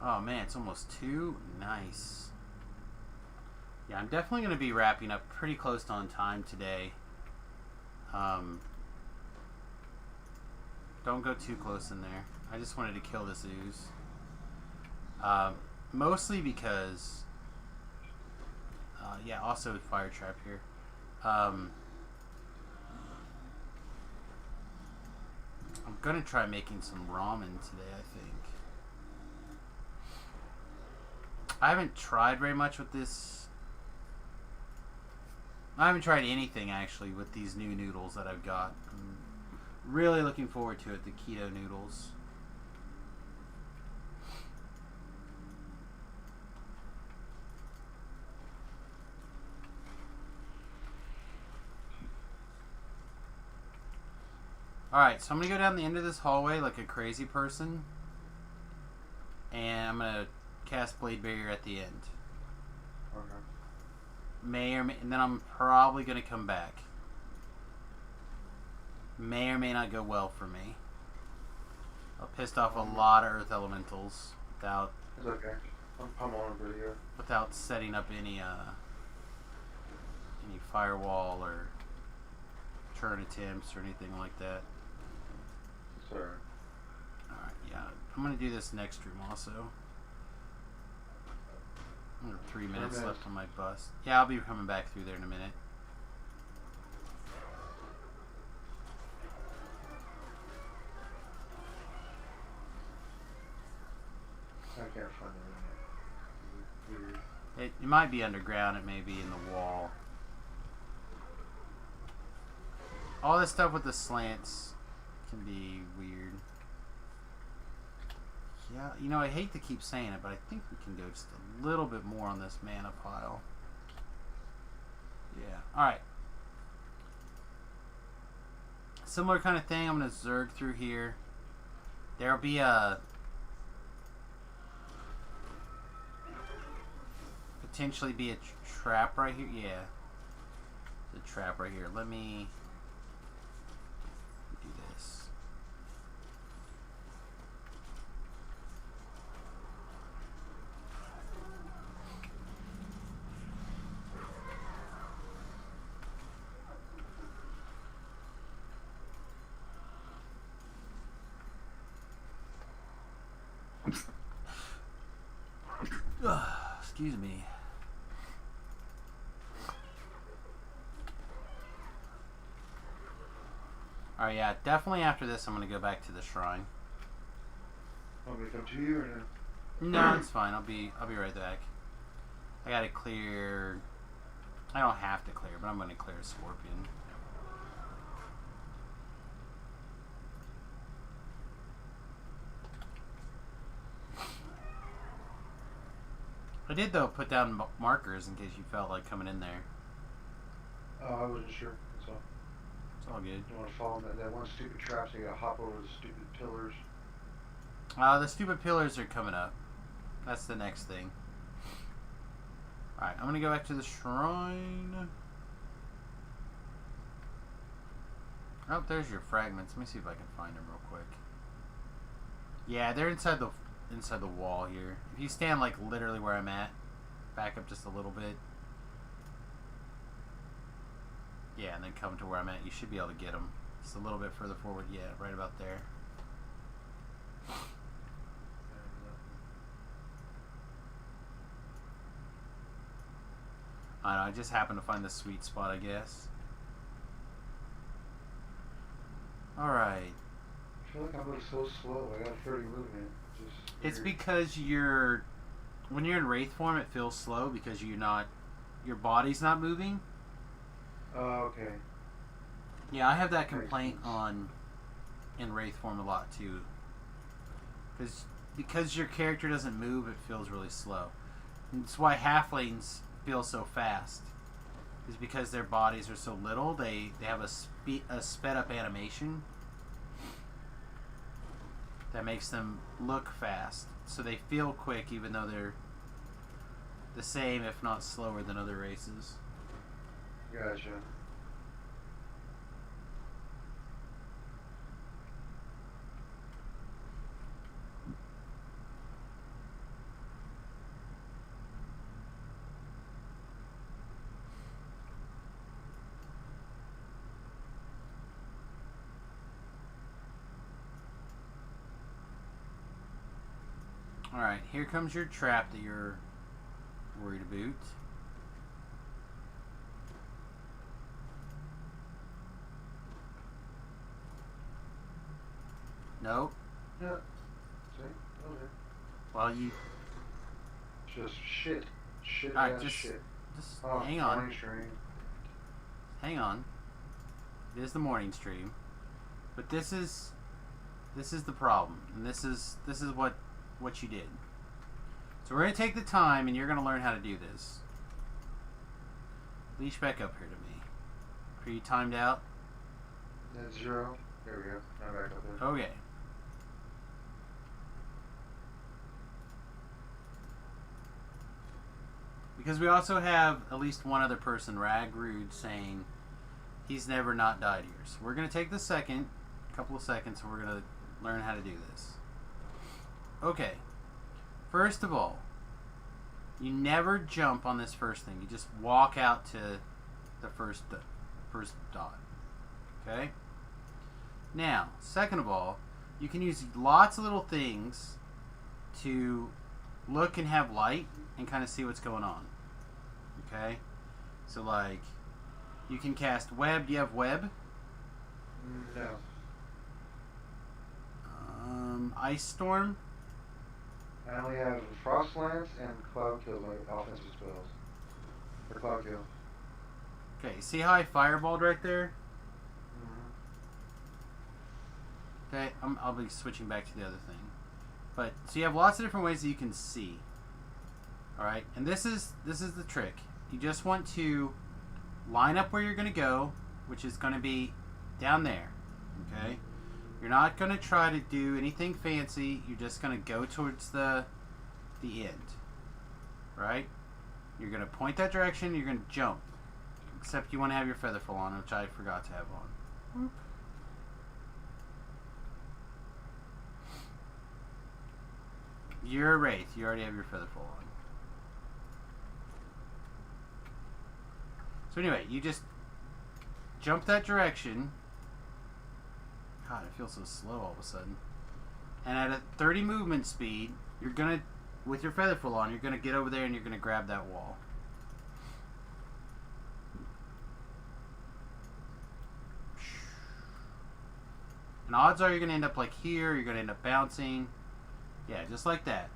Oh man, it's almost 2. Nice. Yeah, I'm definitely going to be wrapping up pretty close to on time today. Don't go too close in there. I just wanted to kill this ooze. Mostly because... yeah, also fire trap here. I'm going to try making some ramen today, I think. I haven't tried very much with this. I haven't tried anything actually with these new noodles that I've got. I'm really looking forward to it, the keto noodles. Alright, so I'm going to go down the end of this hallway like a crazy person. And I'm going to cast Blade Barrier at the end. Okay. May or may, and then I'm probably going to come back. May or may not go well for me. I pissed off a lot of Earth Elementals without... It's okay. I'm on video. Without setting up any firewall or turn attempts or anything like that. Sorry. Alright, yeah. I'm going to do this next room also. I have 3 minutes left on my bus. Yeah, I'll be coming back through there in a minute. I can't find it. Weird. It might be underground. It may be in the wall. All this stuff with the slants can be weird. Yeah, you know, I hate to keep saying it, but I think we can go just a little bit more on this mana pile. Yeah, alright. Similar kind of thing, I'm going to zerg through here. There'll be a... potentially be a trap right here. Yeah. the trap right here. Let me do this. Excuse me. Alright, yeah, definitely after this I'm going to go back to the shrine. Want me to come to you or no? No, it's fine. I'll be right back. I gotta clear... I don't have to clear, but I'm going to clear a scorpion. I did, though, put down markers in case you felt like coming in there. Oh, I wasn't sure. That's all. It's all good. You want to follow that one stupid trap so you gotta hop over the stupid pillars. The stupid pillars are coming up. That's the next thing. Alright, I'm gonna go back to the shrine. Oh, there's your fragments. Let me see if I can find them real quick. Yeah, they're inside the wall here. If you stand like literally where I'm at, back up just a little bit. Yeah, and then come to where I'm at. You should be able to get them. Just a little bit further forward. Yeah, right about there. I don't know, I just happened to find the sweet spot, I guess. Alright. I feel like I'm moving so slow. I got a 30 movement. Just It's weird. because when you're in wraith form, it feels slow because your body's not moving. Oh, okay. Yeah, I have that Makes complaint sense. in wraith form a lot too. Because your character doesn't move, it feels really slow. And it's why halflings feel so fast. Is because their bodies are so little. They have a sped up animation that makes them look fast. So they feel quick even though they're the same, if not slower, than other races. Gotcha. Alright, here comes your trap that you're worried about. Nope. Yeah. See? Okay. Well, you Just shit. Shit Alright, ass just shit. Oh, hang on. morning stream. Hang on. It is the morning stream, but this is the problem, and this is what you did. So we're gonna take the time, and you're gonna learn how to do this. Leash back up here to me. Are you timed out? Net 0. There we go. Now back up there. Okay. Because we also have at least one other person, Ragrude, saying he's never not died here. So we're going to take the couple of seconds, and we're going to learn how to do this. Okay. First of all, you never jump on this first thing. You just walk out to the first dot. Okay? Now, second of all, you can use lots of little things to look and have light and kind of see what's going on. Okay? So, like, you can cast web. Do you have web? No. Ice Storm? I only have Frost Lance and Cloud Kill, my offensive spells. Or Cloud Kill. Okay, see how I fireballed right there? Mm-hmm. Okay, I'll be switching back to the other thing. But, so you have lots of different ways that you can see. Alright, and this is the trick. You just want to line up where you're going to go, which is going to be down there. Okay? You're not going to try to do anything fancy. You're just going to go towards the end. Right? You're going to point that direction. You're going to jump. Except you want to have your featherful on, which I forgot to have on. You're a wraith. You already have your featherful on. So anyway, you just jump that direction. God, it feels so slow all of a sudden. And at a 30 movement speed, you're gonna, with your featherful on, you're gonna get over there and you're gonna grab that wall. And odds are you're gonna end up like here. You're gonna end up bouncing. Yeah, just like that.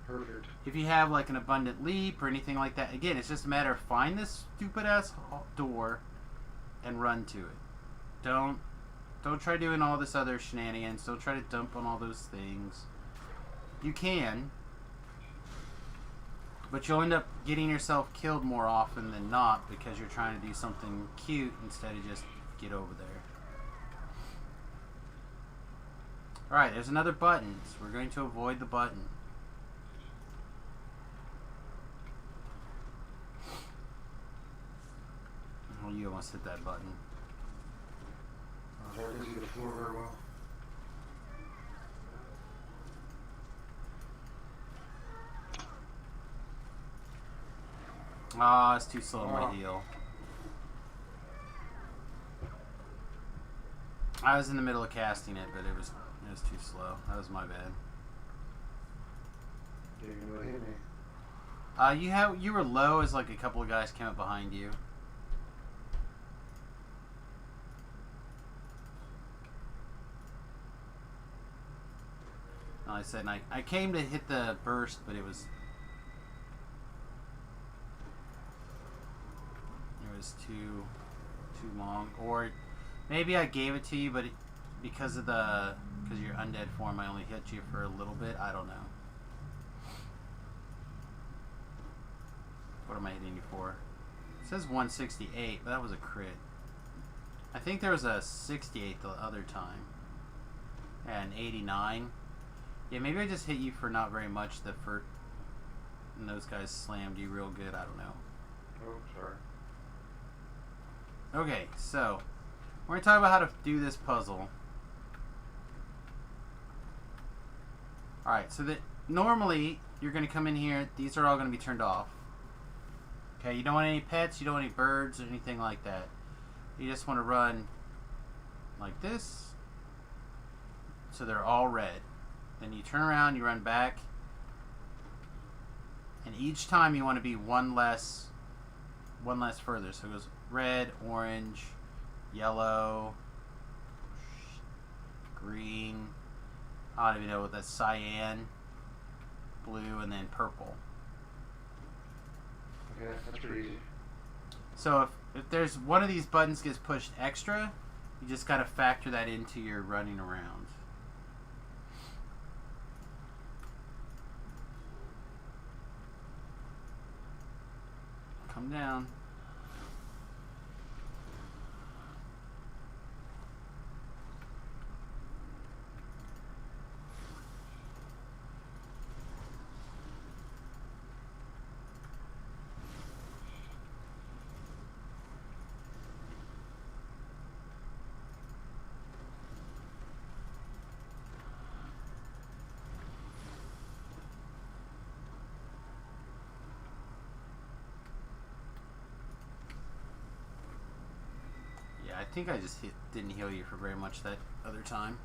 Perfect. If you have like an abundant leap or anything like that, again, it's just a matter of find this stupid ass door and run to it. Don't try doing all this other shenanigans. Don't try to dump on all those things. You can, but you'll end up getting yourself killed more often than not because you're trying to do something cute instead of just get over there. Alright, there's another button, so we're going to avoid the button. Oh, you almost hit that button. I didn't see the floor very well. Ah, it's too slow on my heal. I was in the middle of casting it, but it was too slow. That was my bad. Didn't even know it hit me. You were low as like a couple of guys came up behind you. Like I said, and I came to hit the burst, but it was too long. Or maybe I gave it to you, but because you're undead form, I only hit you for a little bit. I don't know. What am I hitting you for? It says 168, but that was a crit. I think there was a 68 the other time. And 89. Yeah, maybe I just hit you for not very much and those guys slammed you real good. I don't know. Oh, sorry. Okay, so we're going to talk about how to do this puzzle. Alright, so that normally you're going to come in here. These are all going to be turned off. Okay, you don't want any pets, you don't want any birds or anything like that. You just want to run like this. So they're all red. Then you turn around, you run back. And each time you want to be one less further. So it goes red, orange, yellow, green, I don't even know what that's, cyan, blue, and then purple. Okay, that's pretty easy. So if there's one of these buttons gets pushed extra, you just gotta factor that into your running around. Come down. I think I just didn't heal you for very much that other time.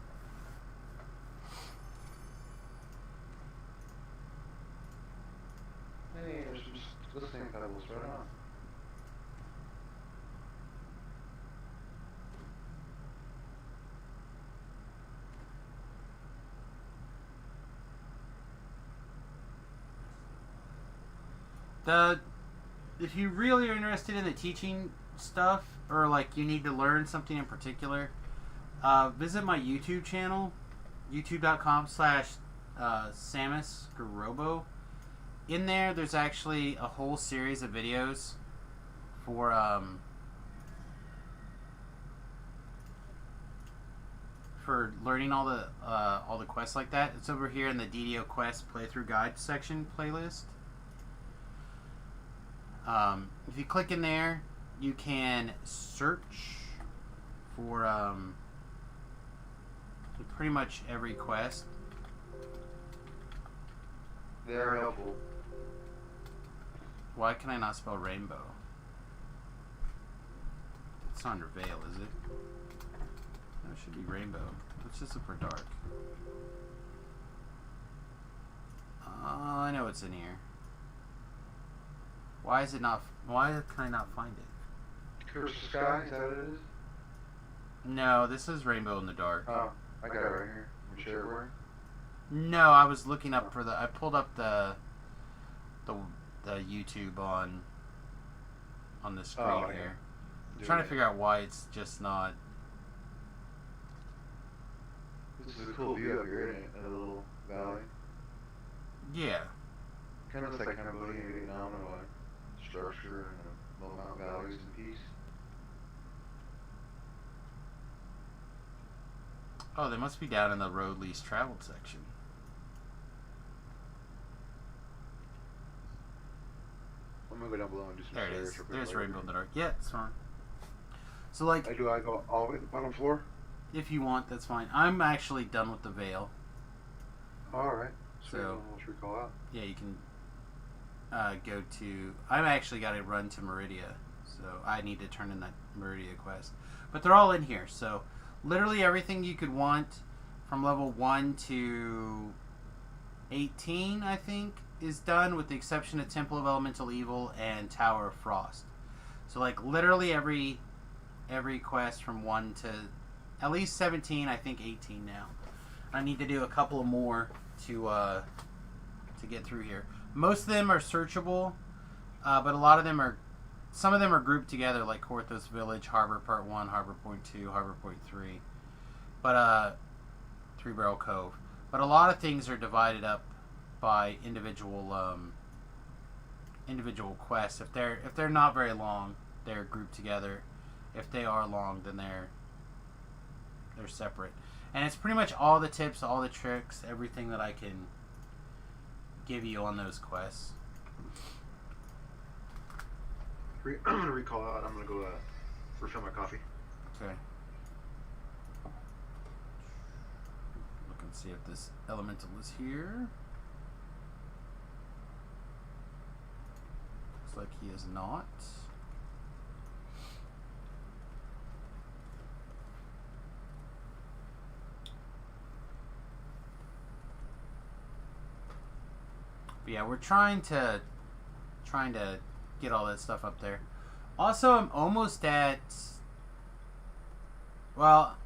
Hey, there's some listening pebbles right on. If you really are interested in the teaching stuff, or like you need to learn something in particular, visit my YouTube channel, youtube.com/SamusGarobo. In there's actually a whole series of videos for learning all the quests like that. It's over here in the DDO Quest Playthrough Guide section playlist. If you click in there, you can search for pretty much every quest. They are helpful. Why can I not spell rainbow? It's not under veil, is it? No, it should be rainbow. Let's just look for dark. Oh, I know what's in here. Why is it not? Why can I not find it? Curse the Sky, is that what it is? No, this is rainbow in the dark. Oh, I got it right here. You share it where? No, I was looking up for the. I pulled up the YouTube on the screen okay. here. I'm trying to figure out why it's just not. This is a cool view up here, isn't it? A little valley. Yeah. Kind of looks like Cambodia, Vietnam, and what? Structure and low mountain valleys and peace. Oh, they must be down in the road least traveled section. I'm gonna go down below and do some There it is. research. There's rainbow in the dark. Yeah, it's fine. So, like, Do I go all the way to the bottom floor? if you want, that's fine. I'm actually done with the veil. Alright. So- What should we call out? Yeah, you can go to. I've actually got to run to Meridia, so I need to turn in that Meridia quest. But they're all in here, so literally everything you could want from level 1 to 18, I think, is done, with the exception of Temple of Elemental Evil and Tower of Frost. So, like, literally every quest from 1 to at least 17, I think 18 now. I need to do a couple of more to get through here. Most of them are searchable, but a lot of them are. Some of them are grouped together, like Korthos Village, Harbor Part 1, Harbor Point 2, Harbor Point 3, but Three Barrel Cove. But a lot of things are divided up by individual quests. If they're not very long, they're grouped together. If they are long, then they're separate. And it's pretty much all the tips, all the tricks, everything that I can give you on those quests. I'm gonna recall out. I'm gonna go refill my coffee. Okay. Look and see if this elemental is here. Looks like he is not. But yeah, we're trying to get all that stuff up there. Also, I'm almost at. Well,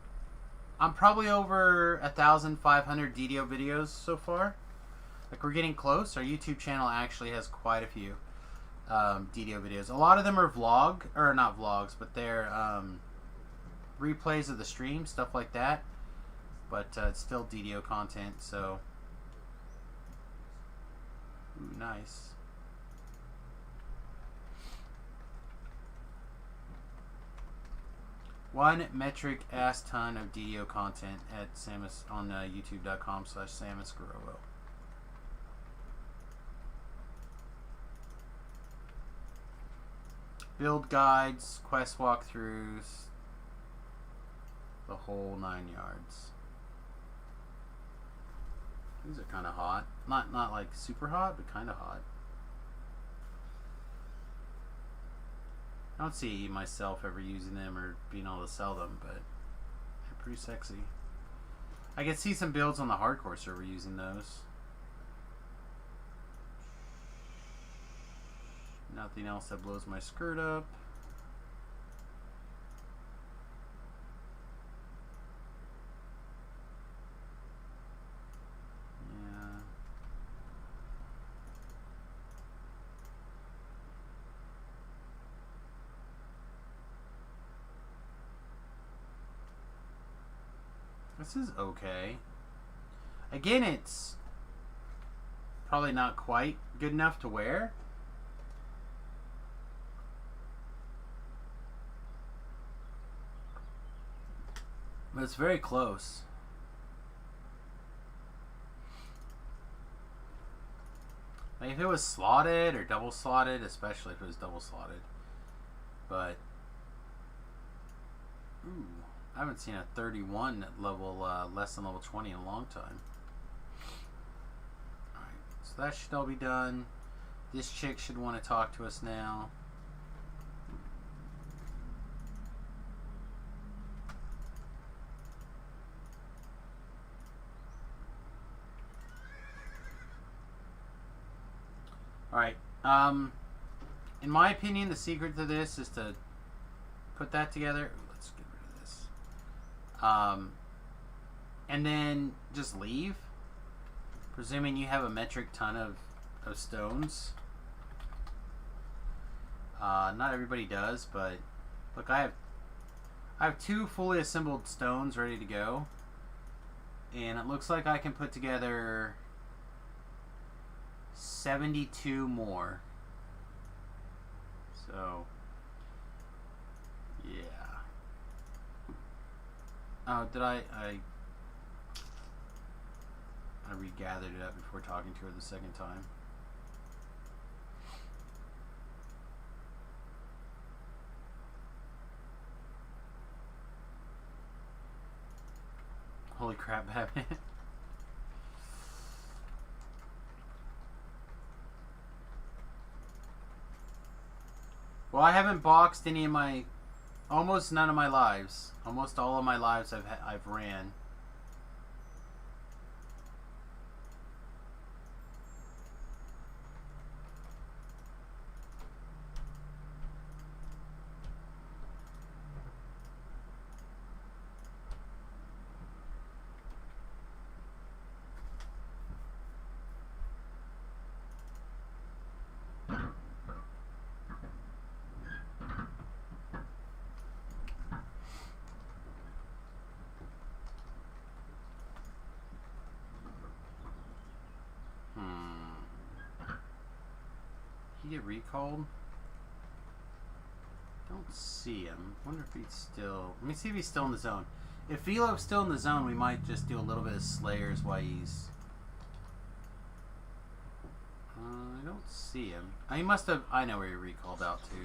I'm probably over 1,500 DDO videos so far. Like, we're getting close. Our YouTube channel actually has quite a few DDO videos. A lot of them are not vlogs, but they're replays of the stream, stuff like that. But it's still DDO content, so. Ooh, nice. One metric ass ton of DDO content at Samus on youtube.com/SamusGarolo. Build guides, quest walkthroughs, the whole 9 yards. These are kind of hot. Not like super hot, but kind of hot. I don't see myself ever using them or being able to sell them, but they're pretty sexy. I can see some builds on the hardcore server using those. Nothing else that blows my skirt up. Yeah. This is okay. Again, it's probably not quite good enough to wear. But it's very close. Like, if it was slotted or double slotted, especially if it was double slotted, But ooh, I haven't seen a 31 at level less than level 20 in a long time. Alright, so that should all be done. This chick should want to talk to us now. Alright, in my opinion, the secret to this is to put that together. Ooh, let's get rid of this. And then just leave. Presuming you have a metric ton of stones. Not everybody does, but look, I have 2 fully assembled stones ready to go. And it looks like I can put together 72 more. So, yeah. Oh, did I regathered it up before talking to her the second time. Holy crap, Batman. Well, I haven't boxed any of my, almost none of my lives. Almost all of my lives I've ran. He get recalled? Don't see him. Wonder if he's still. Let me see if he's still in the zone. If Velo's still in the zone, we might just do a little bit of Slayers while he's. I don't see him. He must have. I know where he recalled out to.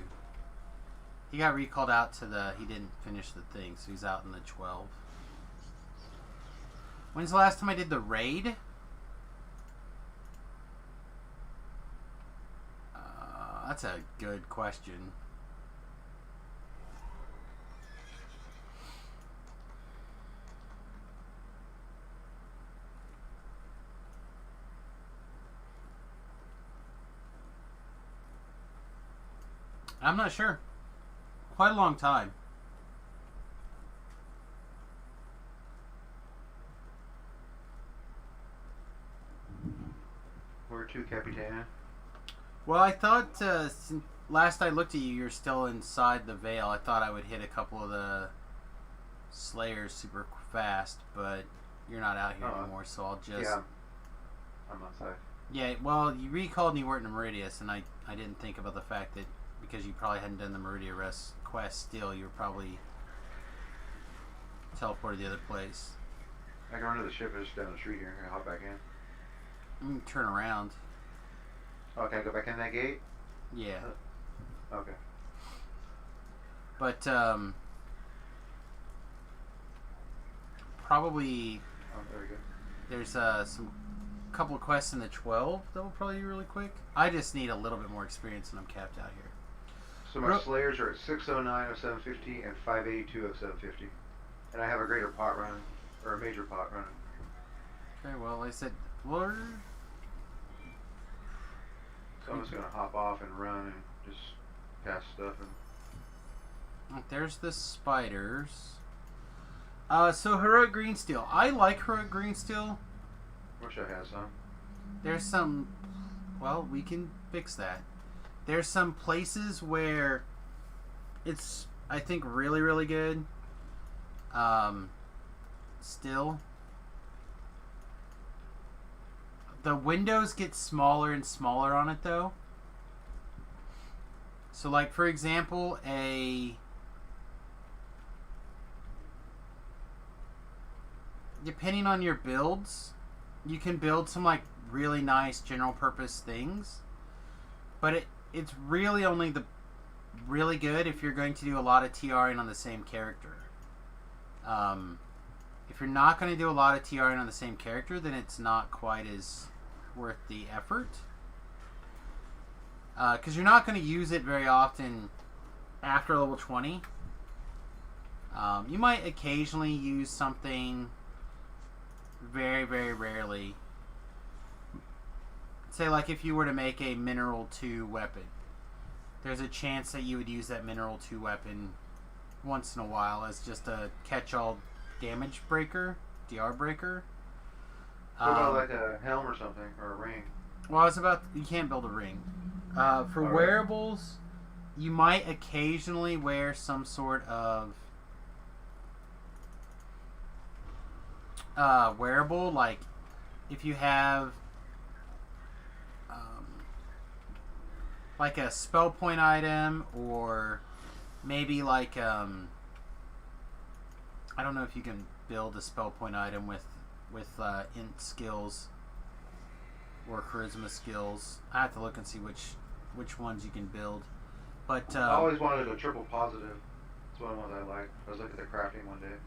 He got recalled out to the. He didn't finish the thing, so he's out in the 12. When's the last time I did the raid? That's a good question. I'm not sure. Quite a long time. Where to, Capitana? Well, I thought since last I looked at you, you're still inside the veil. I thought I would hit a couple of the Slayers super fast, but you're not out here anymore, so I'll just... Yeah, I'm outside. Yeah, well, you recalled and you weren't in Meridius, and I didn't think about the fact that because you probably hadn't done the Meridia quest still, you were probably teleported the other place. I can run to the ship just down the street here and hop back in. You can turn around. Oh, can I go back in that gate? Yeah. Okay. But, probably... Oh, very good. There's some couple of quests in the 12 that will probably be really quick. I just need a little bit more experience and I'm capped out here. So my Slayers are at 609 of 750 and 582 of 750. And I have a greater pot running, or a major pot running. Okay, well, I said, Lord... So I'm just going to hop off and run and just pass stuff. And there's the spiders. So Heroic Green Steel. I like Heroic Green Steel. Wish I had some. There's some... Well, we can fix that. There's some places where it's, I think, really, really good. Still. The windows get smaller and smaller on it, though. So, like, for example, depending on your builds, you can build some, like, really nice general-purpose things. But it's really only really good if you're going to do a lot of TRing on the same character. If you're not going to do a lot of TRing on the same character, then it's not quite as worth the effort. Because you're not going to use it very often after level 20. You might occasionally use something very, very rarely. Say like if you were to make a Mineral 2 weapon. There's a chance that you would use that Mineral 2 weapon once in a while as just a catch-all damage breaker, DR breaker. What about like a helm or something, or a ring? Well, you can't build a ring. For wearables, you might occasionally wear some sort of wearable, like if you have like a spell point item, or maybe like I don't know if you can build a spell point item with int skills or charisma skills. I have to look and see which ones you can build. But I always wanted a triple positive. That's one of the ones I like. I was looking at the crafting one day.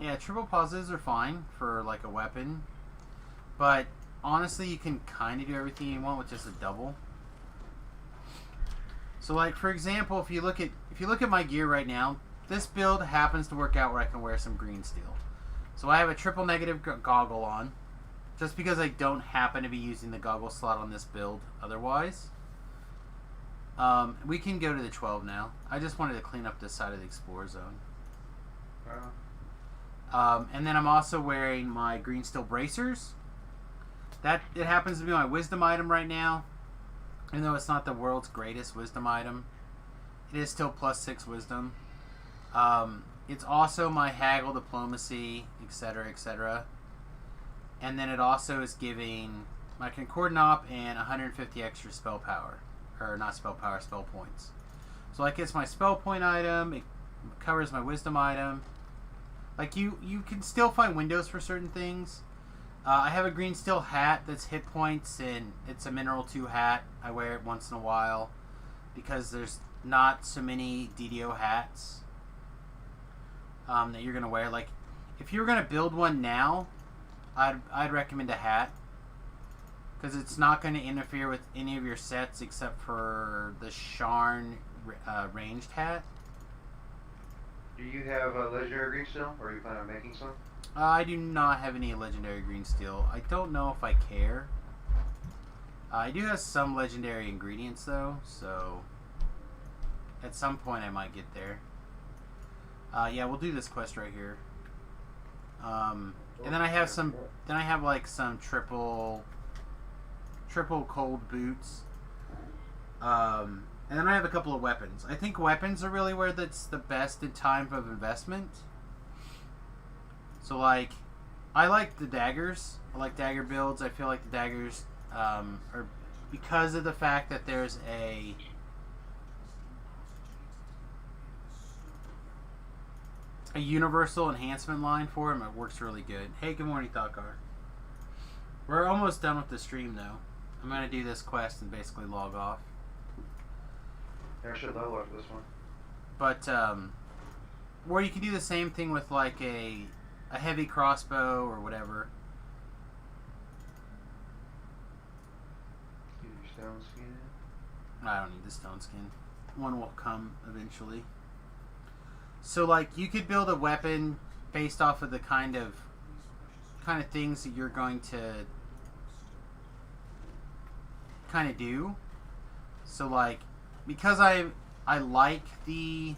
Yeah, triple positives are fine for like a weapon, but honestly, you can kind of do everything you want with just a double. So, like for example, if you look at my gear right now, this build happens to work out where I can wear some green steel. So I have a triple negative goggle on, just because I don't happen to be using the goggle slot on this build otherwise. We can go to the 12 now. I just wanted to clean up this side of the Explorer Zone. And then I'm also wearing my green steel bracers. It happens to be my wisdom item right now. Even though it's not the world's greatest wisdom item, it is still +6 wisdom. It's also my haggle, diplomacy, etc., etc. And then it also is giving my Concord Op and 150 extra spell power. Or not spell power, spell points. So like it's my spell point item, it covers my wisdom item. Like you can still find windows for certain things. I have a green steel hat that's hit points, and it's a Mineral 2 hat. I wear it once in a while because there's not so many DDO hats that you're gonna wear. Like if you were gonna build one now, I'd recommend a hat because it's not going to interfere with any of your sets except for the Sharn ranged hat. Do you have a legendary green steel, or are you planning on making some? I do not have any legendary green steel. I don't know if I care. I do have some legendary ingredients though, so at some point I might get there. Yeah, we'll do this quest right here. And then I have some. Then I have like some triple cold boots. And then I have a couple of weapons. I think weapons are really where that's the best in time of investment. So like, I like the daggers. I like dagger builds. I feel like the daggers are, because of the fact that there's a universal enhancement line for them, it works really good. Hey, good morning, Thakar. We're almost done with the stream though. I'm gonna do this quest and basically log off. Yeah, I should level after this one. But or you can do the same thing with like a heavy crossbow or whatever. Get your stone skin. I don't need the stone skin. One will come eventually. So like you could build a weapon based off of the kind of things that you're going to kind of do. So like, because I like the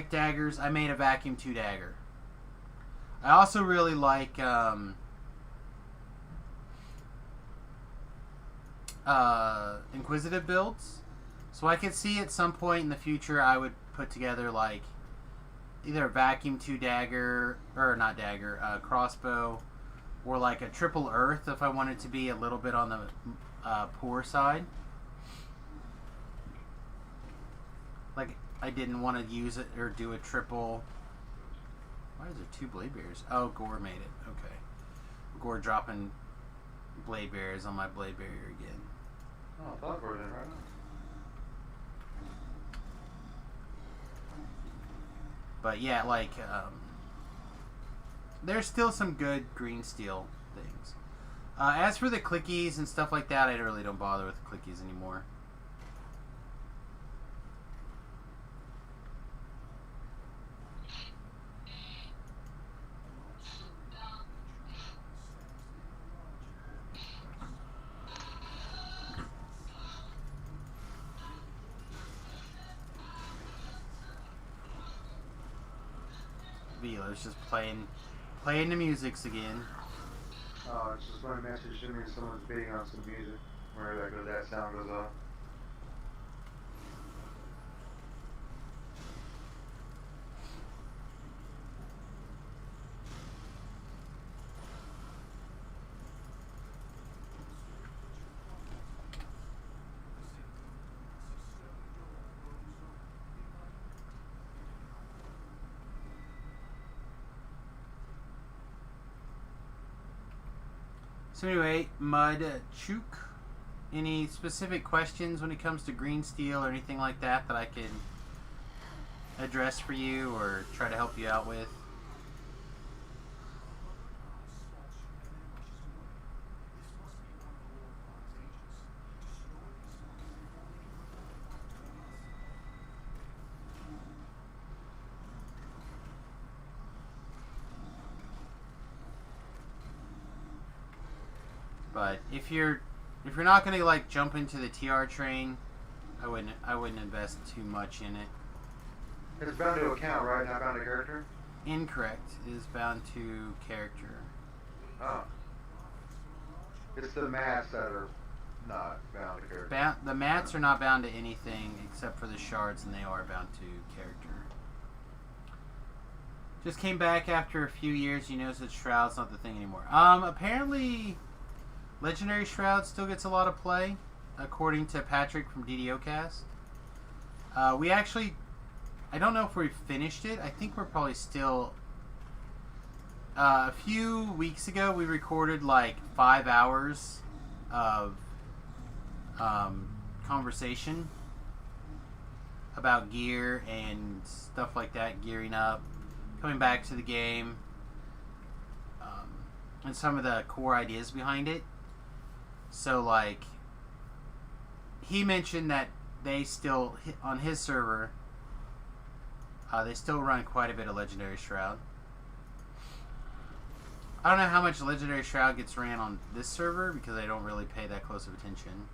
daggers, I made a vacuum 2 dagger. I also really like inquisitive builds. So I could see at some point in the future I would put together like either a vacuum 2 dagger, or not dagger, crossbow, or like a triple earth if I wanted to be a little bit on the poor side. Like I didn't want to use it or do a triple. Why is there 2 blade bears? Oh, Gore made it. Okay. Gore dropping blade barriers on my blade barrier again. Oh, teleport in right now. But yeah, like, there's still some good green steel things. As for the clickies and stuff like that, I really don't bother with the clickies anymore. Vila's just playing the musics again. Oh, it's just one message to me someone's bidding on some music. Where that sound goes off. So anyway, Mud Chook, any specific questions when it comes to green steel or anything like that I can address for you or try to help you out with? But if you're not gonna like jump into the TR train, I wouldn't invest too much in it. It's bound to account, right? Not bound to character? Incorrect. It is bound to character. Oh. It's the mats that are not bound to character. The mats are not bound to anything except for the shards, and they are bound to character. Just came back after a few years. You notice that Shroud's not the thing anymore. Apparently, Legendary Shroud still gets a lot of play, according to Patrick from DDOcast. We actually, I don't know if we finished it. I think we're probably still. A few weeks ago, we recorded like 5 hours of conversation about gear and stuff like that, gearing up, coming back to the game, and some of the core ideas behind it. So, like, he mentioned that they still, on his server, they still run quite a bit of Legendary Shroud. I don't know how much Legendary Shroud gets ran on this server because I don't really pay that close of attention.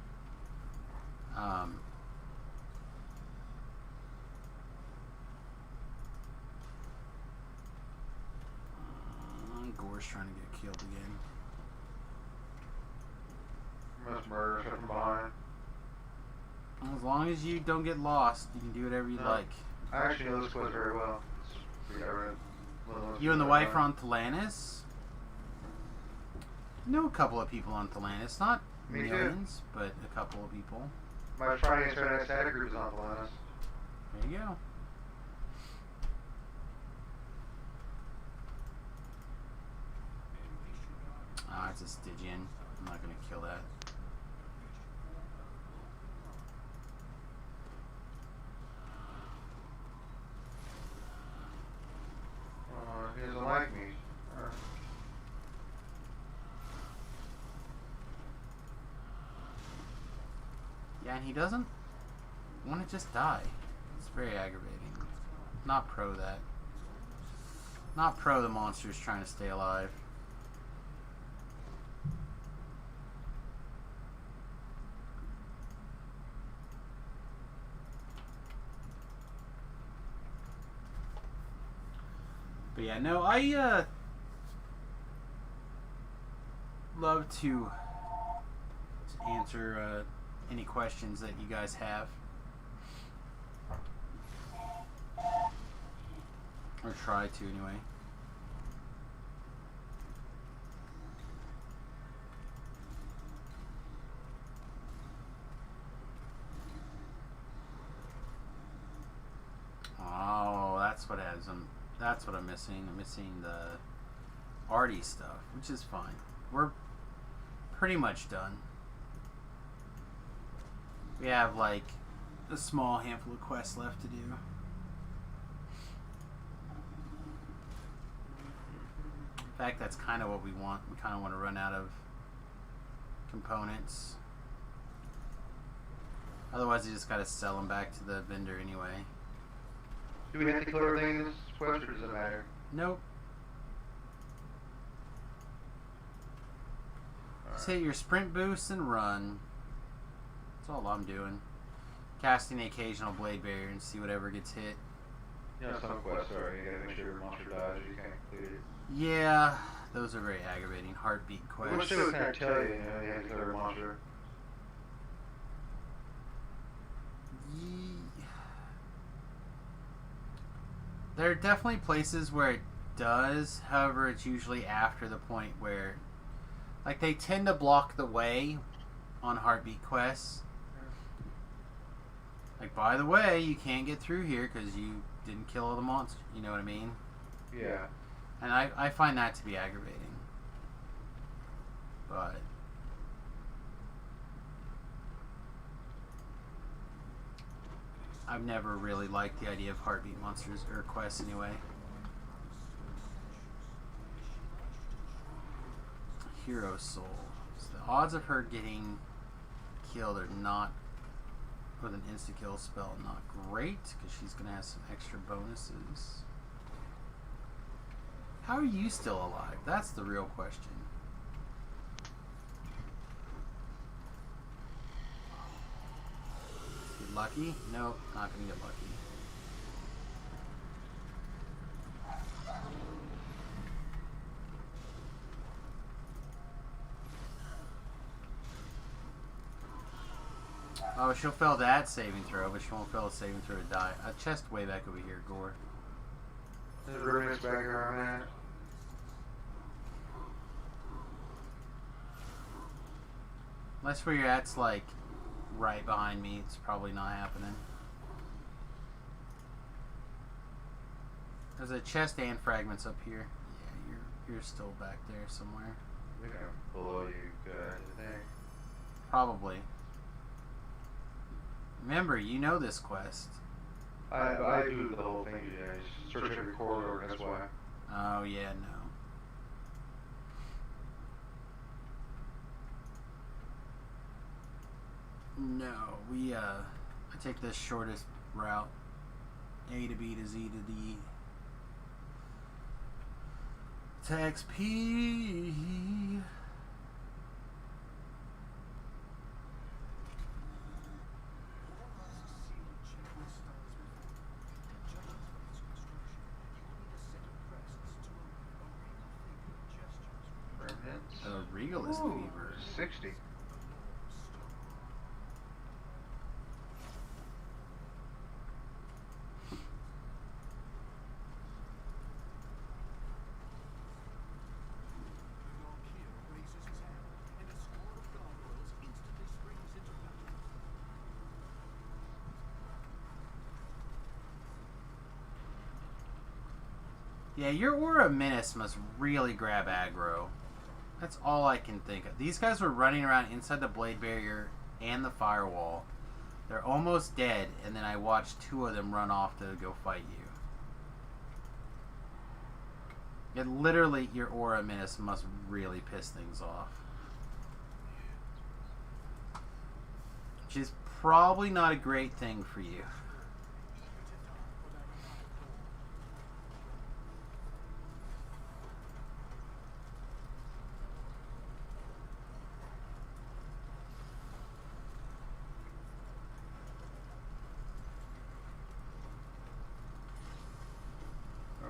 Gore's trying to get killed again. Must murder shit from behind. As long as you don't get lost, you can do whatever you like. I actually know this place very well. You and the wife are on Thelanis? I know a couple of people on Thelanis. Not Me millions, but a couple of people. My Friday and Saturday Saturday group is on Atlantis. There you go. Ah, it's a Stygian. I'm not going to kill that. He doesn't like me. Yeah, and he doesn't want to just die. It's very aggravating. Not pro that. Not pro the monsters trying to stay alive. But yeah, no, I love to answer any questions that you guys have. Or try to, anyway. Oh, that's what has them. That's what I'm missing. I'm missing the arty stuff, which is fine. We're pretty much done. We have like a small handful of quests left to do. In fact, that's kind of what we want. We kind of want to run out of components. Otherwise, you just got to sell them back to the vendor anyway. Do we have to kill everything in this quest, or does it matter? Nope. Just hit your sprint boost and run. That's all I'm doing. Casting the occasional blade barrier and see whatever gets hit. You know, some quests, sorry, you gotta make sure your monster dies or you can't complete it. Yeah, those are very aggravating. Heartbeat quests. Which they would kind of tell you, you know, you have to kill every monster. There are definitely places where it does, however, it's usually after the point where, like, they tend to block the way on heartbeat quests. Like, by the way, you can't get through here because you didn't kill all the monsters. You know what I mean? Yeah. And I find that to be aggravating. But I've never really liked the idea of heartbeat monsters or quests anyway. Hero soul. So the odds of her getting killed are not, with an insta-kill spell, not great, because she's going to have some extra bonuses. How are you still alive? That's the real question. Get lucky? Nope, not going to get lucky. Oh, she'll fail that saving throw, but she won't fail a saving throw to die. A chest way back over here, Gore. There's a Remmie's back here, man. Unless where you're at's like right behind me, it's probably not happening. There's a chest and fragments up here. Yeah, you're still back there somewhere. I think I'm below you guys, I think. Probably. Remember, you know this quest. I do the whole thing, you guys. Search every corridor, that's why. Oh yeah, no. No, I take the shortest route. A to B to Z to D. To XP. A Regalist Weaver. 60. Yeah, your Aura Menace must really grab aggro. That's all I can think of. These guys were running around inside the blade barrier and the firewall. They're almost dead, and then I watched two of them run off to go fight you. It literally, your Aura Menace must really piss things off. Which is probably not a great thing for you.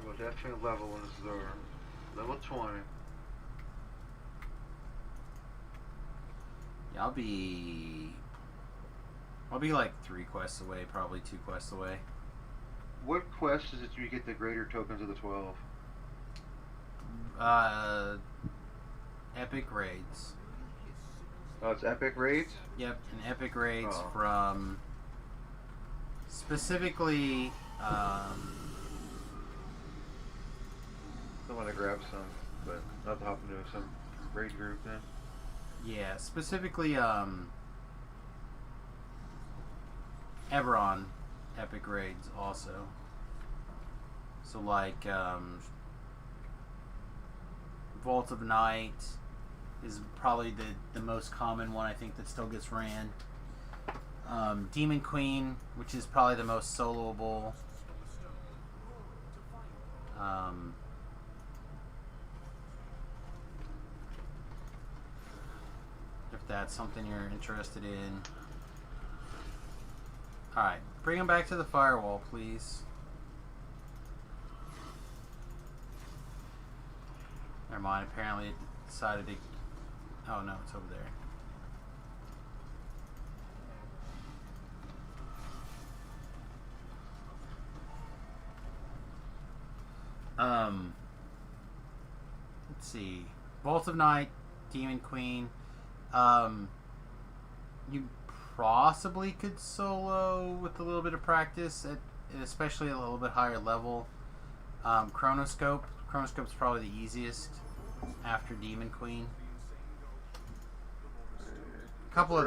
We'll definitely level when it's there. Level 20. Yeah, I'll be like 3 quests away, probably 2 quests away. What quest is it you get the greater tokens of the 12? Epic raids. Oh, it's epic raids? Yep, and epic raids Oh. from specifically I want to grab some, but not to hop into some raid group then. Yeah, specifically Eberron epic raids also. So like Vault of Night is probably the most common one I think that still gets ran. Demon Queen, which is probably the most soloable. If that's something you're interested in. Alright, bring them back to the firewall, please. Never mind, apparently it decided to... Oh no, it's over there. Let's see. Vault of Night, Demon Queen. You possibly could solo with a little bit of practice, especially a little bit higher level. Chronoscope. Chronoscope's probably the easiest after Demon Queen. A couple of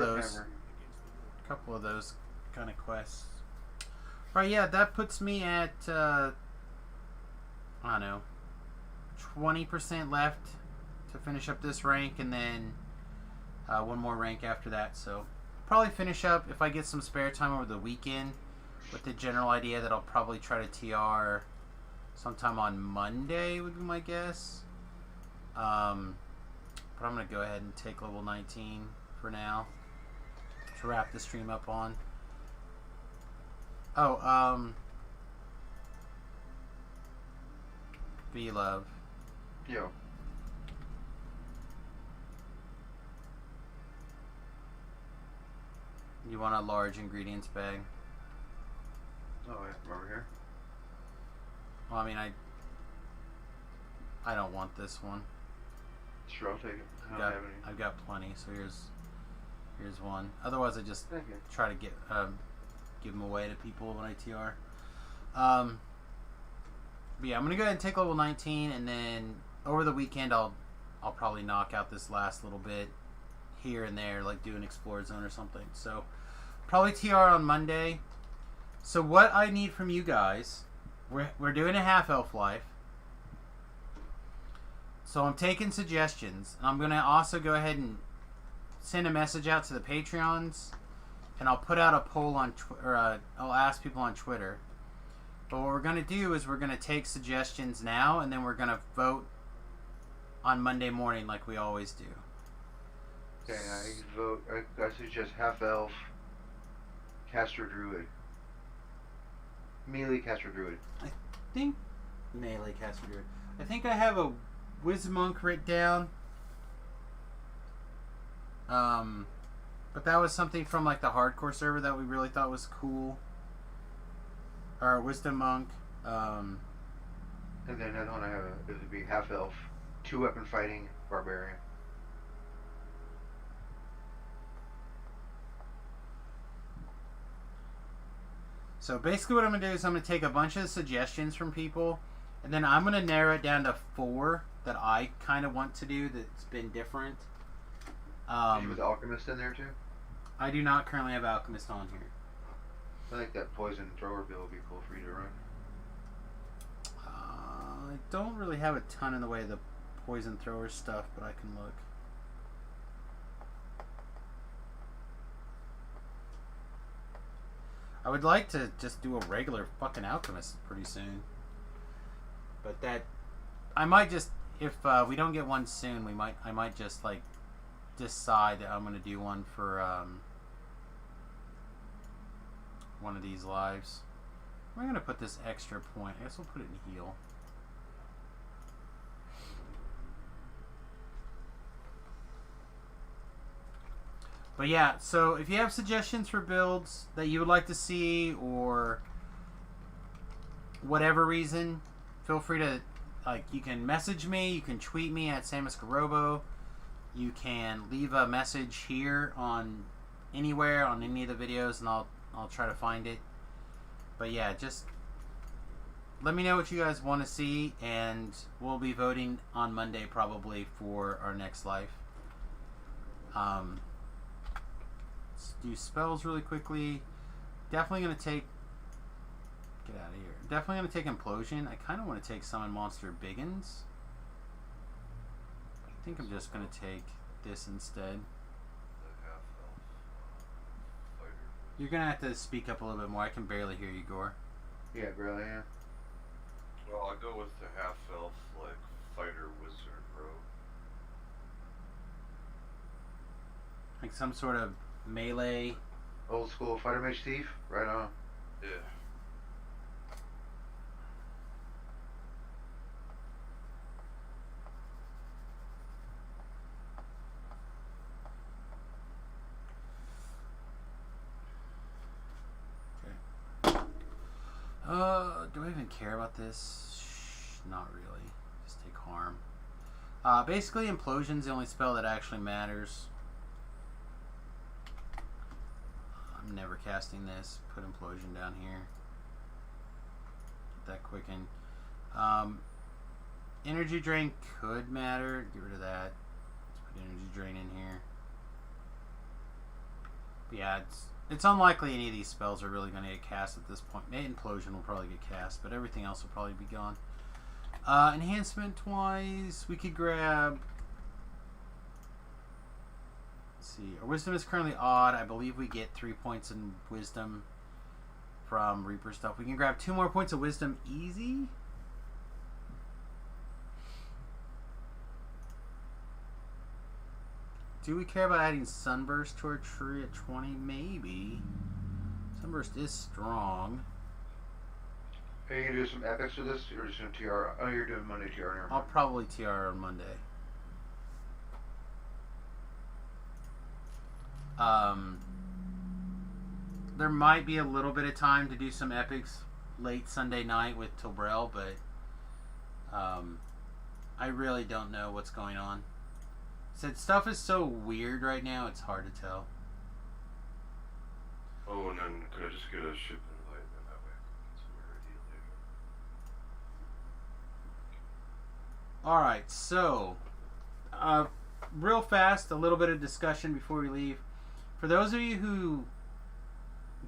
those kind of quests. Right, yeah, that puts me at I don't know, 20% left to finish up this rank, and then one more rank after that. So probably finish up if I get some spare time over the weekend, with the general idea that I'll probably try to TR sometime on Monday would be my guess. But I'm going to go ahead and take level 19 for now to wrap the stream up on. Oh, V-Love. Yo. You want a large ingredients bag? Oh, yeah, from over here. Well, I mean, I don't want this one. Sure, I'll take it. I don't have any. I've got plenty, so here's one. Otherwise, I just Thank you. try to give them away to people when I TR. But yeah, I'm gonna go ahead and take level 19, and then over the weekend I'll probably knock out this last little bit here and there, like do an Explorer Zone or something. So probably TR on Monday. So what I need from you guys, we're doing a half elf life. So I'm taking suggestions. I'm gonna also go ahead and send a message out to the Patreons, and I'll put out a poll on I'll ask people on Twitter. But what we're going to do is we're going to take suggestions now, and then we're going to vote on Monday morning like we always do. Okay, I vote. I suggest half elf, caster druid, melee caster druid. I think melee caster druid. I think I have a Wisdom Monk written down. But that was something from like the hardcore server that we really thought was cool. Or Wisdom Monk. And then another one I have it would be half elf, 2-weapon fighting barbarian. So basically what I'm going to do is I'm going to take a bunch of suggestions from people, and then I'm going to narrow it down to 4 that I kind of want to do that's been different. Did you put the alchemist in there too? I do not currently have Alchemist on here. I think that poison thrower bill would be cool for you to run. I don't really have a ton in the way of the poison thrower stuff, but I can look. I would like to just do a regular fucking Alchemist pretty soon. But that... I might just... If we don't get one soon, I might just, like, decide that I'm going to do one for, one of these lives. We're going to put this extra point. I guess we'll put it in heal. But yeah, so if you have suggestions for builds that you would like to see, or whatever reason, feel free to, like, you can message me, you can tweet me at SamusGarobo, you can leave a message here on anywhere on any of the videos, and I'll try to find it. But yeah, just let me know what you guys want to see, and we'll be voting on Monday probably for our next life. Let's do spells really quickly. Definitely going to take... Get out of here. Definitely going to take Implosion. I kind of want to take Summon Monster Biggins. I think I'm just going to take this instead. You're going to have to speak up a little bit more. I can barely hear you, Gore. Yeah, barely, yeah. Well, I'll go with the half-elf, like, fighter, wizard, rogue. Like some sort of melee. Old school fighter mage thief? Right on. Yeah. Do I even care about this? Not really. Just take harm. Basically, Implosion's the only spell that actually matters. I'm never casting this. Put Implosion down here. Get that quicken. Energy Drain could matter. Get rid of that. Let's put Energy Drain in here. But yeah, it's unlikely any of these spells are really going to get cast at this point. Maybe Implosion will probably get cast, but everything else will probably be gone. Enhancement-wise, we could grab... Let's see. Our Wisdom is currently odd. I believe we get 3 points in Wisdom from Reaper stuff. We can grab 2 more points of Wisdom easy. Do we care about adding Sunburst to our tree at 20? Maybe. Sunburst is strong. Are you going to do some epics with this, or just going to TR? Oh, you're doing Monday TR. Never mind. I'll probably TR on Monday. There might be a little bit of time to do some epics late Sunday night with Tilbrell, but I really don't know what's going on. Said stuff is so weird right now, it's hard to tell. Oh, and then could I just get a ship invite, and that way it's more ideal. Alright, so real fast, a little bit of discussion before we leave. For those of you who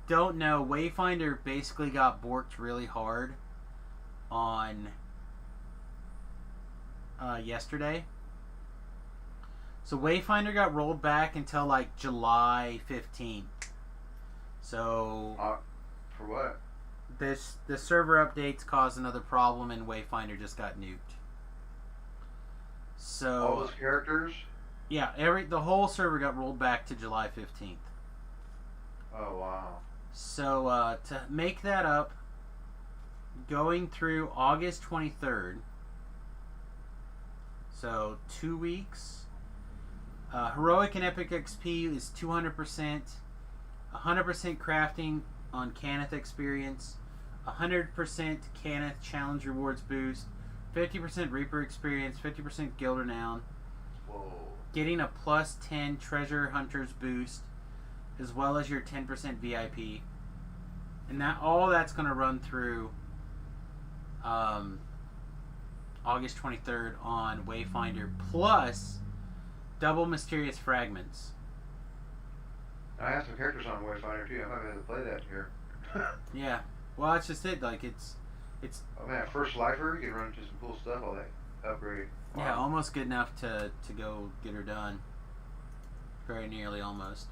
don't know, Wayfinder basically got borked really hard on yesterday. So Wayfinder got rolled back until like July 15th. So for what? The server updates caused another problem and Wayfinder just got nuked. So All those characters? Yeah, the whole server got rolled back to July 15th. Oh wow. So to make that up, going through August 23rd, so 2 weeks. Heroic and Epic XP is 200%, 100% crafting on Cannith experience, 100% Cannith challenge rewards boost, 50% Reaper experience, 50% Guild renown, Whoa. getting a plus 10 treasure hunters boost, as well as your 10% VIP, and all that's going to run through August 23rd on Wayfinder, plus double mysterious fragments. I have some characters on Wayfinder too. I might be able to play that here. Yeah, well, that's just it. Like it's. Oh man, first lifer, you can run into some cool stuff. All that upgrade. Wow. Yeah, almost good enough to go get her done. Very nearly, almost.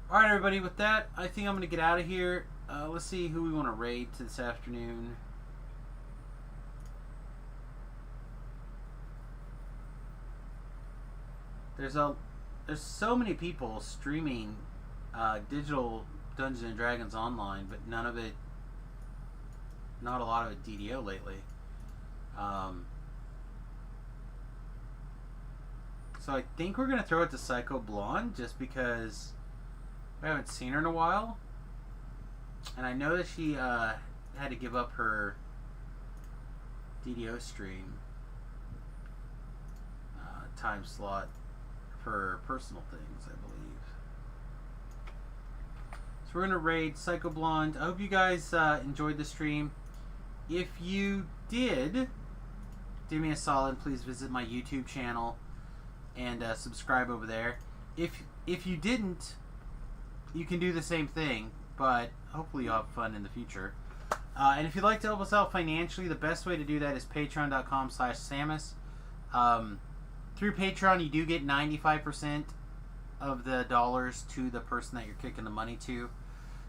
All right, everybody. With that, I think I'm gonna get out of here. Let's see who we want to raid to this afternoon. There's so many people streaming digital Dungeons and Dragons online, but not a lot of it DDO lately. So I think we're gonna throw it to Psycho Blonde just because I haven't seen her in a while, and I know that she had to give up her DDO stream time slot for personal things, I believe. So we're gonna raid Psycho Blonde. I hope you guys enjoyed the stream. If you did, do me a solid, please visit my YouTube channel and subscribe over there. if you didn't, you can do the same thing, but hopefully you'll have fun in the future. And if you'd like to help us out financially, the best way to do that is patreon.com/Samus. Through Patreon, you do get 95% of the dollars to the person that you're kicking the money to.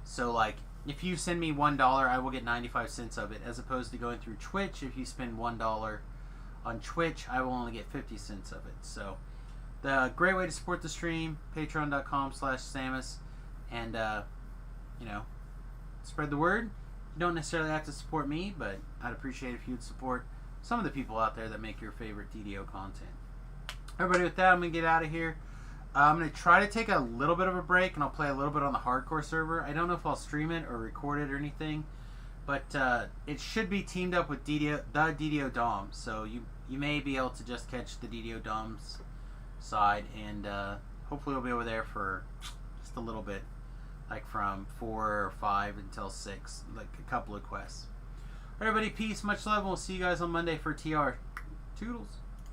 So, like, if you send me $1, I will get 95 cents of it, as opposed to going through Twitch. If you spend $1 on Twitch, I will only get 50 cents of it. So, the great way to support the stream, patreon.com/Samus, and, you know, spread the word. You don't necessarily have to support me, but I'd appreciate if you'd support some of the people out there that make your favorite DDO content. Everybody, with that, I'm going to get out of here. I'm going to try to take a little bit of a break, and I'll play a little bit on the hardcore server. I don't know if I'll stream it or record it or anything, but it should be teamed up with the DDO Dom, so you may be able to just catch the DDO Dom's side, and hopefully we'll be over there for just a little bit, like from 4 or 5 until 6, like a couple of quests. Everybody, peace, much love, and we'll see you guys on Monday for TR. Toodles.